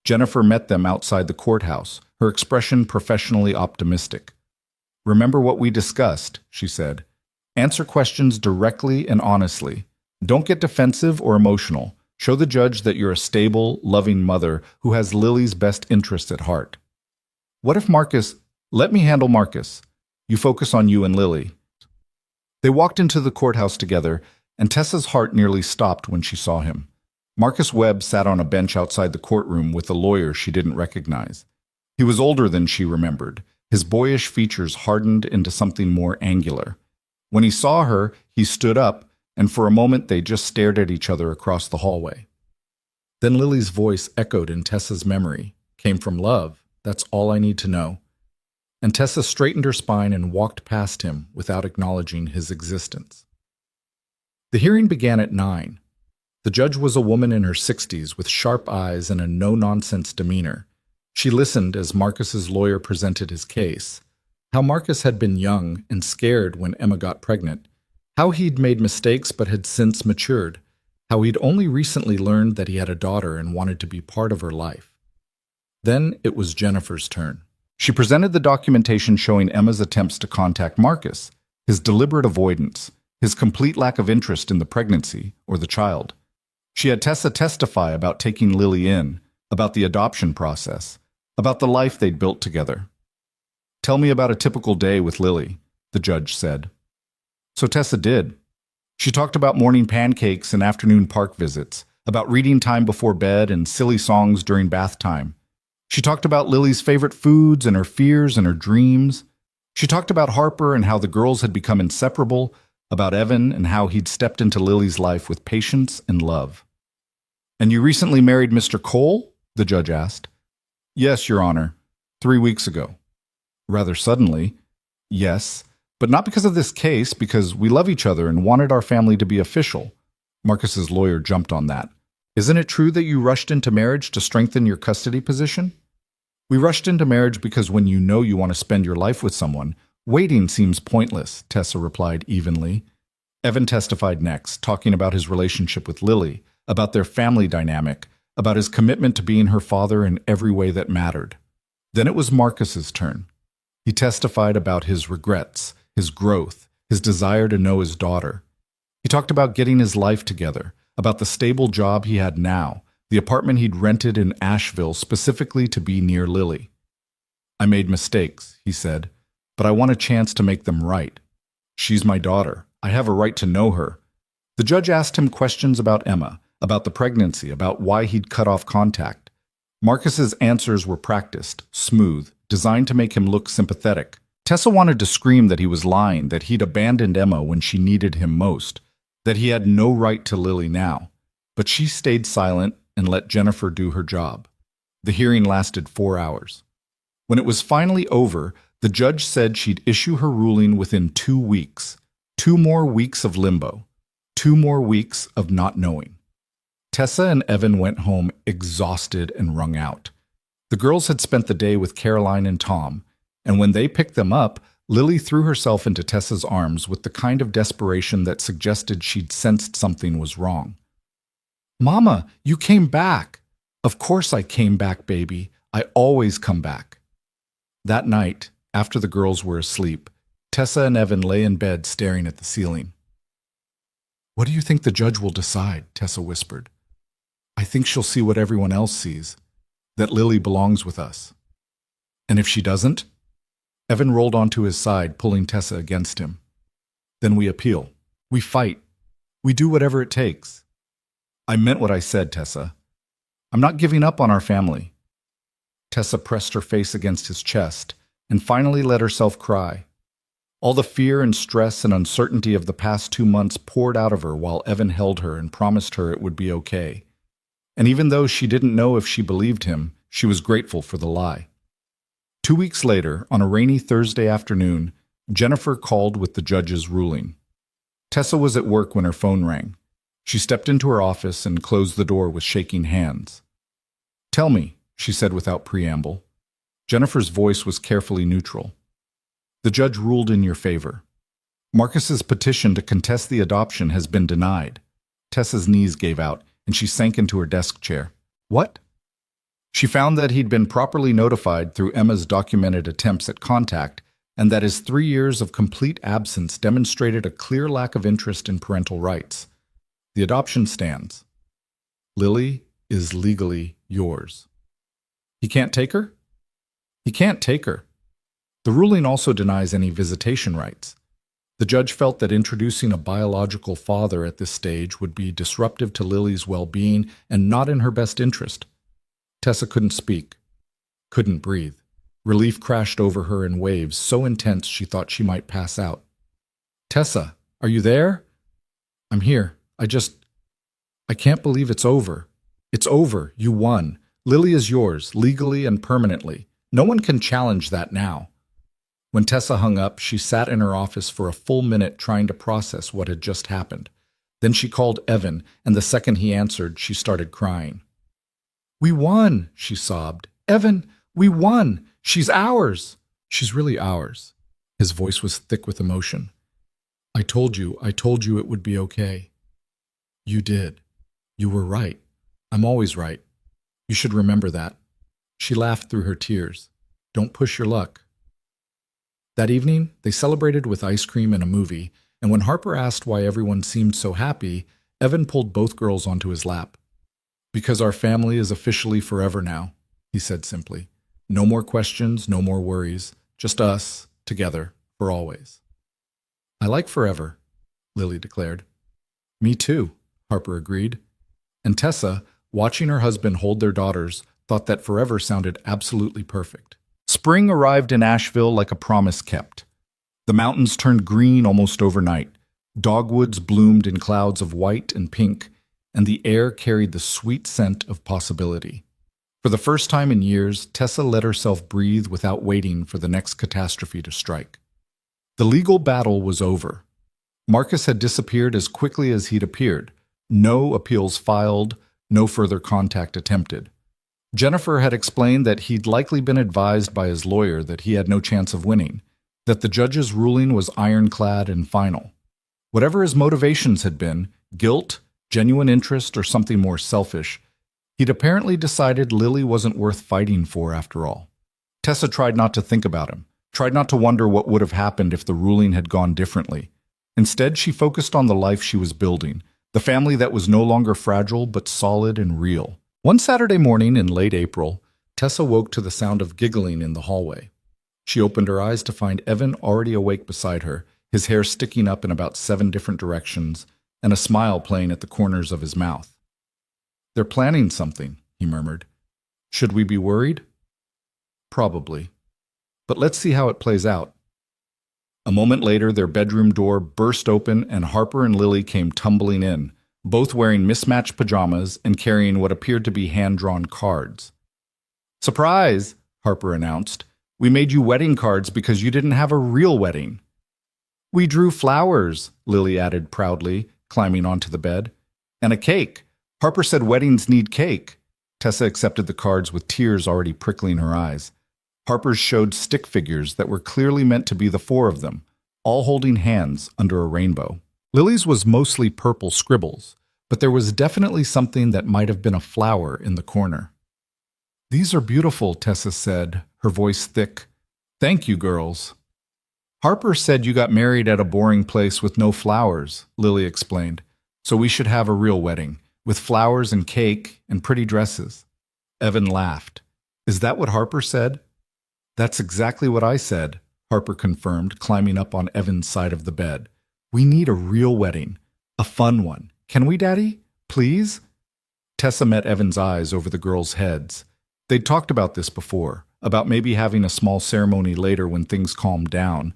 Jennifer met them outside the courthouse, her expression professionally optimistic. "Remember what we discussed," she said. "Answer questions directly and honestly. Don't get defensive or emotional. Show the judge that you're a stable, loving mother who has Lily's best interest at heart. What if Marcus, let me handle Marcus. You focus on you and Lily. They walked into the courthouse together, and Tessa's heart nearly stopped when she saw him. Marcus Webb sat on a bench outside the courtroom with a lawyer she didn't recognize. He was older than she remembered. His boyish features hardened into something more angular. When he saw her, he stood up, and for a moment they just stared at each other across the hallway. Then Lily's voice echoed in Tessa's memory. Came from love. That's all I need to know. And Tessa straightened her spine and walked past him without acknowledging his existence. The hearing began at 9. The judge was a woman in her 60s with sharp eyes and a no-nonsense demeanor. She listened as Marcus's lawyer presented his case. How Marcus had been young and scared when Emma got pregnant. How he'd made mistakes but had since matured. How he'd only recently learned that he had a daughter and wanted to be part of her life. Then it was Jennifer's turn. She presented the documentation showing Emma's attempts to contact Marcus, his deliberate avoidance, his complete lack of interest in the pregnancy or the child. She had Tessa testify about taking Lily in, about the adoption process, about the life they'd built together. Tell me about a typical day with Lily, the judge said. So Tessa did. She talked about morning pancakes and afternoon park visits, about reading time before bed and silly songs during bath time. She talked about Lily's favorite foods and her fears and her dreams. She talked about Harper and how the girls had become inseparable, about Evan and how he'd stepped into Lily's life with patience and love. And you recently married Mr. Cole? The judge asked. Yes, Your Honor. 3 weeks ago. Rather suddenly. Yes, but not because of this case, because we love each other and wanted our family to be official. Marcus's lawyer jumped on that. Isn't it true that you rushed into marriage to strengthen your custody position? We rushed into marriage because when you know you want to spend your life with someone, waiting seems pointless, Tessa replied evenly. Evan testified next, talking about his relationship with Lily, about their family dynamic, about his commitment to being her father in every way that mattered. Then it was Marcus's turn. He testified about his regrets, his growth, his desire to know his daughter. He talked about getting his life together, about the stable job he had now, the apartment he'd rented in Asheville specifically to be near Lily. I made mistakes, he said, but I want a chance to make them right. She's my daughter. I have a right to know her. The judge asked him questions about Emma, about the pregnancy, about why he'd cut off contact. Marcus's answers were practiced, smooth, designed to make him look sympathetic. Tessa wanted to scream that he was lying, that he'd abandoned Emma when she needed him most, that he had no right to Lily now. But she stayed silent and let Jennifer do her job. The hearing lasted 4 hours. When it was finally over, the judge said she'd issue her ruling within 2 weeks. 2 more weeks of limbo. 2 more weeks of not knowing. Tessa and Evan went home exhausted and wrung out. The girls had spent the day with Caroline and Tom, and when they picked them up, Lily threw herself into Tessa's arms with the kind of desperation that suggested she'd sensed something was wrong. Mama, you came back. Of course I came back, baby. I always come back. That night, after the girls were asleep, Tessa and Evan lay in bed staring at the ceiling. What do you think the judge will decide? Tessa whispered. I think she'll see what everyone else sees, that Lily belongs with us. And if she doesn't? Evan rolled onto his side, pulling Tessa against him. Then we appeal. We fight. We do whatever it takes. I meant what I said, Tessa. I'm not giving up on our family. Tessa pressed her face against his chest and finally let herself cry. All the fear and stress and uncertainty of the past 2 months poured out of her while Evan held her and promised her it would be okay. And even though she didn't know if she believed him, she was grateful for the lie. 2 weeks later, on a rainy Thursday afternoon, Jennifer called with the judge's ruling. Tessa was at work when her phone rang. She stepped into her office and closed the door with shaking hands. Tell me, she said without preamble. Jennifer's voice was carefully neutral. The judge ruled in your favor. Marcus's petition to contest the adoption has been denied. Tessa's knees gave out, and she sank into her desk chair. What? She found that he'd been properly notified through Emma's documented attempts at contact, and that his 3 years of complete absence demonstrated a clear lack of interest in parental rights. The adoption stands. Lily is legally yours. He can't take her? He can't take her. The ruling also denies any visitation rights. The judge felt that introducing a biological father at this stage would be disruptive to Lily's well-being and not in her best interest. Tessa couldn't speak, couldn't breathe. Relief crashed over her in waves so intense she thought she might pass out. "Tessa, are you there?" "I'm here. I can't believe it's over." "It's over. You won. Lily is yours, legally and permanently. No one can challenge that now." When Tessa hung up, she sat in her office for a full minute trying to process what had just happened. Then she called Evan, and the second he answered, she started crying. "We won," she sobbed. "Evan, we won. She's ours." "She's really ours." His voice was thick with emotion. I told you it would be okay." "You did. You were right. I'm always right. You should remember that." She laughed through her tears. "Don't push your luck." That evening, they celebrated with ice cream and a movie, and when Harper asked why everyone seemed so happy, Evan pulled both girls onto his lap. "Because our family is officially forever now," he said simply. "No more questions, no more worries. Just us, together, for always." "I like forever," Lily declared. "Me too," Harper agreed. And Tessa, watching her husband hold their daughters, thought that forever sounded absolutely perfect. Spring arrived in Asheville like a promise kept. The mountains turned green almost overnight. Dogwoods bloomed in clouds of white and pink, and the air carried the sweet scent of possibility. For the first time in years, Tessa let herself breathe without waiting for the next catastrophe to strike. The legal battle was over. Marcus had disappeared as quickly as he'd appeared. No appeals filed, no further contact attempted. Jennifer had explained that he'd likely been advised by his lawyer that he had no chance of winning, that the judge's ruling was ironclad and final. Whatever his motivations had been, guilt, genuine interest, or something more selfish, he'd apparently decided Lily wasn't worth fighting for after all. Tessa tried not to think about him, tried not to wonder what would have happened if the ruling had gone differently. Instead, she focused on the life she was building, the family that was no longer fragile but solid and real. One Saturday morning in late April, Tessa woke to the sound of giggling in the hallway. She opened her eyes to find Evan already awake beside her, his hair sticking up in about 7 different directions, and a smile playing at the corners of his mouth. "They're planning something," he murmured. "Should we be worried?" "Probably. But let's see how it plays out." A moment later, their bedroom door burst open and Harper and Lily came tumbling in, both wearing mismatched pajamas and carrying what appeared to be hand-drawn cards. "Surprise!" Harper announced. "We made you wedding cards because you didn't have a real wedding." "We drew flowers," Lily added proudly, climbing onto the bed. "And a cake. Harper said weddings need cake." Tessa accepted the cards with tears already prickling her eyes. Harper's showed stick figures that were clearly meant to be the 4 of them, all holding hands under a rainbow. Lily's was mostly purple scribbles, but there was definitely something that might have been a flower in the corner. "These are beautiful," Tessa said, her voice thick. "Thank you, girls." "Harper said you got married at a boring place with no flowers," Lily explained, "so we should have a real wedding, with flowers and cake and pretty dresses." Evan laughed. "Is that what Harper said?" "That's exactly what I said," Harper confirmed, climbing up on Evan's side of the bed. "We need a real wedding. A fun one. Can we, Daddy? Please?" Tessa met Evan's eyes over the girls' heads. They'd talked about this before, about maybe having a small ceremony later when things calmed down,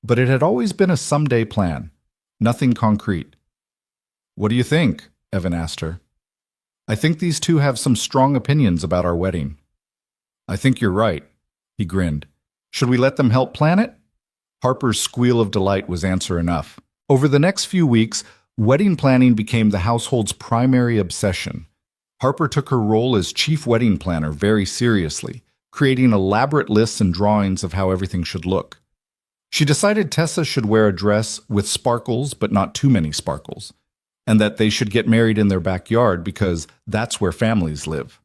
but it had always been a someday plan. Nothing concrete. "What do you think?" Evan asked her. "I think these two have some strong opinions about our wedding." "I think you're right." He grinned. "Should we let them help plan it?" Harper's squeal of delight was answer enough. Over the next few weeks, wedding planning became the household's primary obsession. Harper took her role as chief wedding planner very seriously, creating elaborate lists and drawings of how everything should look. She decided Tessa should wear a dress with sparkles but not too many sparkles, and that they should get married in their backyard because that's where families live.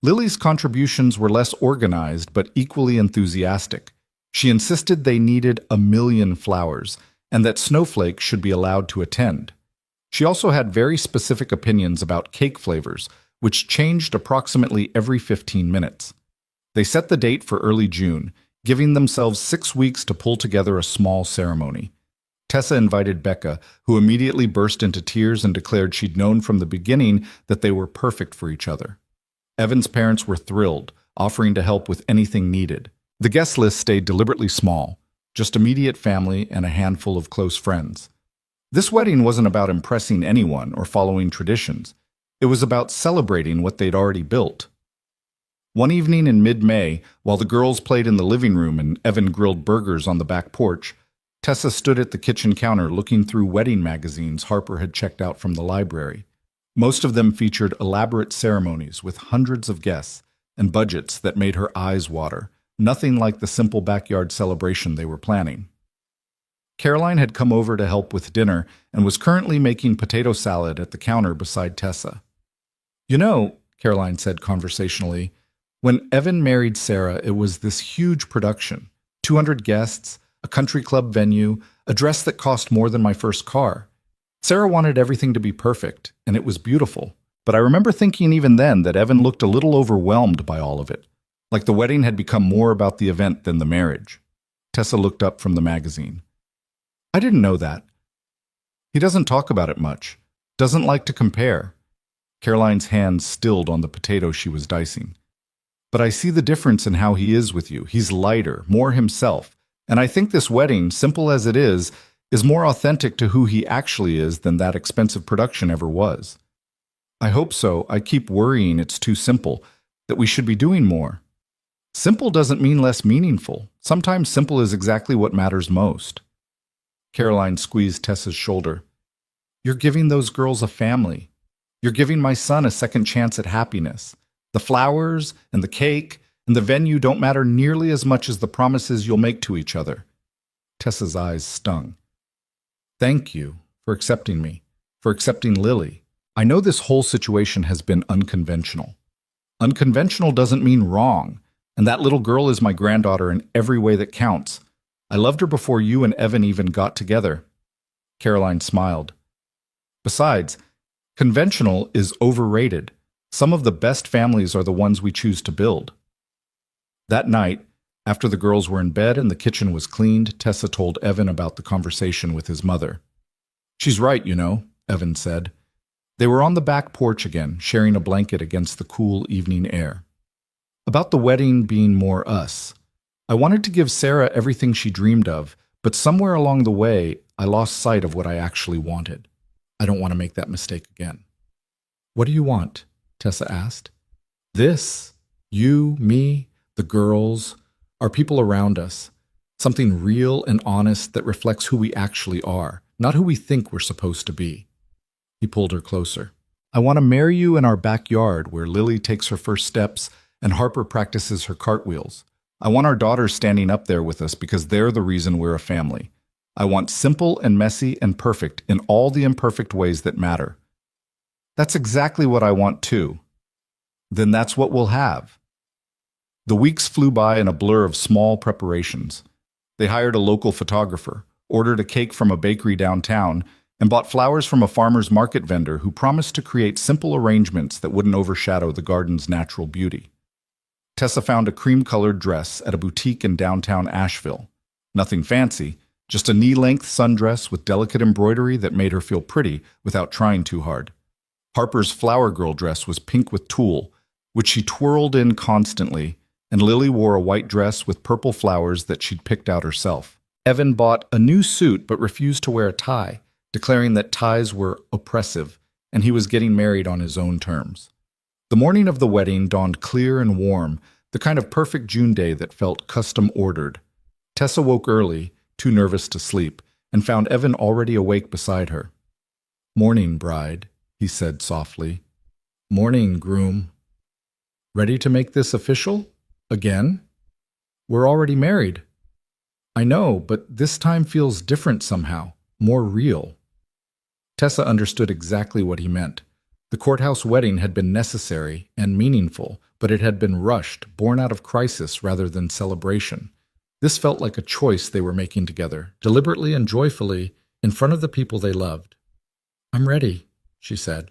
Lily's contributions were less organized but equally enthusiastic. She insisted they needed 1,000,000 flowers and that snowflakes should be allowed to attend. She also had very specific opinions about cake flavors, which changed approximately every 15 minutes. They set the date for early June, giving themselves 6 weeks to pull together a small ceremony. Tessa invited Becca, who immediately burst into tears and declared she'd known from the beginning that they were perfect for each other. Evan's parents were thrilled, offering to help with anything needed. The guest list stayed deliberately small, just immediate family and a handful of close friends. This wedding wasn't about impressing anyone or following traditions. It was about celebrating what they'd already built. One evening in mid-May, while the girls played in the living room and Evan grilled burgers on the back porch, Tessa stood at the kitchen counter looking through wedding magazines Harper had checked out from the library. Most of them featured elaborate ceremonies with hundreds of guests and budgets that made her eyes water, nothing like the simple backyard celebration they were planning. Caroline had come over to help with dinner and was currently making potato salad at the counter beside Tessa. "You know," Caroline said conversationally, "when Evan married Sarah, it was this huge production. 200 guests, a country club venue, a dress that cost more than my first car. Sarah wanted everything to be perfect, and it was beautiful. But I remember thinking even then that Evan looked a little overwhelmed by all of it, like the wedding had become more about the event than the marriage." Tessa looked up from the magazine. "I didn't know that. He doesn't talk about it much, doesn't like to compare." Caroline's hands stilled on the potato she was dicing. "But I see the difference in how he is with you. He's lighter, more himself. And I think this wedding, simple as it is more authentic to who he actually is than that expensive production ever was." "I hope so. I keep worrying it's too simple, that we should be doing more." "Simple doesn't mean less meaningful. Sometimes simple is exactly what matters most." Caroline squeezed Tessa's shoulder. "You're giving those girls a family. You're giving my son a second chance at happiness. The flowers and the cake and the venue don't matter nearly as much as the promises you'll make to each other." Tessa's eyes stung. "Thank you for accepting me, for accepting Lily. I know this whole situation has been unconventional. Unconventional doesn't mean wrong, and that little girl is my granddaughter in every way that counts. I loved her before you and Evan even got together." Caroline smiled. "Besides, conventional is overrated. Some of the best families are the ones we choose to build." That night, after the girls were in bed and the kitchen was cleaned, Tessa told Evan about the conversation with his mother. "She's right, you know," Evan said. They were on the back porch again, sharing a blanket against the cool evening air. "About the wedding being more us. I wanted to give Sarah everything she dreamed of, but somewhere along the way, I lost sight of what I actually wanted. I don't want to make that mistake again." "What do you want?" Tessa asked. "This. You, me, the girls, our people around us. Something real and honest that reflects who we actually are, not who we think we're supposed to be." He pulled her closer. "I want to marry you in our backyard where Lily takes her first steps and Harper practices her cartwheels. I want our daughters standing up there with us because they're the reason we're a family. I want simple and messy and perfect in all the imperfect ways that matter." "That's exactly what I want too." "Then that's what we'll have." The weeks flew by in a blur of small preparations. They hired a local photographer, ordered a cake from a bakery downtown, and bought flowers from a farmer's market vendor who promised to create simple arrangements that wouldn't overshadow the garden's natural beauty. Tessa found a cream-colored dress at a boutique in downtown Asheville. Nothing fancy, just a knee-length sundress with delicate embroidery that made her feel pretty without trying too hard. Harper's flower girl dress was pink with tulle, which she twirled in constantly, and Lily wore a white dress with purple flowers that she'd picked out herself. Evan bought a new suit but refused to wear a tie, declaring that ties were oppressive, and he was getting married on his own terms. The morning of the wedding dawned clear and warm, the kind of perfect June day that felt custom-ordered. Tessa woke early, too nervous to sleep, and found Evan already awake beside her. "Morning, bride," he said softly. "Morning, groom. Ready to make this official? Again? We're already married." "I know, but this time feels different somehow, more real." Tessa understood exactly what he meant. The courthouse wedding had been necessary and meaningful, but it had been rushed, born out of crisis rather than celebration. This felt like a choice they were making together, deliberately and joyfully, in front of the people they loved. I'm ready, she said.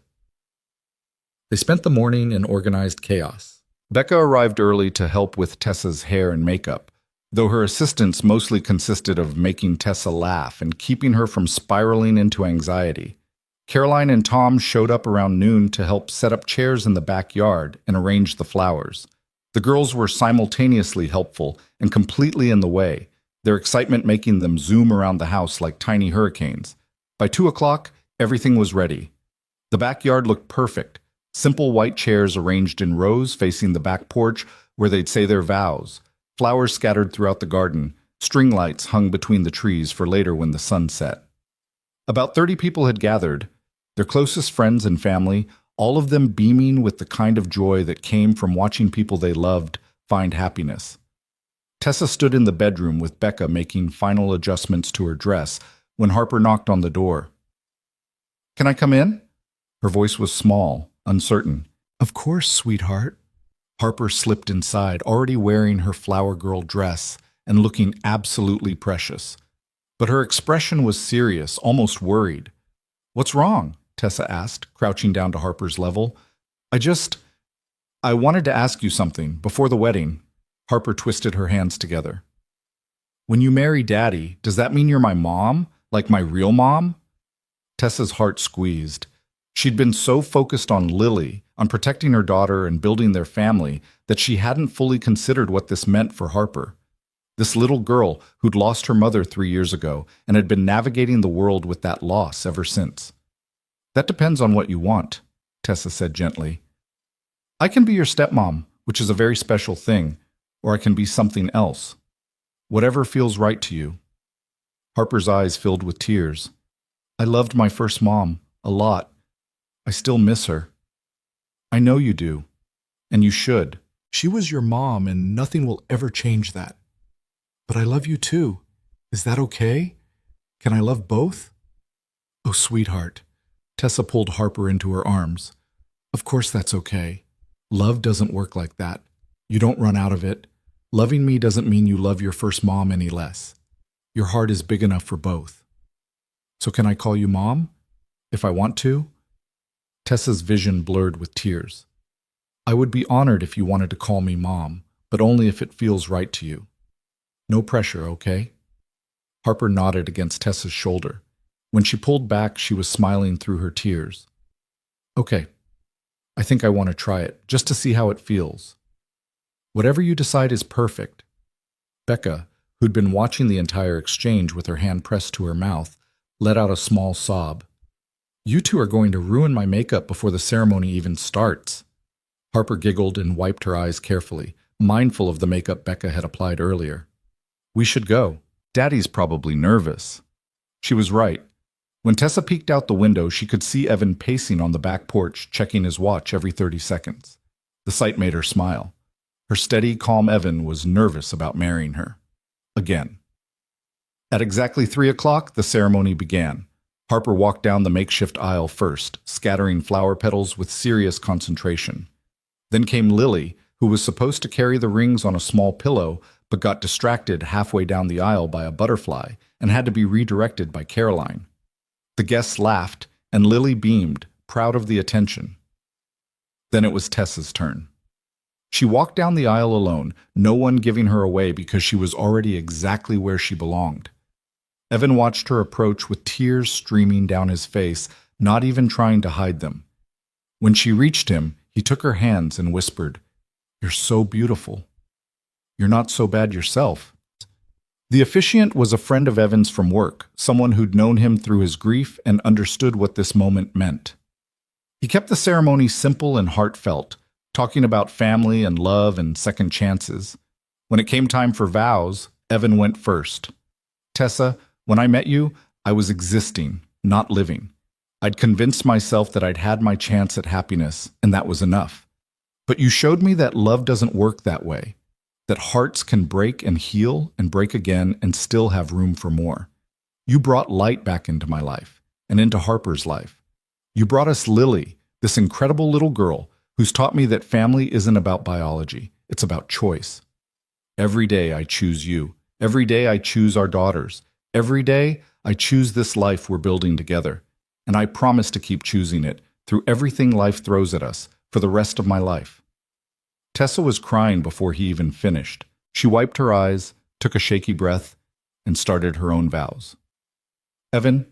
They spent the morning in organized chaos. Becca arrived early to help with Tessa's hair and makeup, though her assistance mostly consisted of making Tessa laugh and keeping her from spiraling into anxiety. Caroline and Tom showed up around noon to help set up chairs in the backyard and arrange the flowers. The girls were simultaneously helpful and completely in the way, their excitement making them zoom around the house like tiny hurricanes. By 2 o'clock, everything was ready. The backyard looked perfect. Simple white chairs arranged in rows facing the back porch where they'd say their vows, flowers scattered throughout the garden, string lights hung between the trees for later when the sun set. About 30 people had gathered, their closest friends and family, all of them beaming with the kind of joy that came from watching people they loved find happiness. Tessa stood in the bedroom with Becca making final adjustments to her dress when Harper knocked on the door. "Can I come in?" Her voice was small, uncertain. "Of course, sweetheart." Harper slipped inside, already wearing her flower girl dress and looking absolutely precious. But her expression was serious, almost worried. "What's wrong?" Tessa asked, crouching down to Harper's level. I wanted to ask you something before the wedding." Harper twisted her hands together. "When you marry Daddy, does that mean you're my mom? Like my real mom?" Tessa's heart squeezed. She'd been so focused on Lily, on protecting her daughter and building their family, that she hadn't fully considered what this meant for Harper. This little girl who'd lost her mother 3 years ago and had been navigating the world with that loss ever since. "That depends on what you want," Tessa said gently. "I can be your stepmom, which is a very special thing, or I can be something else. Whatever feels right to you." Harper's eyes filled with tears. "I loved my first mom a lot. I still miss her." "I know you do, and you should. She was your mom, and nothing will ever change that. But I love you too. Is that okay? Can I love both?" "Oh, sweetheart." Tessa pulled Harper into her arms. "Of course that's okay. Love doesn't work like that. You don't run out of it. Loving me doesn't mean you love your first mom any less. Your heart is big enough for both. So can I call you Mom? If I want to?" Tessa's vision blurred with tears. "I would be honored if you wanted to call me Mom, but only if it feels right to you. No pressure, okay?" Harper nodded against Tessa's shoulder. When she pulled back, she was smiling through her tears. "Okay, I think I want to try it, just to see how it feels." "Whatever you decide is perfect." Becca, who'd been watching the entire exchange with her hand pressed to her mouth, let out a small sob. "You two are going to ruin my makeup before the ceremony even starts." Harper giggled and wiped her eyes carefully, mindful of the makeup Becca had applied earlier. "We should go. Daddy's probably nervous." She was right. When Tessa peeked out the window, she could see Evan pacing on the back porch, checking his watch every 30 seconds. The sight made her smile. Her steady, calm Evan was nervous about marrying her. Again. At exactly 3 o'clock, the ceremony began. Harper walked down the makeshift aisle first, scattering flower petals with serious concentration. Then came Lily, who was supposed to carry the rings on a small pillow, but got distracted halfway down the aisle by a butterfly and had to be redirected by Caroline. The guests laughed, and Lily beamed, proud of the attention. Then it was Tessa's turn. She walked down the aisle alone, no one giving her away because she was already exactly where she belonged. Evan watched her approach with tears streaming down his face, not even trying to hide them. When she reached him, he took her hands and whispered, "You're so beautiful. You're not so bad yourself." The officiant was a friend of Evan's from work, someone who'd known him through his grief and understood what this moment meant. He kept the ceremony simple and heartfelt, talking about family and love and second chances. When it came time for vows, Evan went first. "Tessa, when I met you, I was existing, not living. I'd convinced myself that I'd had my chance at happiness, and that was enough. But you showed me that love doesn't work that way, that hearts can break and heal and break again and still have room for more. You brought light back into my life, and into Harper's life. You brought us Lily, this incredible little girl who's taught me that family isn't about biology, it's about choice. Every day I choose you. Every day I choose our daughters. Every day I choose this life we're building together. and I promise to keep choosing it through everything life throws at us for the rest of my life." Tessa was crying before he even finished. She wiped her eyes, took a shaky breath, and started her own vows. "Evan,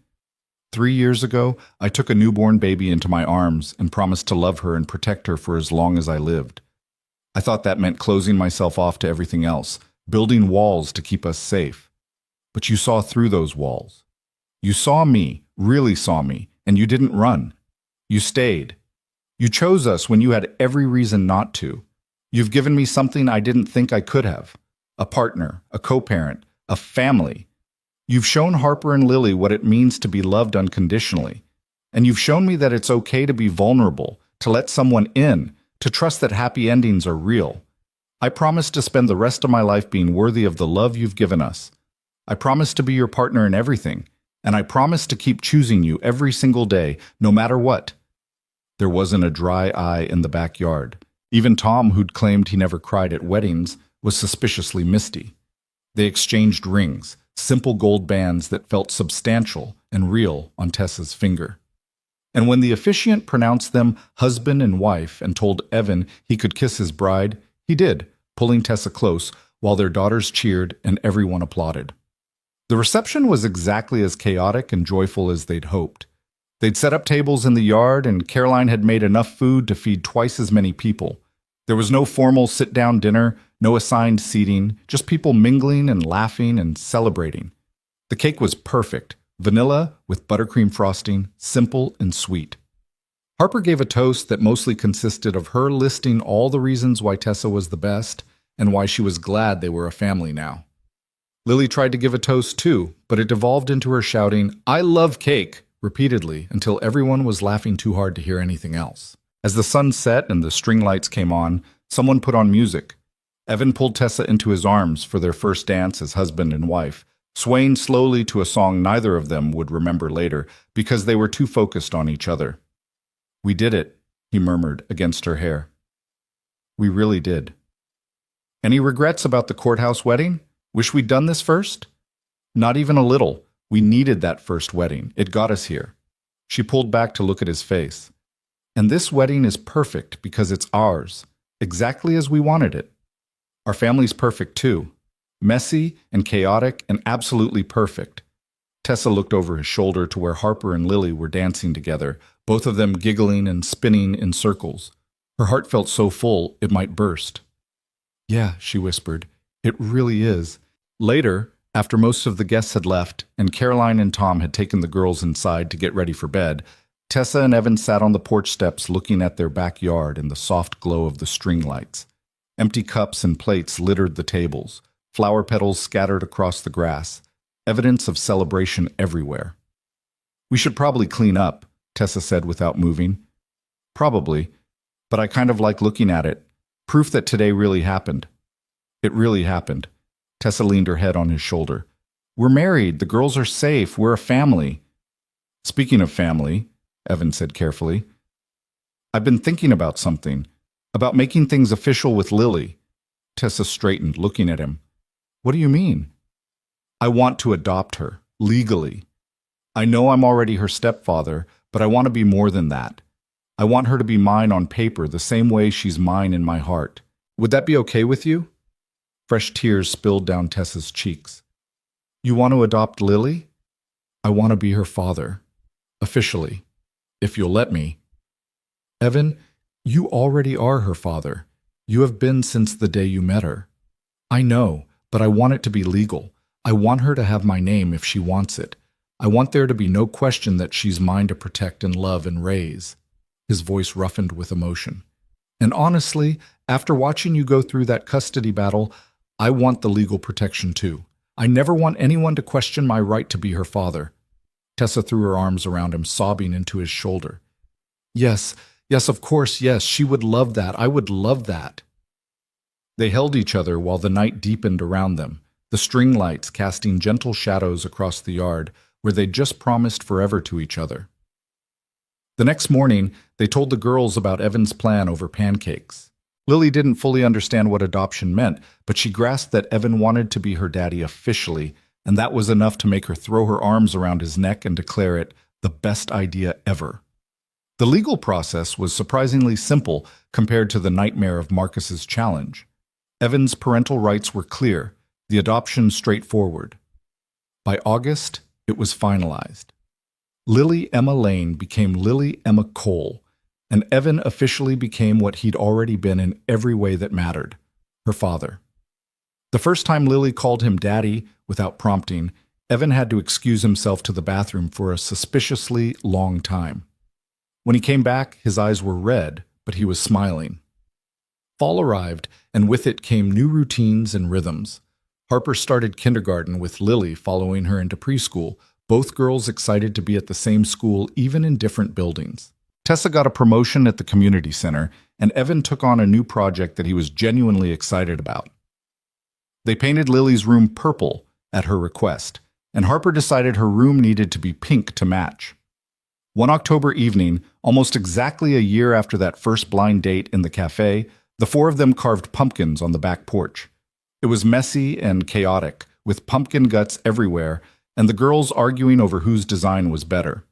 3 years ago, I took a newborn baby into my arms and promised to love her and protect her for as long as I lived. I thought that meant closing myself off to everything else, building walls to keep us safe. But you saw through those walls. You saw me, really saw me, and you didn't run. You stayed. You chose us when you had every reason not to. You've given me something I didn't think I could have. A partner, a co-parent, a family. You've shown Harper and Lily what it means to be loved unconditionally. And you've shown me that it's okay to be vulnerable, to let someone in, to trust that happy endings are real. I promise to spend the rest of my life being worthy of the love you've given us. I promise to be your partner in everything, and I promise to keep choosing you every single day, no matter what." There wasn't a dry eye in the backyard. Even Tom, who'd claimed he never cried at weddings, was suspiciously misty. They exchanged rings, simple gold bands that felt substantial and real on Tessa's finger. And when the officiant pronounced them husband and wife and told Evan he could kiss his bride, he did, pulling Tessa close while their daughters cheered and everyone applauded. The reception was exactly as chaotic and joyful as they'd hoped. They'd set up tables in the yard, and Caroline had made enough food to feed twice as many people. There was no formal sit-down dinner, no assigned seating, just people mingling and laughing and celebrating. The cake was perfect, vanilla with buttercream frosting, simple and sweet. Harper gave a toast that mostly consisted of her listing all the reasons why Tessa was the best and why she was glad they were a family now. Lily tried to give a toast too, but it devolved into her shouting, "I love cake," repeatedly until everyone was laughing too hard to hear anything else. As the sun set and the string lights came on, someone put on music. Evan pulled Tessa into his arms for their first dance as husband and wife, swaying slowly to a song neither of them would remember later because they were too focused on each other. "We did it," he murmured against her hair. "We really did." "Any regrets about the courthouse wedding? Wish we'd done this first?" "Not even a little. We needed that first wedding. It got us here." She pulled back to look at his face. "And this wedding is perfect because it's ours, exactly as we wanted it. Our family's perfect too. Messy and chaotic and absolutely perfect." Tessa looked over his shoulder to where Harper and Lily were dancing together, both of them giggling and spinning in circles. Her heart felt so full it might burst. "Yeah," she whispered, "it really is." Later, after most of the guests had left and Caroline and Tom had taken the girls inside to get ready for bed, Tessa and Evan sat on the porch steps looking at their backyard in the soft glow of the string lights. Empty cups and plates littered the tables, flower petals scattered across the grass, evidence of celebration everywhere. "We should probably clean up," Tessa said without moving. "Probably, but I kind of like looking at it. Proof that today really happened." "It really happened." Tessa leaned her head on his shoulder. "We're married. The girls are safe. We're a family." "Speaking of family," Evan said carefully, "I've been thinking about something, about making things official with Lily." Tessa straightened, looking at him. "What do you mean?" "I want to adopt her, legally. I know I'm already her stepfather, but I want to be more than that. I want her to be mine on paper the same way she's mine in my heart. Would that be okay with you?" Fresh tears spilled down Tessa's cheeks. "You want to adopt Lily?" "I want to be her father. Officially. If you'll let me." "Evan, you already are her father. You have been since the day you met her." "I know, but I want it to be legal. I want her to have my name if she wants it. I want there to be no question that she's mine to protect and love and raise." His voice roughened with emotion. "And honestly, after watching you go through that custody battle, I want the legal protection too. I never want anyone to question my right to be her father." Tessa threw her arms around him, sobbing into his shoulder. Yes, of course, yes, she would love that. I would love that." They held each other while the night deepened around them, the string lights casting gentle shadows across the yard where they'd just promised forever to each other. The next morning, they told the girls about Evan's plan over pancakes. Lily didn't fully understand what adoption meant, but she grasped that Evan wanted to be her daddy officially, and that was enough to make her throw her arms around his neck and declare it, The best idea ever. The legal process was surprisingly simple compared to the nightmare of Marcus's challenge. Evan's parental rights were clear, the adoption straightforward. By August, it was finalized. Lily Emma Lane became Lily Emma Cole, and Evan officially became what he'd already been in every way that mattered, her father. The first time Lily called him Daddy without prompting, Evan had to excuse himself to the bathroom for a suspiciously long time. When he came back, his eyes were red, but he was smiling. Fall arrived, and with it came new routines and rhythms. Harper started kindergarten with Lily following her into preschool, both girls excited to be at the same school even in different buildings. Tessa got a promotion at the community center, and Evan took on a new project that he was genuinely excited about. They painted Lily's room purple at her request, and Harper decided her room needed to be pink to match. One October evening, almost exactly a year after that first blind date in the cafe, the four of them carved pumpkins on the back porch. It was messy and chaotic, with pumpkin guts everywhere, and the girls arguing over whose design was better.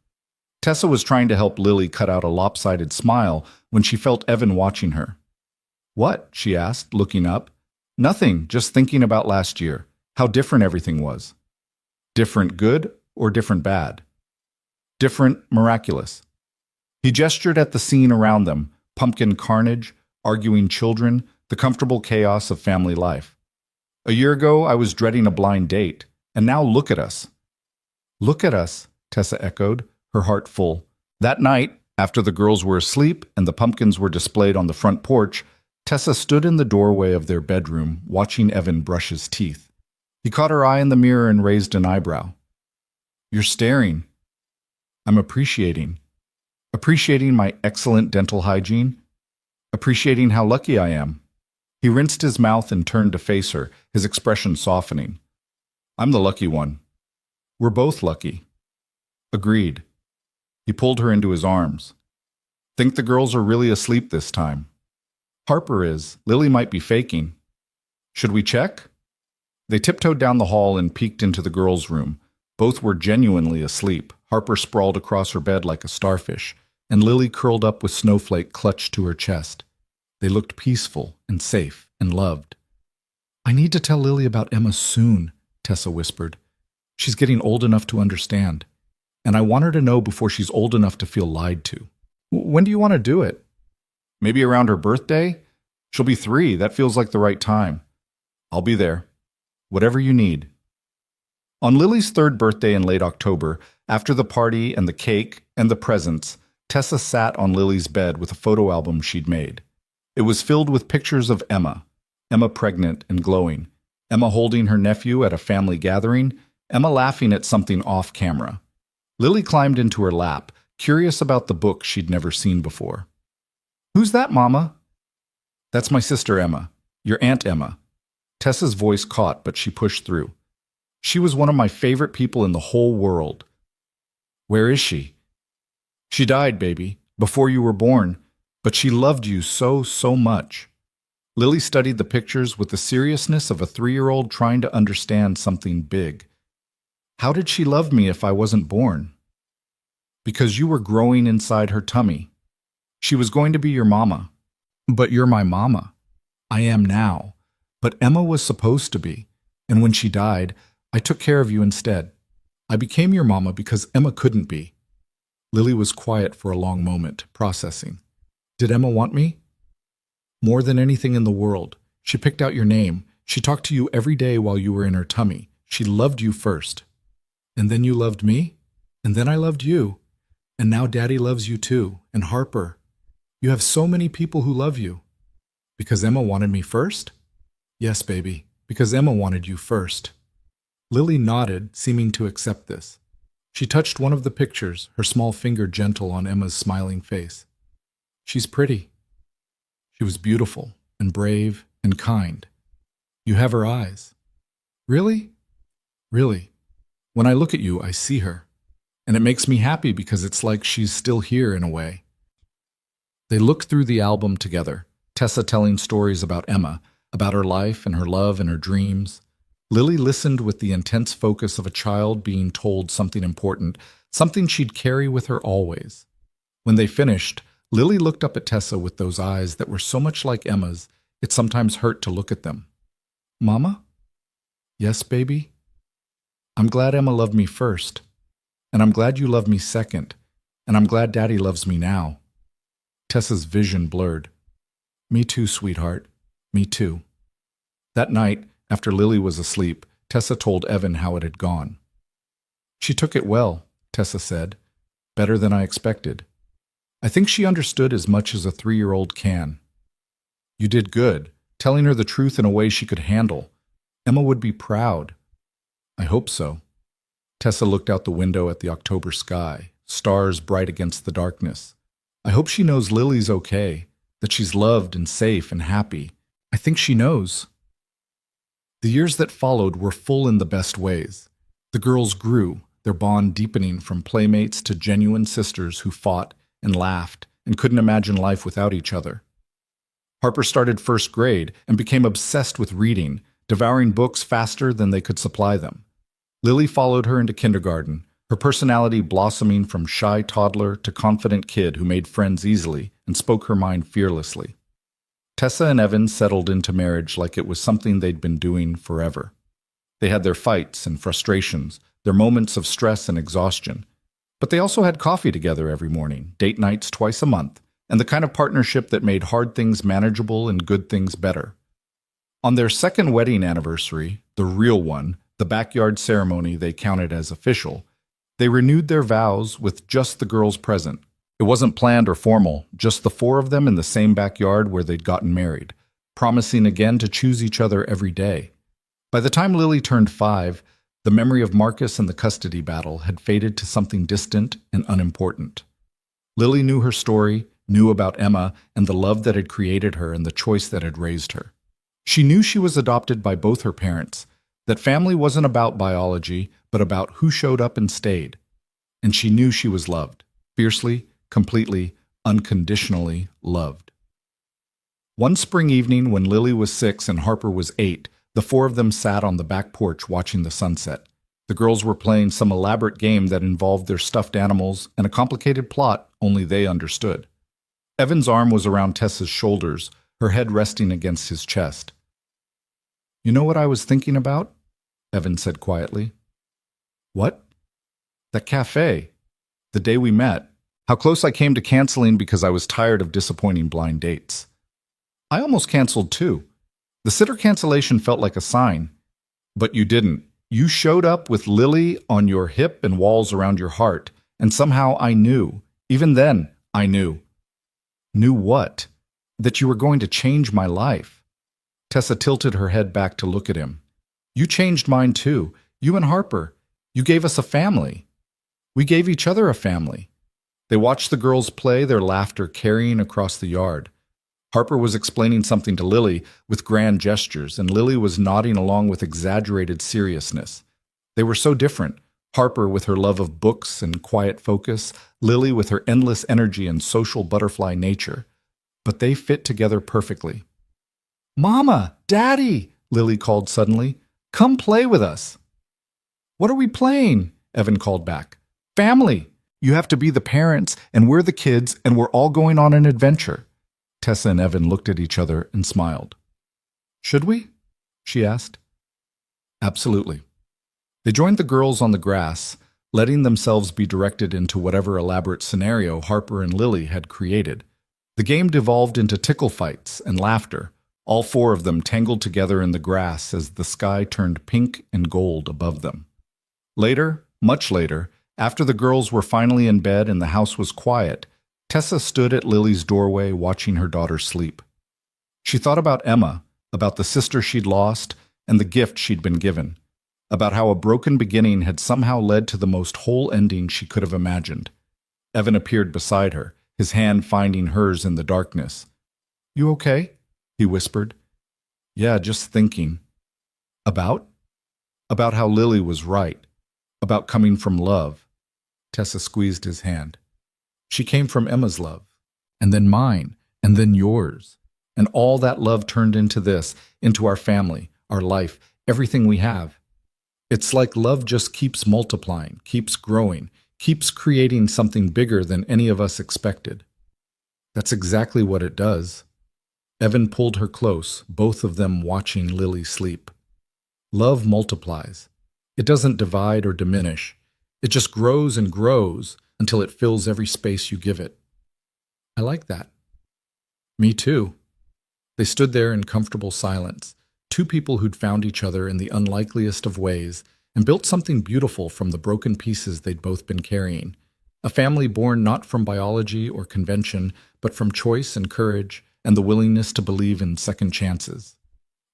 Tessa was trying to help Lily cut out a lopsided smile when she felt Evan watching her. "What?" she asked, looking up. "Nothing, just thinking about last year, how different everything was." Different good or different bad? Different miraculous. He gestured at the scene around them, pumpkin carnage, arguing children, the comfortable chaos of family life. "A year ago, I was dreading a blind date, and now look at us." "Look at us," Tessa echoed, her heart full. That night, after the girls were asleep and the pumpkins were displayed on the front porch, Tessa stood in the doorway of their bedroom, watching Evan brush his teeth. He caught her eye in the mirror and raised an eyebrow. "You're staring." "I'm appreciating. Appreciating my excellent dental hygiene. Appreciating how lucky I am." He rinsed his mouth and turned to face her, his expression softening. "I'm the lucky one. We're both lucky." "Agreed." He pulled her into his arms. "Think the girls are really asleep this time?" "Harper is. Lily might be faking." "Should we check?" They tiptoed down the hall and peeked into the girls' room. Both were genuinely asleep. Harper sprawled across her bed like a starfish, and Lily curled up with Snowflake clutched to her chest. They looked peaceful and safe and loved. "I need to tell Lily about Emma soon," Tessa whispered. "She's getting old enough to understand, and I want her to know before she's old enough to feel lied to." "When do you want to do it?" "Maybe around her birthday? She'll be 3. That feels like the right time." "I'll be there. Whatever you need." On Lily's 3rd birthday in late October, after the party and the cake and the presents, Tessa sat on Lily's bed with a photo album she'd made. It was filled with pictures of Emma pregnant and glowing, Emma holding her nephew at a family gathering, Emma laughing at something off camera. Lily climbed into her lap, curious about the book she'd never seen before. "Who's that, Mama?" "That's my sister Emma, your Aunt Emma." Tessa's voice caught, but she pushed through. "She was one of my favorite people in the whole world." "Where is she?" "She died, baby, before you were born, but she loved you so, so much." Lily studied the pictures with the seriousness of a 3-year-old trying to understand something big. "How did she love me if I wasn't born?" "Because you were growing inside her tummy. She was going to be your mama." "But you're my mama." "I am now. But Emma was supposed to be, and when she died, I took care of you instead. I became your mama because Emma couldn't be." Lily was quiet for a long moment, processing. "Did Emma want me?" "More than anything in the world. She picked out your name. She talked to you every day while you were in her tummy. She loved you first. And then you loved me? And then I loved you. And now Daddy loves you too. And Harper. You have so many people who love you." "Because Emma wanted me first?" "Yes, baby. Because Emma wanted you first." Lily nodded, seeming to accept this. She touched one of the pictures, her small finger gentle on Emma's smiling face. "She's pretty." "She was beautiful and brave and kind. You have her eyes." "Really?" "Really. When I look at you, I see her. And it makes me happy because it's like she's still here in a way." They looked through the album together, Tessa telling stories about Emma, about her life and her love and her dreams. Lily listened with the intense focus of a child being told something important, something she'd carry with her always. When they finished, Lily looked up at Tessa with those eyes that were so much like Emma's, it sometimes hurt to look at them. Mama? Yes, baby? I'm glad Emma loved me first, and I'm glad you loved me second, and I'm glad Daddy loves me now. Tessa's vision blurred. Me too, sweetheart. Me too. That night, after Lily was asleep, Tessa told Evan how it had gone. She took it well, Tessa said. Better than I expected. I think she understood as much as a 3-year-old can. You did good, telling her the truth in a way she could handle. Emma would be proud. I hope so. Tessa looked out the window at the October sky, stars bright against the darkness. I hope she knows Lily's okay, that she's loved and safe and happy. I think she knows. The years that followed were full in the best ways. The girls grew, their bond deepening from playmates to genuine sisters who fought and laughed and couldn't imagine life without each other. Harper started first grade and became obsessed with reading, devouring books faster than they could supply them. Lily followed her into kindergarten, her personality blossoming from shy toddler to confident kid who made friends easily and spoke her mind fearlessly. Tessa and Evan settled into marriage like it was something they'd been doing forever. They had their fights and frustrations, their moments of stress and exhaustion. But they also had coffee together every morning, date nights twice a month, and the kind of partnership that made hard things manageable and good things better. On their second wedding anniversary, the real one, the backyard ceremony they counted as official, they renewed their vows with just the girls present. It wasn't planned or formal, just the 4 of them in the same backyard where they'd gotten married, promising again to choose each other every day. By the time Lily turned 5, the memory of Marcus and the custody battle had faded to something distant and unimportant. Lily knew her story, knew about Emma and the love that had created her and the choice that had raised her. She knew she was adopted by both her parents, that family wasn't about biology, but about who showed up and stayed. And she knew she was loved, fiercely, completely, unconditionally loved. One spring evening when Lily was 6 and Harper was 8, the 4 of them sat on the back porch watching the sunset. The girls were playing some elaborate game that involved their stuffed animals and a complicated plot only they understood. Evan's arm was around Tessa's shoulders, her head resting against his chest. You know what I was thinking about? Evan said quietly. What? That cafe. The day we met. How close I came to canceling because I was tired of disappointing blind dates. I almost canceled too. The sitter cancellation felt like a sign. But you didn't. You showed up with Lily on your hip and walls around your heart, and somehow I knew. Even then, I knew. Knew what? That you were going to change my life. Tessa tilted her head back to look at him. You changed mine too. You and Harper. You gave us a family. We gave each other a family. They watched the girls play, their laughter carrying across the yard. Harper was explaining something to Lily with grand gestures, and Lily was nodding along with exaggerated seriousness. They were so different. Harper with her love of books and quiet focus, Lily with her endless energy and social butterfly nature. But they fit together perfectly. Mama! Daddy! Lily called suddenly. Come play with us. What are we playing? Evan called back. Family! You have to be the parents, and we're the kids, and we're all going on an adventure. Tessa and Evan looked at each other and smiled. Should we? She asked. Absolutely. They joined the girls on the grass, letting themselves be directed into whatever elaborate scenario Harper and Lily had created. The game devolved into tickle fights and laughter, all 4 of them tangled together in the grass as the sky turned pink and gold above them. Later, much later, after the girls were finally in bed and the house was quiet, Tessa stood at Lily's doorway watching her daughter sleep. She thought about Emma, about the sister she'd lost, and the gift she'd been given, about how a broken beginning had somehow led to the most whole ending she could have imagined. Evan appeared beside her, his hand finding hers in the darkness. You okay? He whispered. Yeah, just thinking. About? About how Lily was right. About coming from love. Tessa squeezed his hand. She came from Emma's love, and then mine, and then yours. And all that love turned into this, into our family, our life. everything we have. It's like love just keeps multiplying, keeps growing, keeps creating something bigger than any of us expected. That's exactly what it does. Evan pulled her close, both of them watching Lily sleep. Love multiplies. It doesn't divide or diminish. It just grows and grows until it fills every space you give it. I like that. Me too. They stood there in comfortable silence, two people who'd found each other in the unlikeliest of ways and built something beautiful from the broken pieces they'd both been carrying. A family born not from biology or convention, but from choice and courage and the willingness to believe in second chances.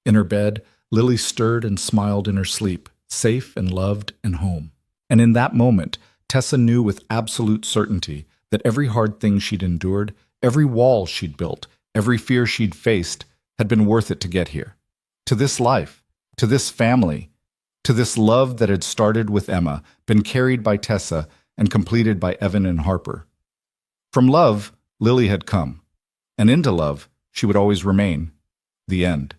In her bed, Lily stirred and smiled in her sleep, safe and loved and home. And in that moment, Tessa knew with absolute certainty that every hard thing she'd endured, every wall she'd built, every fear she'd faced had been worth it to get here. To this life, to this family, to this love that had started with Emma, been carried by Tessa, and completed by Evan and Harper. From love, Lily had come, and into love, she would always remain. The end.